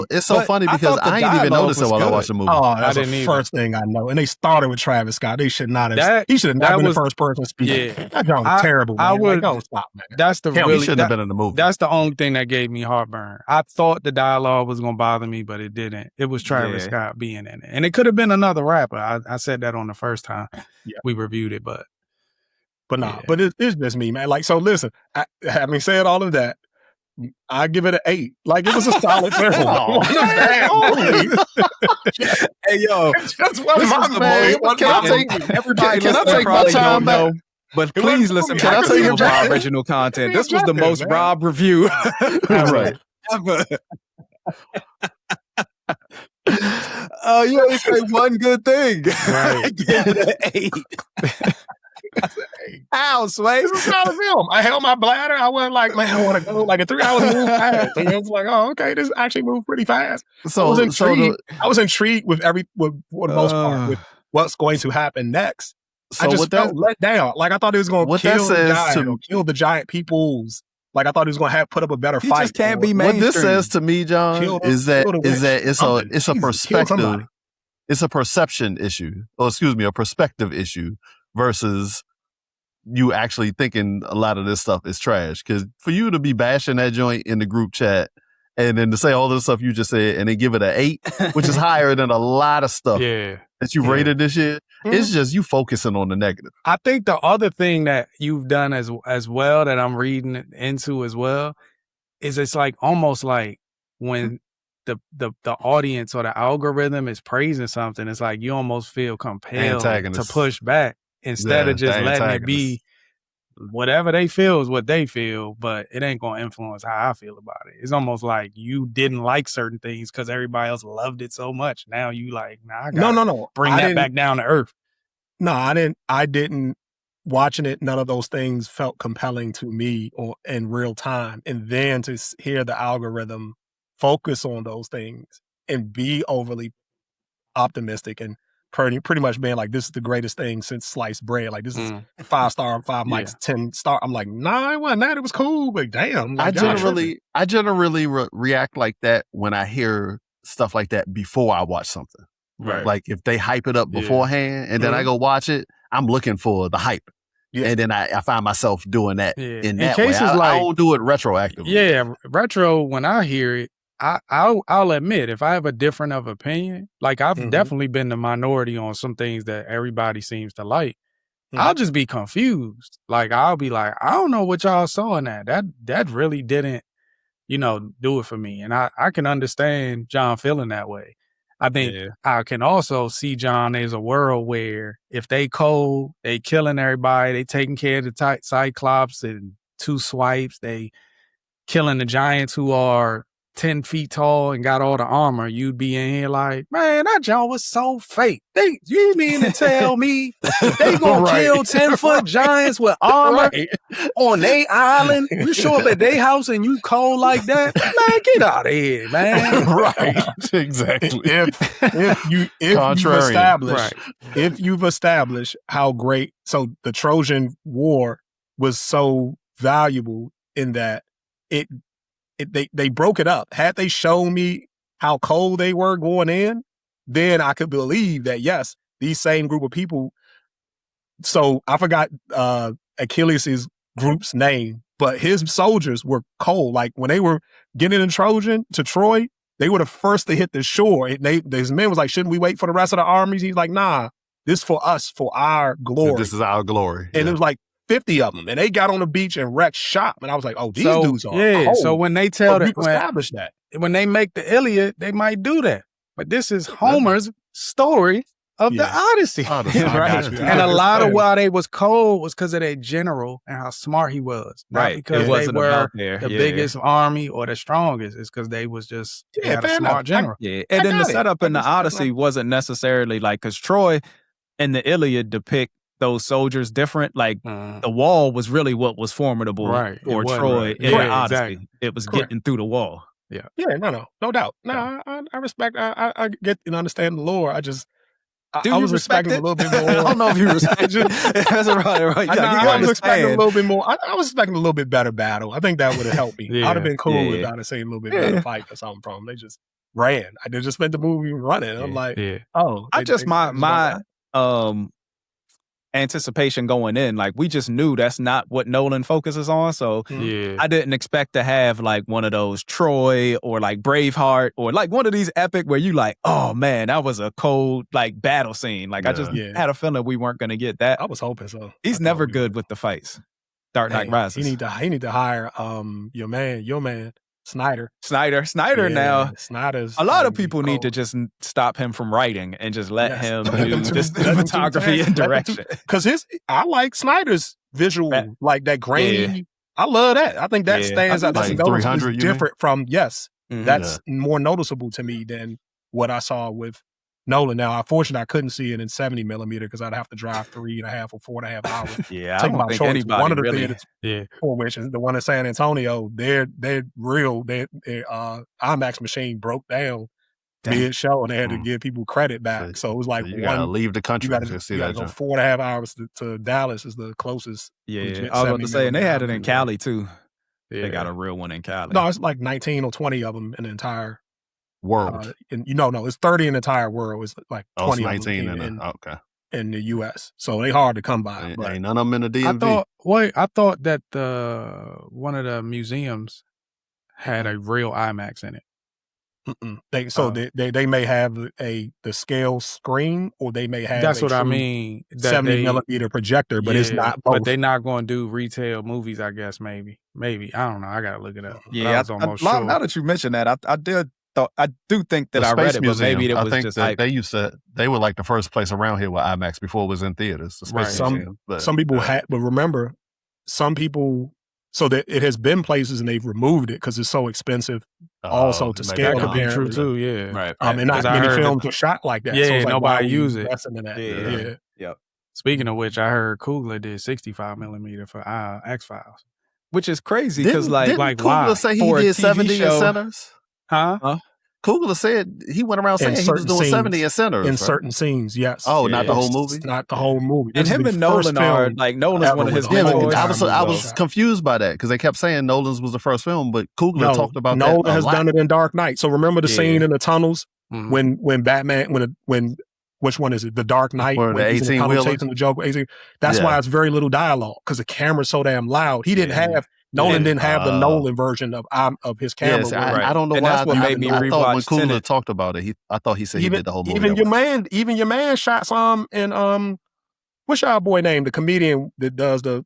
Speaker 3: it's so funny because I didn't even notice it while I watched the movie.
Speaker 1: Oh, that's the first thing I know. And they started with Travis Scott. They should not have. He should have not been the first person speaking.
Speaker 4: Yeah,
Speaker 1: that was terrible. Man.
Speaker 4: I would
Speaker 1: don't stop, man.
Speaker 4: That's the
Speaker 3: he shouldn't have been in the movie.
Speaker 4: That's the only thing that gave me heartburn. I thought the dialogue was gonna bother me, but it didn't. It was Travis Scott being in it, and it could have been another rapper. I said that on the first time we reviewed it, but
Speaker 1: but it's just me, man. Like, so listen, having said all of that, I give it an 8. Like, it was a solid film. Hey,
Speaker 2: yo,
Speaker 1: just one man.
Speaker 2: Everybody, can I take my time back? But please listen back to some of our original content. This was the most Rob review
Speaker 3: right.
Speaker 2: ever. Oh, you only say one good thing.
Speaker 1: Right.
Speaker 2: Give it an 8. How, Sway?
Speaker 1: This is a solid film. I held my bladder. I wasn't like, man, I want to go like a 3 hours move fast. And I was like, oh, okay, this actually moved pretty fast. So I was intrigued. I was intrigued for the most part with what's going to happen next. So I just felt let down. Like, I thought he was going to kill the giant peoples. Like, I thought he was going to put up a better fight.
Speaker 2: Just can't be mainstream.
Speaker 3: What this says to me, John, is that it's a perspective. It's a perception issue. A perspective issue versus you actually thinking a lot of this stuff is trash. Because for you to be bashing that joint in the group chat and then to say all the stuff you just said and then give it an 8, which is higher than a lot of stuff that you rated this year, it's just you focusing on the negative.
Speaker 4: I think the other thing that you've done as well that I'm reading into as well is it's like almost like when the audience or the algorithm is praising something, it's like you almost feel compelled to push back. Instead of just letting it be whatever they feel is what they feel, but it ain't going to influence how I feel about it. It's almost like you didn't like certain things because everybody else loved it so much. Now you like, I gotta bring that back down to earth.
Speaker 1: No, I didn't. Watching it, none of those things felt compelling to me in real time. And then to hear the algorithm focus on those things and be overly optimistic and pretty much being like, this is the greatest thing since sliced bread. Like, this is 5-star, 5 mics, 10-star. I'm like, nah, it wasn't that. It was cool, but damn. Like,
Speaker 3: I generally react like that when I hear stuff like that before I watch something.
Speaker 1: Right.
Speaker 3: Like, if they hype it up beforehand and then I go watch it, I'm looking for the hype. Yeah. And then I find myself doing that in that way. I don't do it retroactively.
Speaker 4: Yeah, retro, when I hear it, I'll admit, if I have a different of opinion, like I've definitely been the minority on some things that everybody seems to like, I'll just be confused. Like, I'll be like, I don't know what y'all saw in that. That really didn't, do it for me. And I can understand John feeling that way. I think I can also see, John, there's a world where if they cold, they killing everybody, they taking care of the Cyclops and 2 swipes, they killing the Giants who are 10 feet tall and got all the armor, you'd be in here like, man, that joint was so fake. You mean to tell me they gonna kill 10-foot giants with armor on their island? You show up at their house and you cold like that? Man, get out of here, man.
Speaker 3: Right. Exactly.
Speaker 1: If you've established how great, so the Trojan War was so valuable in that they broke it up. Had they shown me how cold they were going in, then I could believe that, yes, these same group of people. So I forgot Achilles' group's name, but his soldiers were cold. Like when they were getting in Trojan to Troy, they were the first to hit the shore. His men was like, shouldn't we wait for the rest of the armies? He's like, nah, this for us, for our glory.
Speaker 3: This is our glory.
Speaker 1: And it was like 50 of them. And they got on the beach and wrecked shop. And I was like, oh, these dudes are cold.
Speaker 4: So when they tell
Speaker 1: establish that.
Speaker 4: When they make the Iliad, they might do that. But this is Homer's story of the Odyssey. Right? And a lot of why they was cold was because of their general and how smart he was. Not because they were the biggest army or the strongest. It's because they was just had a smart general.
Speaker 2: And then the setup in the Odyssey wasn't necessarily like, because Troy and the Iliad depict those soldiers different. Like the wall was really what was formidable for Troy in the Odyssey. Exactly. It was getting through the wall.
Speaker 1: Yeah, no doubt. No, I respect. I get and understand the lore. I just I was respecting a little bit more.
Speaker 2: I don't know if you respect it. That's right.
Speaker 1: I was expecting a little bit more. I was expecting a little bit better battle. I think that would have helped me. I'd have been cool if I'd have seen a little bit better fight or something from them. They just ran. I just spent the movie running. I'm like,
Speaker 2: my anticipation going in, like we just knew that's not what Nolan focuses on, so I didn't expect to have like one of those Troy or like Braveheart or like one of these epic where you like, oh man, that was a cold like battle scene. Like I just had a feeling we weren't going to get that.
Speaker 1: I was hoping so.
Speaker 2: He's never good with the fights. Dark Knight Rises.
Speaker 1: He need to hire your man Snyder
Speaker 2: now.
Speaker 1: Snyder's
Speaker 2: a lot of people need to just stop him from writing and just let him do this photography and direction.
Speaker 1: Because I like Snyder's visual, like that grainy. I love that. I think that stands out.
Speaker 3: Like 300,
Speaker 1: different from that's more noticeable to me than what I saw with Nolan. Now, unfortunately, I couldn't see it in 70 millimeter because I'd have to drive 3.5 or 4.5 hours.
Speaker 2: I don't think anybody
Speaker 1: one of the
Speaker 2: really.
Speaker 1: For which is the one in San Antonio. They're real. Their IMAX machine broke down mid-show, and they had to give people credit back. So it was like
Speaker 3: you gotta leave the country.
Speaker 1: You gotta go 4.5 hours to Dallas is the closest.
Speaker 2: I was about to say, and they had it in Cali too. They got a real one in Cali.
Speaker 1: No, it's like 19 or 20 of them in the entire
Speaker 3: world.
Speaker 1: It's 30 in the entire world. It's like 20
Speaker 3: 19
Speaker 1: in the U.S. So they hard to come by.
Speaker 3: Ain't none of them in the DMV.
Speaker 4: I thought that one of the museums had a real IMAX in it.
Speaker 1: They may have the scale screen, or they may have
Speaker 4: that's what I mean
Speaker 1: 70 millimeter projector, but it's not both.
Speaker 4: But they're not going to do retail movies, I guess. Maybe I don't know. I gotta look it up.
Speaker 2: Yeah, I was almost sure. Now that you mentioned that, I do think that I read it, but maybe it was just like
Speaker 3: they used to. They were like the first place around here with IMAX before it was in theaters.
Speaker 1: Some people had, but remember, some people. So that it has been places and they've removed it because it's so expensive. Also to scale,
Speaker 4: that could be true too. Yeah,
Speaker 2: right.
Speaker 1: And not many films are shot like that.
Speaker 4: Yeah,
Speaker 1: so it's like,
Speaker 4: nobody use it.
Speaker 1: Yeah.
Speaker 4: Speaking of which, I heard Coogler did 65 millimeter for X-Files,
Speaker 2: which is crazy because
Speaker 3: didn't Coogler say he did 70 in centers?
Speaker 4: Huh?
Speaker 3: Coogler said he went around saying he was doing 70 in centers.
Speaker 1: In certain scenes, yes.
Speaker 3: Oh, not the whole movie?
Speaker 1: Not the whole movie.
Speaker 2: And him and Nolan are, like, Nolan's one of his mentors.
Speaker 3: I was confused by that because they kept saying Nolan's was the first film, but Coogler talked about that
Speaker 1: Nolan has done it in Dark Knight. So remember the scene in the tunnels when Batman, when which one is it? The Dark Knight?
Speaker 3: When the 18-wheeler?
Speaker 1: Chasing the Joker. That's why it's very little dialogue because the camera's so damn loud. He didn't have... Nolan didn't have the Nolan version of his camera.
Speaker 3: Yes, I don't know why.
Speaker 2: That's what made me rewatch.
Speaker 3: I thought when Coogler talked about it, I thought he said he did the whole movie.
Speaker 1: Even your man shot some in what's our boy name? The comedian that does the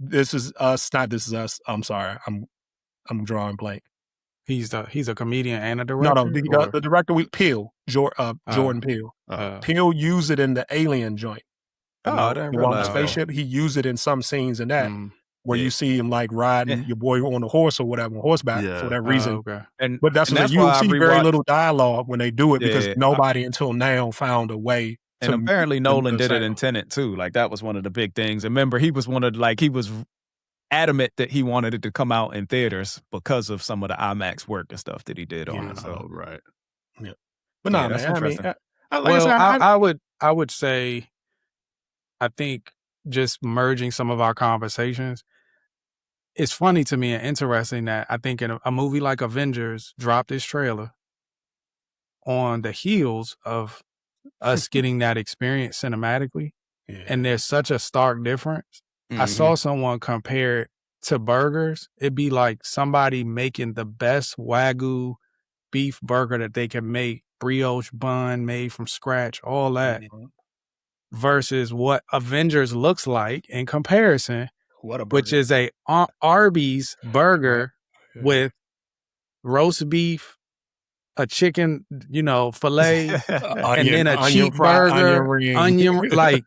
Speaker 1: This Is Us, not This Is Us. I'm sorry, I'm drawing blank.
Speaker 4: He's a comedian and a director.
Speaker 1: No, the director Jordan Peele. Peele used it in the Alien joint.
Speaker 2: The
Speaker 1: spaceship. He used it in some scenes in that. where you see him like riding your boy on a horse or whatever, on horseback for that reason.
Speaker 4: Okay.
Speaker 1: But that's what you see very little dialogue when they do it because nobody until now found a way.
Speaker 2: And apparently Nolan did it in Tenet too. Like that was one of the big things. Remember, he was adamant that he wanted it to come out in theaters because of some of the IMAX work and stuff that he did on it. So
Speaker 3: right.
Speaker 1: Yeah. But no, man, I mean,
Speaker 4: I would say, I think just merging some of our conversations, it's funny to me and interesting that I think in a movie like Avengers dropped this trailer on the heels of us getting that experience cinematically. Yeah. And there's such a stark difference. Mm-hmm. I saw someone compare it to burgers. It'd be like somebody making the best Wagyu beef burger that they can make, brioche bun made from scratch, all that, versus what Avengers looks like in comparison, which is a Arby's burger with roast beef, a chicken, filet, and then a cheap burger, onion, like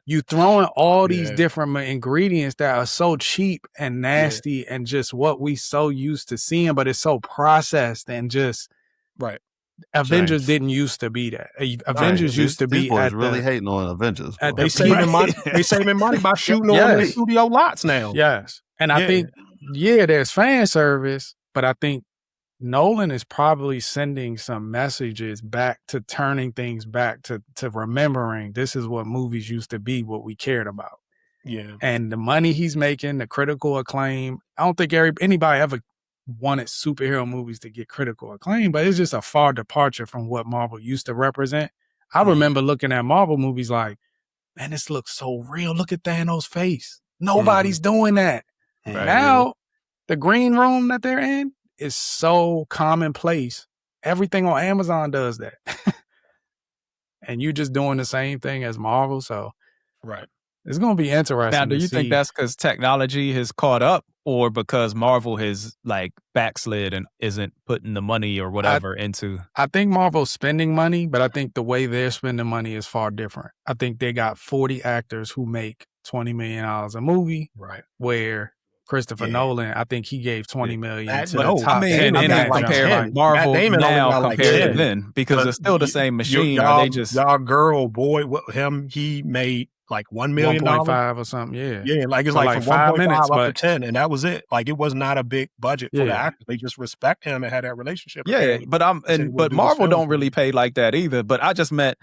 Speaker 4: you throwing all these different ingredients that are so cheap and nasty and just what we so used to seeing, but it's so processed and just Avengers didn't used to be that. Avengers used to be.
Speaker 3: These boys really hating on Avengers.
Speaker 1: They saving money. They saving money by shooting on the studio lots now.
Speaker 4: Yes, and I think there's fan service, but I think Nolan is probably sending some messages back to turning things back to remembering this is what movies used to be, what we cared about.
Speaker 1: Yeah.
Speaker 4: And the money he's making, the critical acclaim. I don't think anybody ever wanted superhero movies to get critical acclaim, but it's just a far departure from what Marvel used to represent. I remember looking at Marvel movies like, man, this looks so real. Look at Thanos' face. Nobody's doing that. Right. Now, the green room that they're in is so commonplace. Everything on Amazon does that. And you're just doing the same thing as Marvel. So it's going to be interesting.
Speaker 2: Now, do you think that's because technology has caught up or because Marvel has like backslid and isn't putting the money or whatever into?
Speaker 4: I think Marvel's spending money, but I think the way they're spending money is far different. I think they got 40 actors who make $20 million a movie.
Speaker 1: Right.
Speaker 4: Where Christopher Nolan, I think he gave $20 million to the top 10
Speaker 2: in that compare Marvel now compared to then because it's still the same machine.
Speaker 1: Y'all girl, boy, he made like $1 million,
Speaker 4: 1.5 or something.
Speaker 1: Yeah, like it's like from 1.5 up to 10, and that was it. Like it was not a big budget for the actors. They just respect him and had that relationship.
Speaker 2: Yeah, but Marvel don't really pay like that either. But I just meant.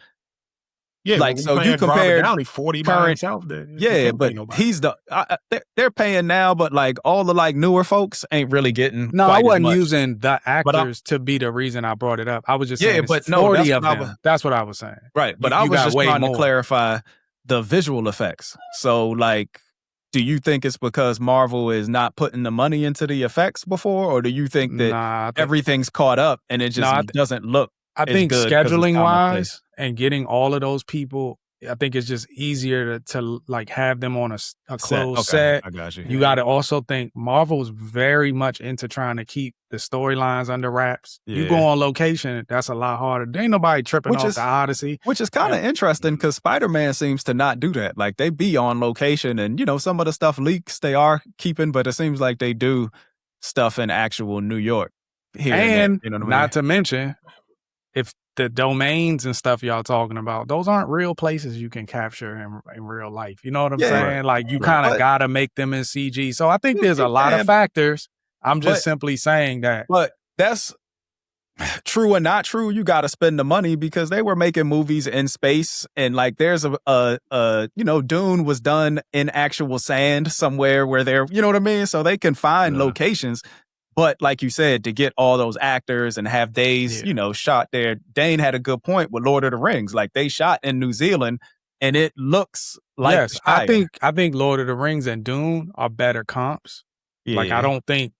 Speaker 1: Yeah,
Speaker 2: like so you compare
Speaker 1: Downey 40 by himself.
Speaker 2: But he's they're paying now, but like all the like newer folks ain't really getting.
Speaker 4: No, I wasn't using the actors to be the reason I brought it up. I was just saying
Speaker 2: but
Speaker 4: 40 of them. That's what I was saying.
Speaker 2: Right, but I was just trying to clarify the visual effects. So like, do you think it's because Marvel is not putting the money into the effects before, or do you think that everything's caught up and it just doesn't look?
Speaker 4: I think scheduling wise and getting all of those people, I think it's just easier to like have them on a closed set.
Speaker 2: I got you.
Speaker 4: You got to also think Marvel's very much into trying to keep the storylines under wraps. You go on location, that's a lot harder. There ain't nobody tripping off the Odyssey.
Speaker 2: Which is kind of interesting because Spider-Man seems to not do that. Like they be on location and, some of the stuff leaks they are keeping, but it seems like they do stuff in actual New York. Here
Speaker 4: and
Speaker 2: there,
Speaker 4: not to mention, if the domains and stuff y'all talking about, those aren't real places you can capture in real life. You know what I'm saying? Right. Like you kind of got to make them in CG. So I think there's a lot of factors. I'm just simply saying that.
Speaker 2: But that's true or not true. You got to spend the money because they were making movies in space. And like there's Dune was done in actual sand somewhere where they're, you know what I mean? So they can find locations. But like you said, to get all those actors and have days, shot there. Dane had a good point with Lord of the Rings. Like they shot in New Zealand and it looks like
Speaker 4: I think Lord of the Rings and Dune are better comps. Yeah. Like I don't think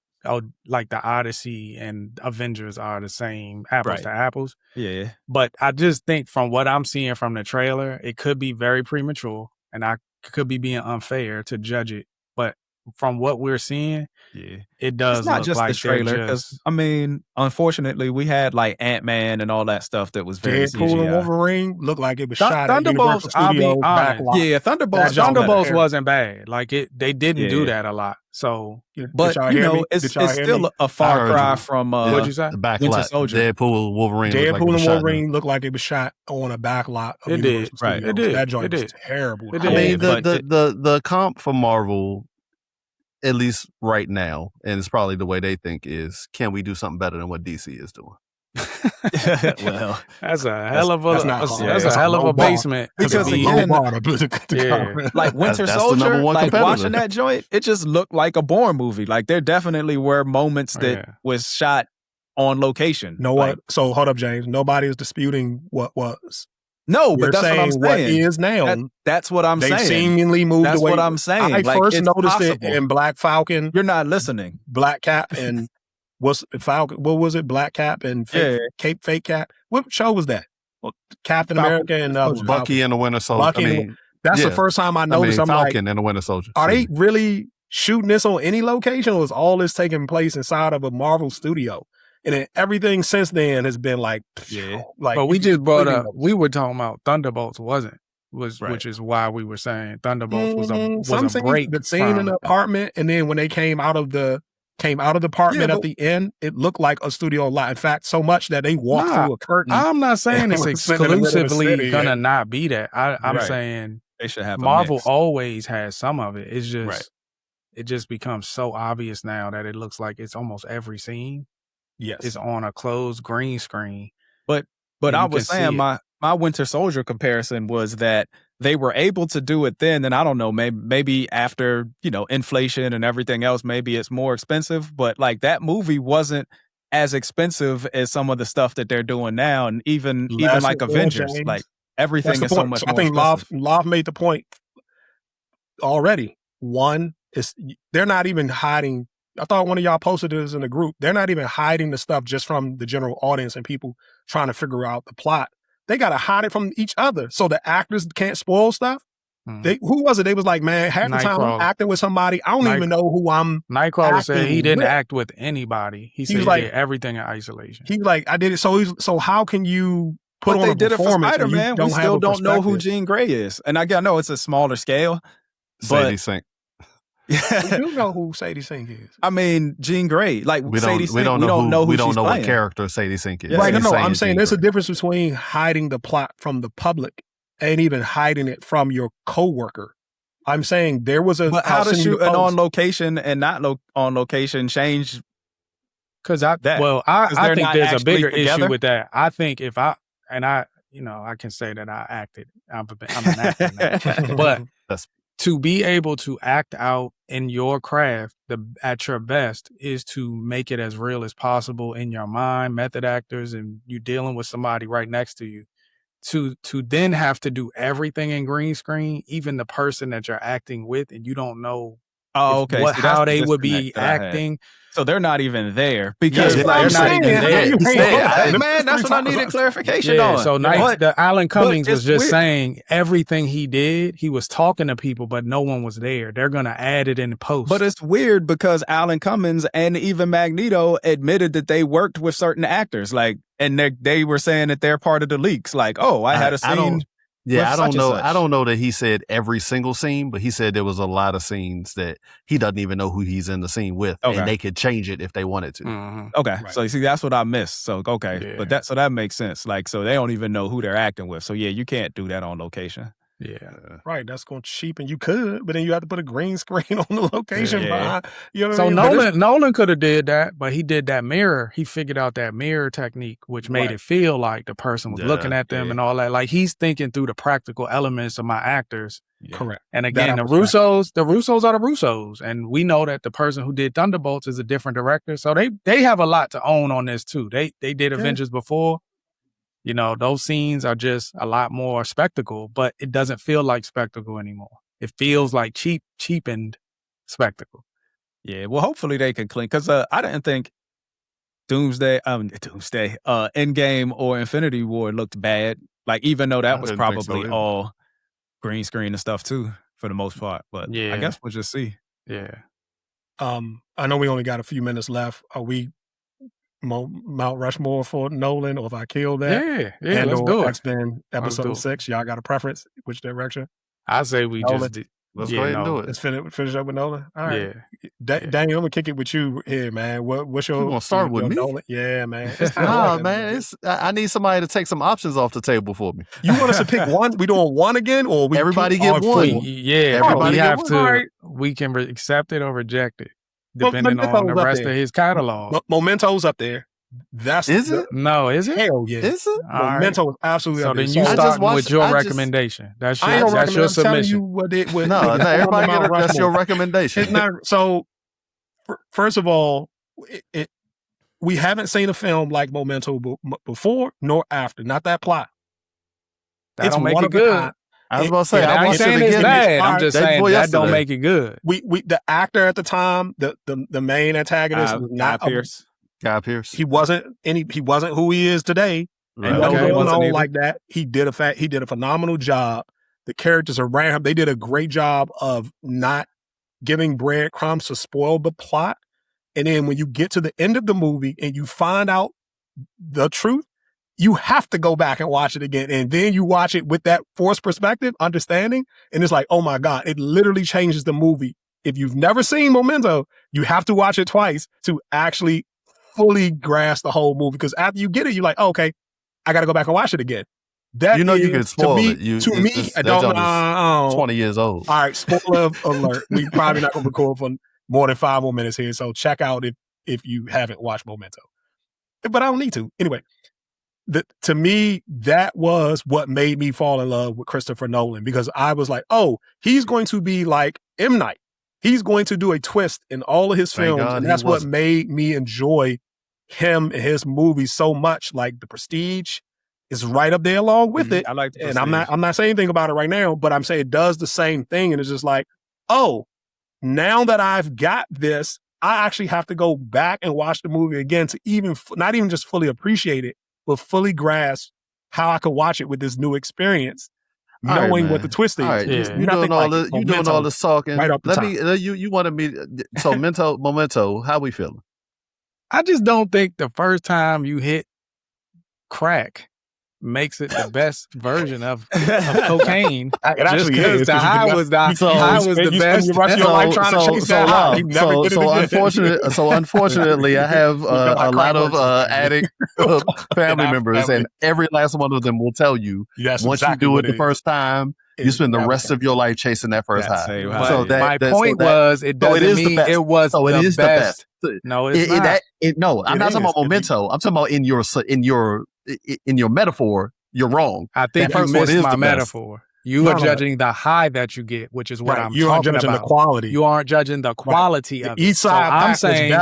Speaker 4: like the Odyssey and Avengers are the same apples to apples.
Speaker 2: Yeah.
Speaker 4: But I just think from what I'm seeing from the trailer, it could be very premature and I could be being unfair to judge it. But from what we're seeing, it does
Speaker 2: it's not
Speaker 4: look
Speaker 2: just
Speaker 4: like
Speaker 2: the trailer, because I mean, unfortunately, we had like Ant-Man and all that stuff that was very
Speaker 1: Deadpool
Speaker 2: CGI.
Speaker 1: and Wolverine looked like it was shot at Universal
Speaker 4: I'll be
Speaker 1: Studios
Speaker 4: honest.
Speaker 1: backlot.
Speaker 2: Yeah,
Speaker 4: Thunderbolts wasn't bad. Like they didn't do that a lot. So,
Speaker 2: but you know, it's still a far cry from
Speaker 4: what'd you say?
Speaker 3: The backlot.
Speaker 2: Winter Soldier.
Speaker 3: Deadpool, Wolverine.
Speaker 1: Deadpool and Wolverine looked like it was shot on a backlot of Universal Studios.
Speaker 4: It did.
Speaker 1: That joint was terrible.
Speaker 3: I mean, the comp for Marvel, at least right now, and it's probably the way they think, is, can we do something better than what DC is doing?
Speaker 2: Well,
Speaker 4: that's a hell of a basement.
Speaker 2: Because again, like Winter Soldier, like watching that joint, it just looked like a Bourne movie. Like there definitely were moments that was shot on location.
Speaker 1: So hold up, James. Nobody is disputing what was.
Speaker 2: No, but that's what I'm saying.
Speaker 1: What is now?
Speaker 2: That's what I'm saying.
Speaker 1: They seemingly moved away.
Speaker 2: That's what I'm saying.
Speaker 1: I first noticed it in Black Falcon.
Speaker 2: You're not listening.
Speaker 1: Black Cap and Falcon? What was it? Black Cap and Fake Cap. What show was that? Well, Captain America and
Speaker 3: Bucky and the Winter Soldier.
Speaker 1: That's the first time I noticed.
Speaker 3: Falcon and the Winter Soldier.
Speaker 1: Are they really shooting this on any location, or is all this taking place inside of a Marvel studio? And then everything since then has been like,
Speaker 4: but we just brought up, we were talking about Thunderbolts which is why we were saying Thunderbolts was a break.
Speaker 1: The scene in the apartment, and then when they came out of the apartment at the end, it looked like a studio lot. In fact, so much that they walked through a curtain.
Speaker 4: I'm not saying it's exclusively gonna not be that. I'm saying
Speaker 2: they should have
Speaker 4: Marvel always has some of it. It's just it just becomes so obvious now that it looks like it's almost every scene.
Speaker 1: Yes,
Speaker 4: it's on a closed green screen.
Speaker 2: But I was saying my Winter Soldier comparison was that they were able to do it then, and I don't know, maybe after, inflation and everything else, maybe it's more expensive, but like that movie wasn't as expensive as some of the stuff that they're doing now, and even like Avengers, like everything is so much more expensive.
Speaker 1: I think Love made the point already. One is they're not even hiding. I thought one of y'all posted this in the group. They're not even hiding the stuff just from the general audience and people trying to figure out the plot. They got to hide it from each other so the actors can't spoil stuff. Who was it? They was like, man, half the time I'm acting with somebody, I don't even know who I'm
Speaker 4: Nightcrawler said he didn't act with anybody. He said he did everything in isolation.
Speaker 1: He's like, I did it. So how can you put on a performance?
Speaker 2: They did it for Spider-Man. We still don't know who Jean Grey is. And I know it's a smaller scale.
Speaker 3: Sadie Sink.
Speaker 1: We do know who Sadie Sink is.
Speaker 2: I mean, Jean Grey. Like Sadie Sink, we don't know
Speaker 3: what character Sadie Sink is.
Speaker 1: Right? No. I'm saying there's a difference between hiding the plot from the public and even hiding it from your coworker. I'm saying there was a.
Speaker 2: But how to shoot an on location and not on location change?
Speaker 4: Because I think there's a bigger issue with that. I think if I can say that I acted. I'm an actor now. But to be able to act out in your craft at your best is to make it as real as possible in your mind. Method actors, and you dealing with somebody right next to you. To then have to do everything in green screen, even the person that you're acting with, and you don't know how they would be acting.
Speaker 2: So they're not even there because
Speaker 4: they're not even there.
Speaker 2: Man, that's what I needed clarification on.
Speaker 4: So the Alan Cummings was just saying everything he did, he was talking to people, but no one was there. They're going to add it in post.
Speaker 2: But it's weird because Alan Cummings and even Magneto admitted that they worked with certain actors, and they were saying that they're part of the leaks. Like, I had a scene.
Speaker 3: I don't know. I don't know that he said every single scene, but he said there was a lot of scenes that he doesn't even know who he's in the scene with, and they could change it if they wanted to.
Speaker 2: Mm-hmm. Okay, so you see, that's what I missed. So but that makes sense. Like, so they don't even know who they're acting with. So you can't do that on location.
Speaker 1: Yeah, right. That's going to cheapen. You could, but then you have to put a green screen on the location behind. You know what I mean?
Speaker 4: Nolan could have did that, but he did that mirror. He figured out that mirror technique, which made it feel like the person was looking at them and all that. Like he's thinking through the practical elements of my actors.
Speaker 1: Yeah. Correct.
Speaker 4: And again, the Russos are the Russos, and we know that the person who did Thunderbolts is a different director, so they have a lot to own on this too. They did Avengers before. Those scenes are just a lot more spectacle, but it doesn't feel like spectacle anymore. It feels like cheapened spectacle.
Speaker 2: Yeah, well, hopefully they can clean, because I didn't think Doomsday, Endgame or Infinity War looked bad. Like, even though that was probably all green screen and stuff too, for the most part. But I guess we'll just see.
Speaker 4: Yeah.
Speaker 1: I know we only got a few minutes left. Are we Mount Rushmore for Nolan, or if I kill that?
Speaker 4: Yeah, let's do it.
Speaker 1: X-Men Episode 6. Y'all got a preference? Which direction?
Speaker 4: I say we
Speaker 1: Nolan.
Speaker 4: just
Speaker 3: Let's go ahead and do it.
Speaker 1: Let's finish up with Nolan. All right.
Speaker 4: Yeah.
Speaker 1: Daniel, I'm gonna kick it with you here, man. What's your?
Speaker 3: You gonna start with me?
Speaker 1: Nolan? Yeah, man.
Speaker 3: Man. I need somebody to take some options off the table for me.
Speaker 1: You want us to pick one? We doing one again, or we
Speaker 3: everybody get one?
Speaker 4: Everybody have to. Right. We can accept it or reject it, depending on the rest of his catalog.
Speaker 1: Memento's up there.
Speaker 3: Is it?
Speaker 4: No, is it?
Speaker 1: Hell yeah.
Speaker 3: Is it?
Speaker 1: Memento is absolutely
Speaker 4: so
Speaker 1: up there.
Speaker 4: then you start with your recommendation. That's your submission.
Speaker 3: No, everybody that's your recommendation.
Speaker 1: It's not, so, first of all, we haven't seen a film like Memento before nor after. Not that plot.
Speaker 4: That don't make it good.
Speaker 3: I was about to say,
Speaker 4: I ain't saying it's bad. I'm just saying that don't make it good.
Speaker 1: The actor at the time, the main antagonist was not
Speaker 3: Guy Pearce.
Speaker 1: He wasn't who he is today.
Speaker 3: Right.
Speaker 1: He wasn't going on like that. He did a phenomenal job. The characters around him, they did a great job of not giving breadcrumbs to spoil the plot. And then when you get to the end of the movie and you find out the truth, you have to go back and watch it again. And then you watch it with that forced perspective, understanding, and it's like, oh my God, it literally changes the movie. If you've never seen Memento, you have to watch it twice to actually fully grasp the whole movie, because after you get it, you're like, oh, okay, I got to go back and watch it again. That
Speaker 3: you can spoil it.
Speaker 1: To me, I don't know.
Speaker 3: 20 years old.
Speaker 1: All right, spoiler alert. We probably not going to record for more than 5 more minutes here, so check out if you haven't watched Memento. But I don't need to. Anyway, to me, that was what made me fall in love with Christopher Nolan, because I was like, oh, he's going to be like M. Night. He's going to do a twist in all of his films, and that's what made me enjoy him and his movies so much. Like The Prestige is right up there along with it.
Speaker 2: I like The Prestige.
Speaker 1: And I'm not saying anything about it right now, but I'm saying it does the same thing. And it's just like, oh, now that I've got this, I actually have to go back and watch the movie again to not even just fully appreciate it, but fully grasp how I could watch it with this new experience. Knowing what the twist is.
Speaker 3: Right. You doing all this talking.
Speaker 1: Right up the top.
Speaker 3: You wanted me. So Memento, how we feeling?
Speaker 4: I just don't think the first time you hit crack makes it the best version of cocaine.
Speaker 1: It actually is.
Speaker 4: The high was the best.
Speaker 3: So unfortunately, I have a lot of addict family members, and every last one of them will tell you once you do it the first time, you spend the rest of your life chasing that first high.
Speaker 4: So my point was, it doesn't mean it was the best. No, it's not.
Speaker 3: No, I'm not talking about Memento. I'm talking about in your metaphor, you're wrong.
Speaker 4: I think you missed my metaphor. You are judging the high that you get, which is what I'm talking about. You aren't judging the quality. You aren't judging the quality of it.
Speaker 1: Each side I'm saying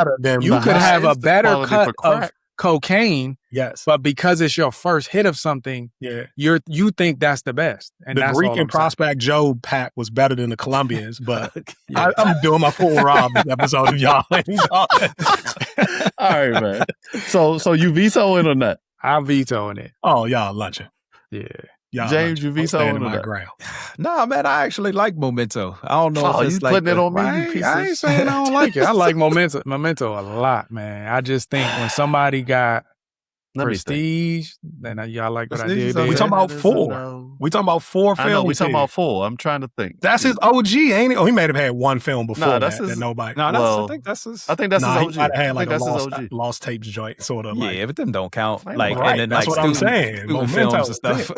Speaker 4: you could have a better cut of cocaine,
Speaker 1: yes,
Speaker 4: but because it's your first hit of something, you think that's the best. And
Speaker 1: the Greek and Prospect Joe pack was better than the Colombians, but I'm doing my full Rob episode of y'all.
Speaker 3: All right, man. So you vetoing or not?
Speaker 4: I'm vetoing it.
Speaker 1: Oh, y'all lunching.
Speaker 4: Yeah.
Speaker 3: Y'all James, you vetoing
Speaker 1: my ground.
Speaker 2: Nah, man, I actually like Memento. I don't know if it's
Speaker 3: you putting it on me.
Speaker 4: I ain't saying I don't like it. I like Memento a lot, man. I just think when somebody got Prestige, then y'all like what I did.
Speaker 1: We talking about 4. We talking about 4 films.
Speaker 3: I know, we talking about 4. I'm trying to think.
Speaker 1: That's his OG, ain't it? Oh, he might have had one film before that nobody.
Speaker 2: No, I think that's his.
Speaker 3: I think that's his OG.
Speaker 1: He might have had like a lost tapes joint, sort of.
Speaker 2: Yeah, but them don't count.
Speaker 1: Like, and then that's what I'm saying.
Speaker 2: Films and stuff.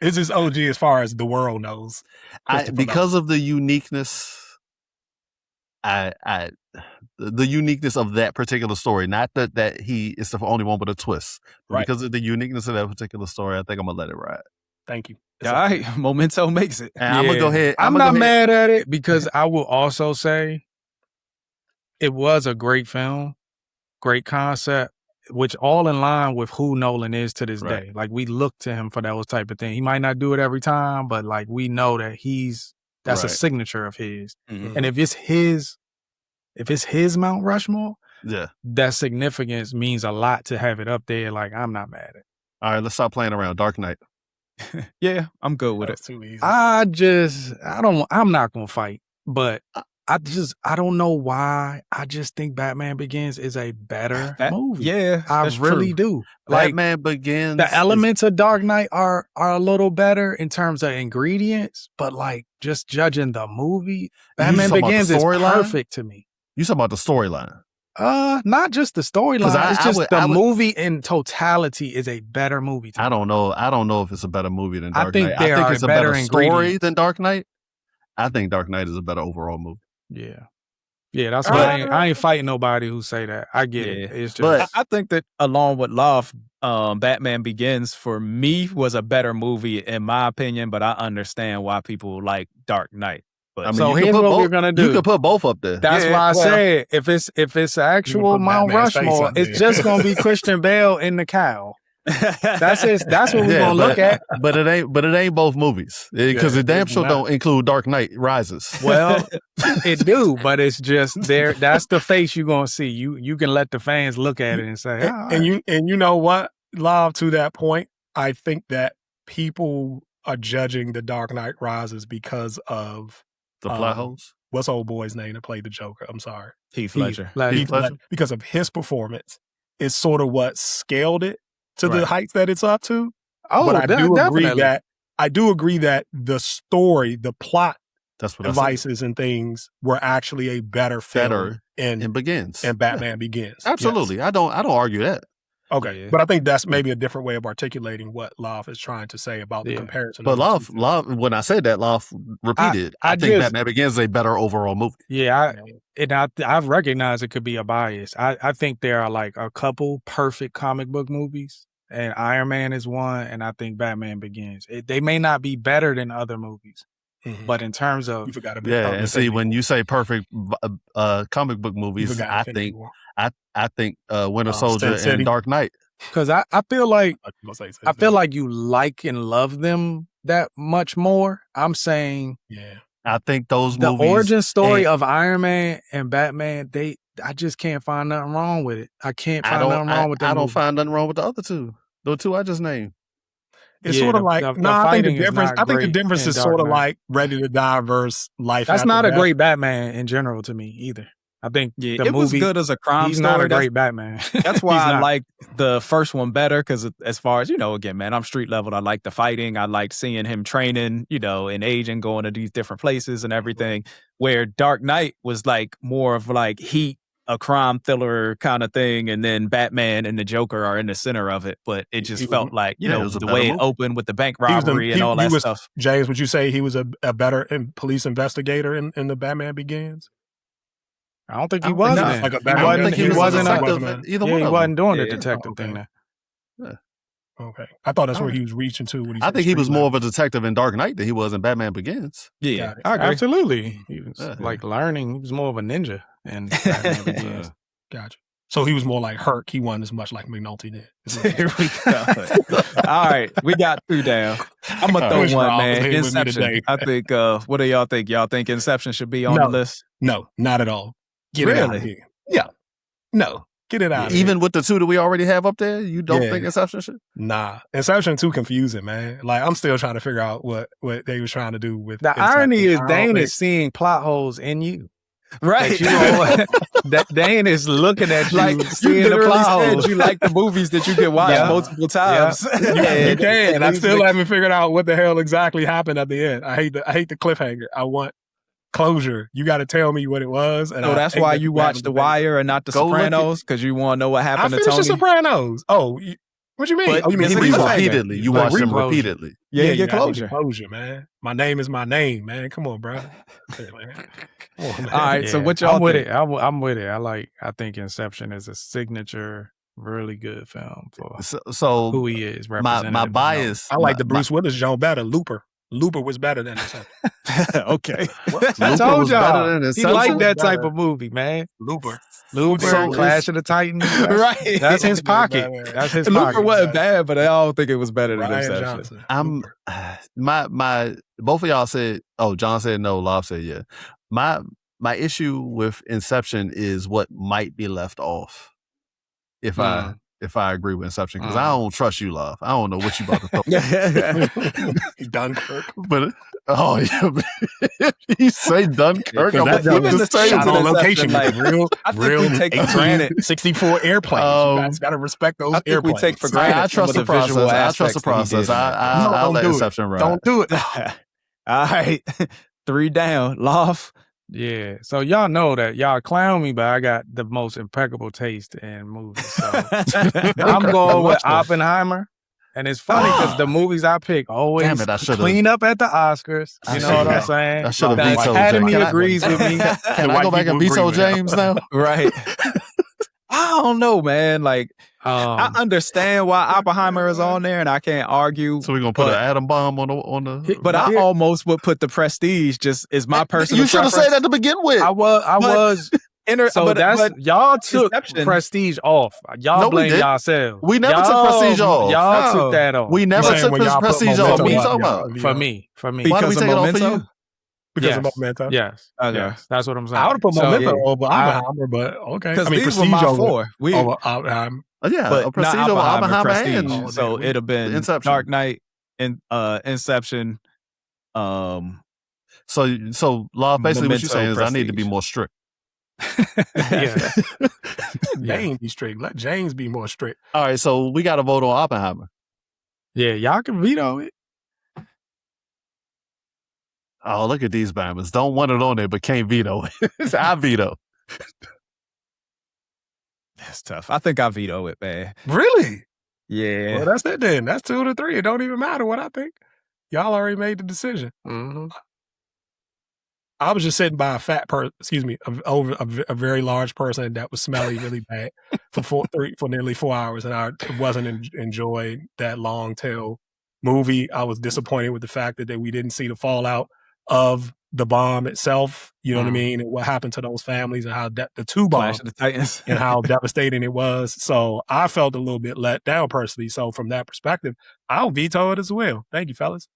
Speaker 1: It's his OG as far as the world knows.
Speaker 3: Because of the uniqueness, the uniqueness of that particular story, not that he is the only one with a twist. Right. Because of the uniqueness of that particular story, I think I'm gonna let it ride.
Speaker 1: Thank you.
Speaker 2: All right, Memento makes it.
Speaker 3: And I'm gonna go ahead.
Speaker 4: I'm not mad at it, because I will also say it was a great film, great concept, which all in line with who Nolan is to this day. Like, we look to him for those type of things. He might not do it every time, but like, we know that that's a signature of his. Mm-hmm. And if it's his Mount Rushmore, that significance means a lot to have it up there. Like, I'm not mad at it.
Speaker 3: All right, let's stop playing around. Dark Knight.
Speaker 2: Yeah, I'm good with it.
Speaker 1: Too easy.
Speaker 4: I'm not gonna fight, but I don't know why. I just think Batman Begins is a better movie.
Speaker 2: Yeah,
Speaker 4: I really do. Like
Speaker 3: Batman Begins.
Speaker 4: the elements of Dark Knight are a little better in terms of ingredients, but like just judging the movie, Batman Begins is perfect to me.
Speaker 3: You talking about the storyline?
Speaker 4: Not just the storyline. It's just the movie in totality is a better movie.
Speaker 3: I don't know. I don't know if it's a better movie than Dark Knight.
Speaker 4: I think
Speaker 3: it's a better story than Dark Knight. I think Dark Knight is a better overall movie.
Speaker 4: Yeah, that's why I ain't fighting nobody who say that. I get it. It's just,
Speaker 2: but I think that along with Love, Batman Begins for me was a better movie in my opinion. But I understand why people like Dark Knight. But
Speaker 3: I mean, so here's what we're gonna do. You could put both up there.
Speaker 4: That's why I said if it's actual Mount Rushmore, it's just gonna be Christian Bale in the cowl. That's what we're gonna look at.
Speaker 3: But it ain't both movies because it damn sure don't include Dark Knight Rises.
Speaker 4: Well, it do, but it's just there. That's the face you're gonna see. You can let the fans look at it and say,
Speaker 1: and you know what, Love, to that point, I think that people are judging The Dark Knight Rises because of
Speaker 3: the plot holes.
Speaker 1: What's old boy's name that played the Joker? I'm sorry,
Speaker 2: Heath Ledger.
Speaker 1: Heath Ledger. Because of his performance, is sort of what scaled it to the heights that it's up to. But I do agree that the story, the plot devices and things were actually a better film in
Speaker 3: Begins.
Speaker 1: And Batman Begins.
Speaker 3: Absolutely. Yes. I don't argue that.
Speaker 1: Okay. Yeah. But I think that's maybe a different way of articulating what Loff is trying to say about the comparison.
Speaker 3: But Loff, when I said that, Loff repeated. I think Batman Begins is a better overall movie.
Speaker 4: Yeah, I've recognized it could be a bias. I think there are like a couple perfect comic book movies, and Iron Man is one, and I think Batman Begins. They may not be better than other movies, but in terms of
Speaker 3: and see, when you say perfect comic book movies, I think Winter Soldier and Dark Knight.
Speaker 4: Because I feel like you like and love them that much more. I'm saying,
Speaker 3: I think those
Speaker 4: the
Speaker 3: movies,
Speaker 4: origin story of Iron Man and Batman, I just can't find nothing wrong with it. I can't find nothing wrong with them.
Speaker 3: I don't find nothing wrong with the other two. The two I just named.
Speaker 1: It's sort of like I think the difference. I think the difference is sort of like Ready to Die versus Life.
Speaker 4: That's not a great Batman in general to me either. I think the movie
Speaker 2: was good as a crime
Speaker 4: he's
Speaker 2: story.
Speaker 4: Not a great Batman.
Speaker 2: That's why I like the first one better because as far as, again, man, I'm street leveled. I like the fighting. I like seeing him training, and aging, going to these different places and everything. Where Dark Knight was like more of like Heat, a crime thriller kind of thing, and then Batman and the Joker are in the center of it. But it just felt like, the way it opened with the bank robbery and all that stuff.
Speaker 1: James, would you say he was a better police investigator in the Batman Begins?
Speaker 4: I don't think he was. He wasn't doing the detective thing there.
Speaker 1: Yeah. Okay. I thought that's where he was reaching to.
Speaker 3: I think he was more of a detective in Dark Knight than he was in Batman Begins.
Speaker 2: Yeah,
Speaker 4: I agree. Absolutely. He was like learning. He was more of a ninja in Batman Begins.
Speaker 1: Gotcha. So he was more like Herc. He wasn't as much like McNulty did.
Speaker 2: Here we go. All right. We got two down. I'm going to throw one, man. Inception. I think, what do y'all think? Y'all think Inception should be on the list?
Speaker 1: No, not at all. Get it out of here. Yeah. No. Get it out of here.
Speaker 3: Even with the two that we already have up there, you don't think Inception should?
Speaker 1: Nah. Inception too confusing, man. Like, I'm still trying to figure out what they was trying to do with
Speaker 4: the
Speaker 1: Inception.
Speaker 4: irony is Dane is seeing plot holes in you.
Speaker 2: Right.
Speaker 4: That Dane is looking at you,
Speaker 2: like
Speaker 4: seeing the plot holes.
Speaker 2: You like the movies that you can watch multiple times.
Speaker 1: Yeah, you can. I still haven't figured out what the hell exactly happened at the end. I hate the cliffhanger. I want closure. You got to tell me what it was. And
Speaker 2: so that's why you watch The Wire and not The Sopranos, because you want to know what happened to Tony.
Speaker 1: I finished The Sopranos. Oh, what you mean?
Speaker 3: You mean repeatedly? You watch them repeatedly.
Speaker 2: Yeah, you get closure.
Speaker 1: Closure, man. My name is my name, man. Come on, bro.
Speaker 2: All right. So what y'all think?
Speaker 4: I'm with it. I think Inception is a signature, really good film for
Speaker 3: so
Speaker 4: who he is.
Speaker 3: My bias.
Speaker 1: I like the Bruce Willis Joan better. Looper was better than Inception.
Speaker 2: Okay.
Speaker 4: I told y'all. He liked that type of movie, man.
Speaker 1: Looper,
Speaker 4: Clash of the Titans.
Speaker 2: Right.
Speaker 4: That's his pocket. That's his pocket.
Speaker 2: Looper wasn't bad, but I don't think it was better than Inception.
Speaker 3: My both of y'all said, John said no, Love said yeah. My issue with Inception is what might be left off if I if I agree with Inception, because I don't trust you, love. I don't know what you about to throw.
Speaker 1: Dunkirk.
Speaker 3: But oh yeah, he say Dunkirk.
Speaker 1: Yeah,
Speaker 3: I'm
Speaker 1: just shot on location,
Speaker 2: like
Speaker 1: real.
Speaker 2: I think we take for granted
Speaker 1: 64 airplanes. You guys got to respect those airplanes.
Speaker 2: We take for granted.
Speaker 3: I trust the process. I trust the process. I'll let Inception ride.
Speaker 1: Don't do it.
Speaker 2: All right, 3 down. Loft.
Speaker 4: Yeah, so y'all know that y'all clown me, but I got the most impeccable taste in movies. So I'm going with Oppenheimer, and it's funny because the movies I pick always clean up at the Oscars. You know what I'm saying?
Speaker 3: I should have vetoed.
Speaker 4: The Academy agrees with me.
Speaker 3: Can I go back and veto James now?
Speaker 2: Right. I don't know, man. Like, I understand why Oppenheimer is on there, and I can't argue.
Speaker 3: So we're gonna put an atom bomb on the.
Speaker 2: But I almost would put the Prestige just as my personal.
Speaker 3: You should have said that to begin with.
Speaker 4: I was. Y'all took Prestige off. Y'all blame yourselves.
Speaker 3: We never took Prestige off.
Speaker 4: Y'all took that off.
Speaker 3: We never took Prestige off. What are you talking about?
Speaker 4: For me.
Speaker 3: Why do we take it off for you?
Speaker 1: Because of Memento?
Speaker 4: Yes. Okay. Yes. That's what I'm saying.
Speaker 1: I would have put Memento over Oppenheimer, but okay.
Speaker 2: Because these were my 4.
Speaker 1: Over Oppenheimer.
Speaker 3: Yeah,
Speaker 2: but
Speaker 3: Prestige over Oppenheimer.
Speaker 2: And so it'd have been Inception. Dark Knight and Inception.
Speaker 3: So Law, basically what you're saying is I need to be more strict.
Speaker 1: Yeah. James be strict. Let James be more strict.
Speaker 3: All right, so we got to vote on Oppenheimer.
Speaker 4: Yeah, y'all can veto it.
Speaker 3: Oh, look at these Bammers. Don't want it on there, but can't veto it. I veto.
Speaker 2: That's tough. I think I veto it, man.
Speaker 1: Really?
Speaker 2: Yeah.
Speaker 1: Well, that's it then. That's 2 to 3. It don't even matter what I think. Y'all already made the decision. Mm-hmm. I was just sitting by a fat person, over a very large person that was smelly really bad for nearly 4 hours, and I wasn't enjoying that long tail movie. I was disappointed with the fact that we didn't see the fallout of the bomb itself, you know what I mean, and what happened to those families and how the 2 bombs and how devastating it was. So I felt a little bit let down personally. So from that perspective, I'll veto it as well. Thank you, fellas.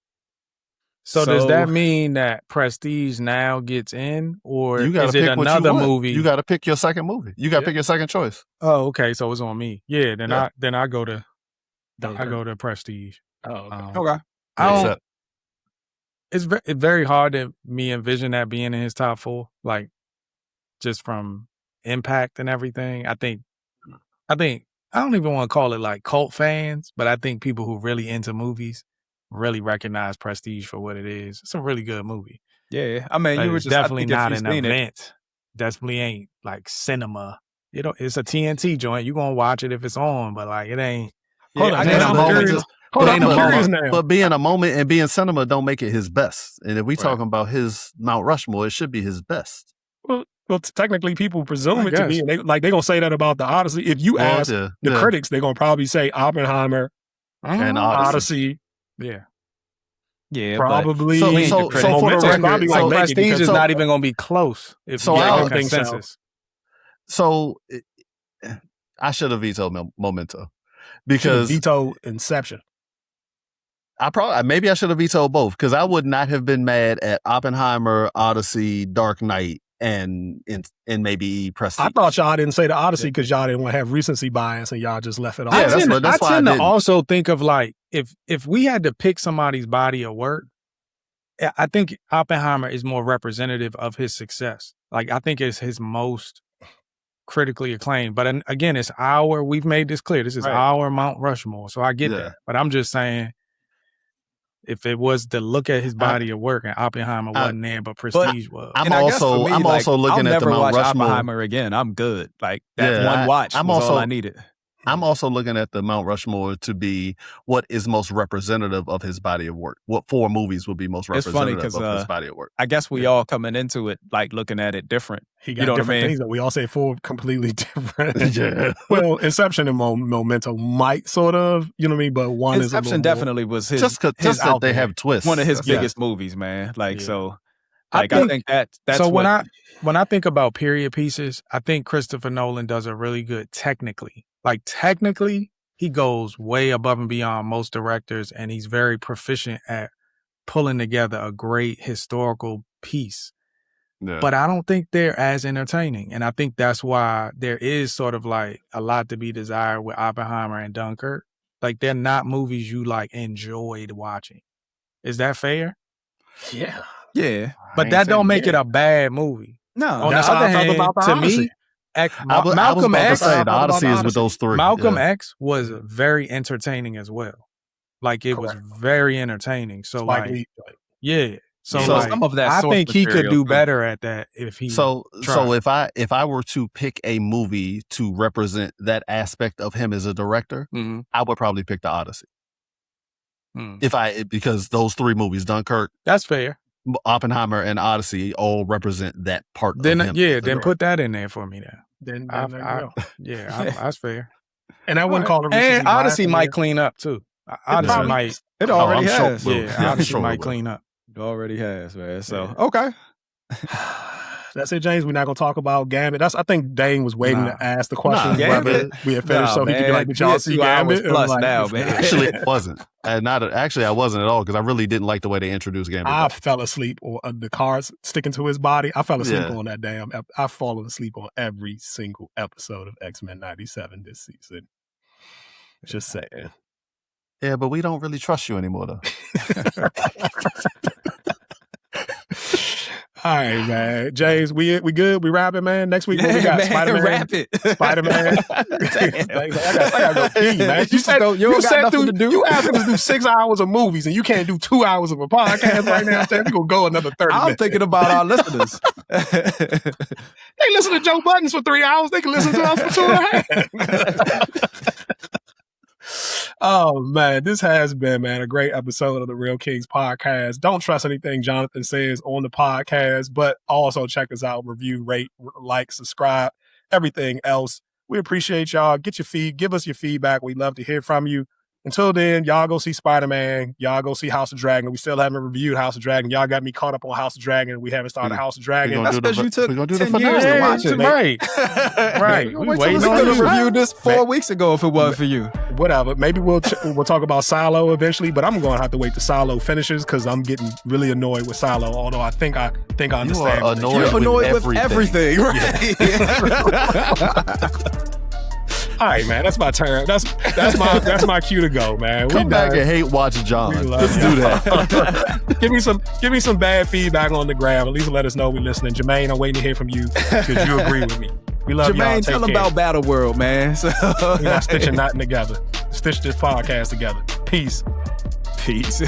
Speaker 4: So does that mean that Prestige now gets in, or is it another movie?
Speaker 3: You got to pick your second movie. You got to pick your second choice.
Speaker 4: Oh, okay. So it's on me. Yeah. Then I go to Prestige.
Speaker 1: Oh,
Speaker 2: okay.
Speaker 4: It's very hard to me envision that being in his top 4, like just from impact and everything. I think I don't even want to call it like cult fans, but I think people who really into movies really recognize Prestige for what it is. It's a really good movie.
Speaker 2: Yeah, I mean, you were just
Speaker 4: definitely not an event. Definitely ain't like cinema. You know, it's a TNT joint. You gonna watch it if it's on, but like it ain't.
Speaker 3: But being a moment and being cinema don't make it his best. And if we talking about his Mount Rushmore, it should be his best.
Speaker 1: Well, technically, people presume it to be, and they gonna say that about the Odyssey. If you ask the critics, they're gonna probably say Oppenheimer
Speaker 3: and
Speaker 1: Odyssey.
Speaker 2: Yeah,
Speaker 1: probably.
Speaker 3: So for the record,
Speaker 4: Prestige is not even gonna be close. If
Speaker 1: I don't think
Speaker 4: consensus.
Speaker 3: So I should have vetoed Memento because
Speaker 1: veto Inception.
Speaker 3: Maybe I should have vetoed both because I would not have been mad at Oppenheimer, Odyssey, Dark Knight, and maybe Prestige.
Speaker 1: I thought y'all didn't say the Odyssey because y'all didn't want to have recency bias and y'all just left it off.
Speaker 3: Yeah,
Speaker 4: I tend to also think of like if we had to pick somebody's body of work, I think Oppenheimer is more representative of his success. Like I think it's his most critically acclaimed. But again, we've made this clear. This is our Mount Rushmore. So I get that. But I'm just saying, if it was to look at his body of work and Oppenheimer wasn't there, but Prestige was.
Speaker 3: I'm also looking at the Mount Rushmore.
Speaker 2: Oppenheimer again. I'm good. Like that one watch was all I needed.
Speaker 3: I'm also looking at the Mount Rushmore to be what is most representative of his body of work. What 4 movies would be most representative of his body of work?
Speaker 2: I guess we all coming into it like looking at it different.
Speaker 1: He got different things that we all say 4 completely different.
Speaker 3: Yeah.
Speaker 1: Well, Inception and Memento might sort of, you know what I mean? But one
Speaker 2: Inception definitely was his.
Speaker 3: Just that they have twists.
Speaker 2: One of his biggest movies, man. Like so. Like I think that's
Speaker 4: so. When I think about period pieces, I think Christopher Nolan does a really good technically. Like technically, he goes way above and beyond most directors, and he's very proficient at pulling together a great historical piece. but I don't think they're as entertaining. And I think that's why there is sort of like a lot to be desired with Oppenheimer and Dunkirk. Like they're not movies you like enjoyed watching. Is that fair?
Speaker 1: Yeah.
Speaker 2: Yeah.
Speaker 4: But that don't make it a bad movie.
Speaker 2: No.
Speaker 4: On the other hand, to me, Malcolm X,
Speaker 3: the Odyssey is with those three.
Speaker 4: Malcolm X was very entertaining as well. Like it was very entertaining. So like, yeah. So like,
Speaker 2: some of that
Speaker 4: I think he could do better at that if he.
Speaker 3: So if I were to pick a movie to represent that aspect of him as a director, I would probably pick the Odyssey. Because those three movies, Dunkirk,
Speaker 4: that's fair.
Speaker 3: Oppenheimer and Odyssey all represent that part
Speaker 4: then,
Speaker 3: of him.
Speaker 4: Yeah, then put that in there for me
Speaker 1: Then
Speaker 4: that's fair.
Speaker 1: And I wouldn't call it.
Speaker 4: And Odyssey might clean up too. Odyssey might.
Speaker 2: It already has.
Speaker 4: Odyssey might clean up.
Speaker 2: It already has, man. So okay.
Speaker 1: That's it, James. We're not gonna talk about Gambit. I think Dane was waiting to ask the question whether we had finished, so he could be like, "Did y'all see Gambit?"
Speaker 2: Plus now, man.
Speaker 3: Actually, I wasn't. I wasn't at all because I really didn't like the way they introduced Gambit.
Speaker 1: I fell asleep on the cards sticking to his body. I fell asleep on that damn. I've fallen asleep on every single episode of X-Men '97 this season. Just saying.
Speaker 3: Yeah, but we don't really trust you anymore, though.
Speaker 1: All right, man. James, we good? We rapping, man? Next week, what we got? Spider-Man?
Speaker 2: Wrap it.
Speaker 1: Spider-Man. I gotta go pee, man. You said you asked us to do 6 hours of movies, and you can't do 2 hours of a podcast right now. We're going to go another 30 minutes.
Speaker 2: I'm thinking about our listeners.
Speaker 1: They listen to Joe Buttons for 3 hours. They can listen to us for 2.5. Oh, man, this has been, man, a great episode of the Real Kings podcast. Don't trust anything Jonathan says on the podcast, but also check us out, review, rate, like, subscribe, everything else. We appreciate y'all. Give us your feedback. We'd love to hear from you. Until then, y'all go see Spider-Man. Y'all go see House of Dragon. We still haven't reviewed House of Dragon. Y'all got me caught up on House of Dragon. We haven't started House of Dragon.
Speaker 2: That's because you took 10 years to watch it.
Speaker 4: Right.
Speaker 2: We could have reviewed this 4 weeks ago if it wasn't for you.
Speaker 1: Whatever. Maybe we'll talk about Silo eventually, but I'm going to have to wait till Silo finishes because I'm getting really annoyed with Silo, although I think I understand.
Speaker 3: You're annoyed with everything.
Speaker 2: Right?
Speaker 1: All right, man. That's my turn. That's my cue to go, man.
Speaker 3: Come back and hate watch John. Let's do that.
Speaker 1: Give me some bad feedback on the gram. At least let us know we're listening. Jermaine, I'm waiting to hear from you because you agree with me. We love y'all.
Speaker 2: Jermaine, tell them about Battle World, man.
Speaker 1: We're not stitching nothing together. Stitch this podcast together. Peace.
Speaker 2: Peace.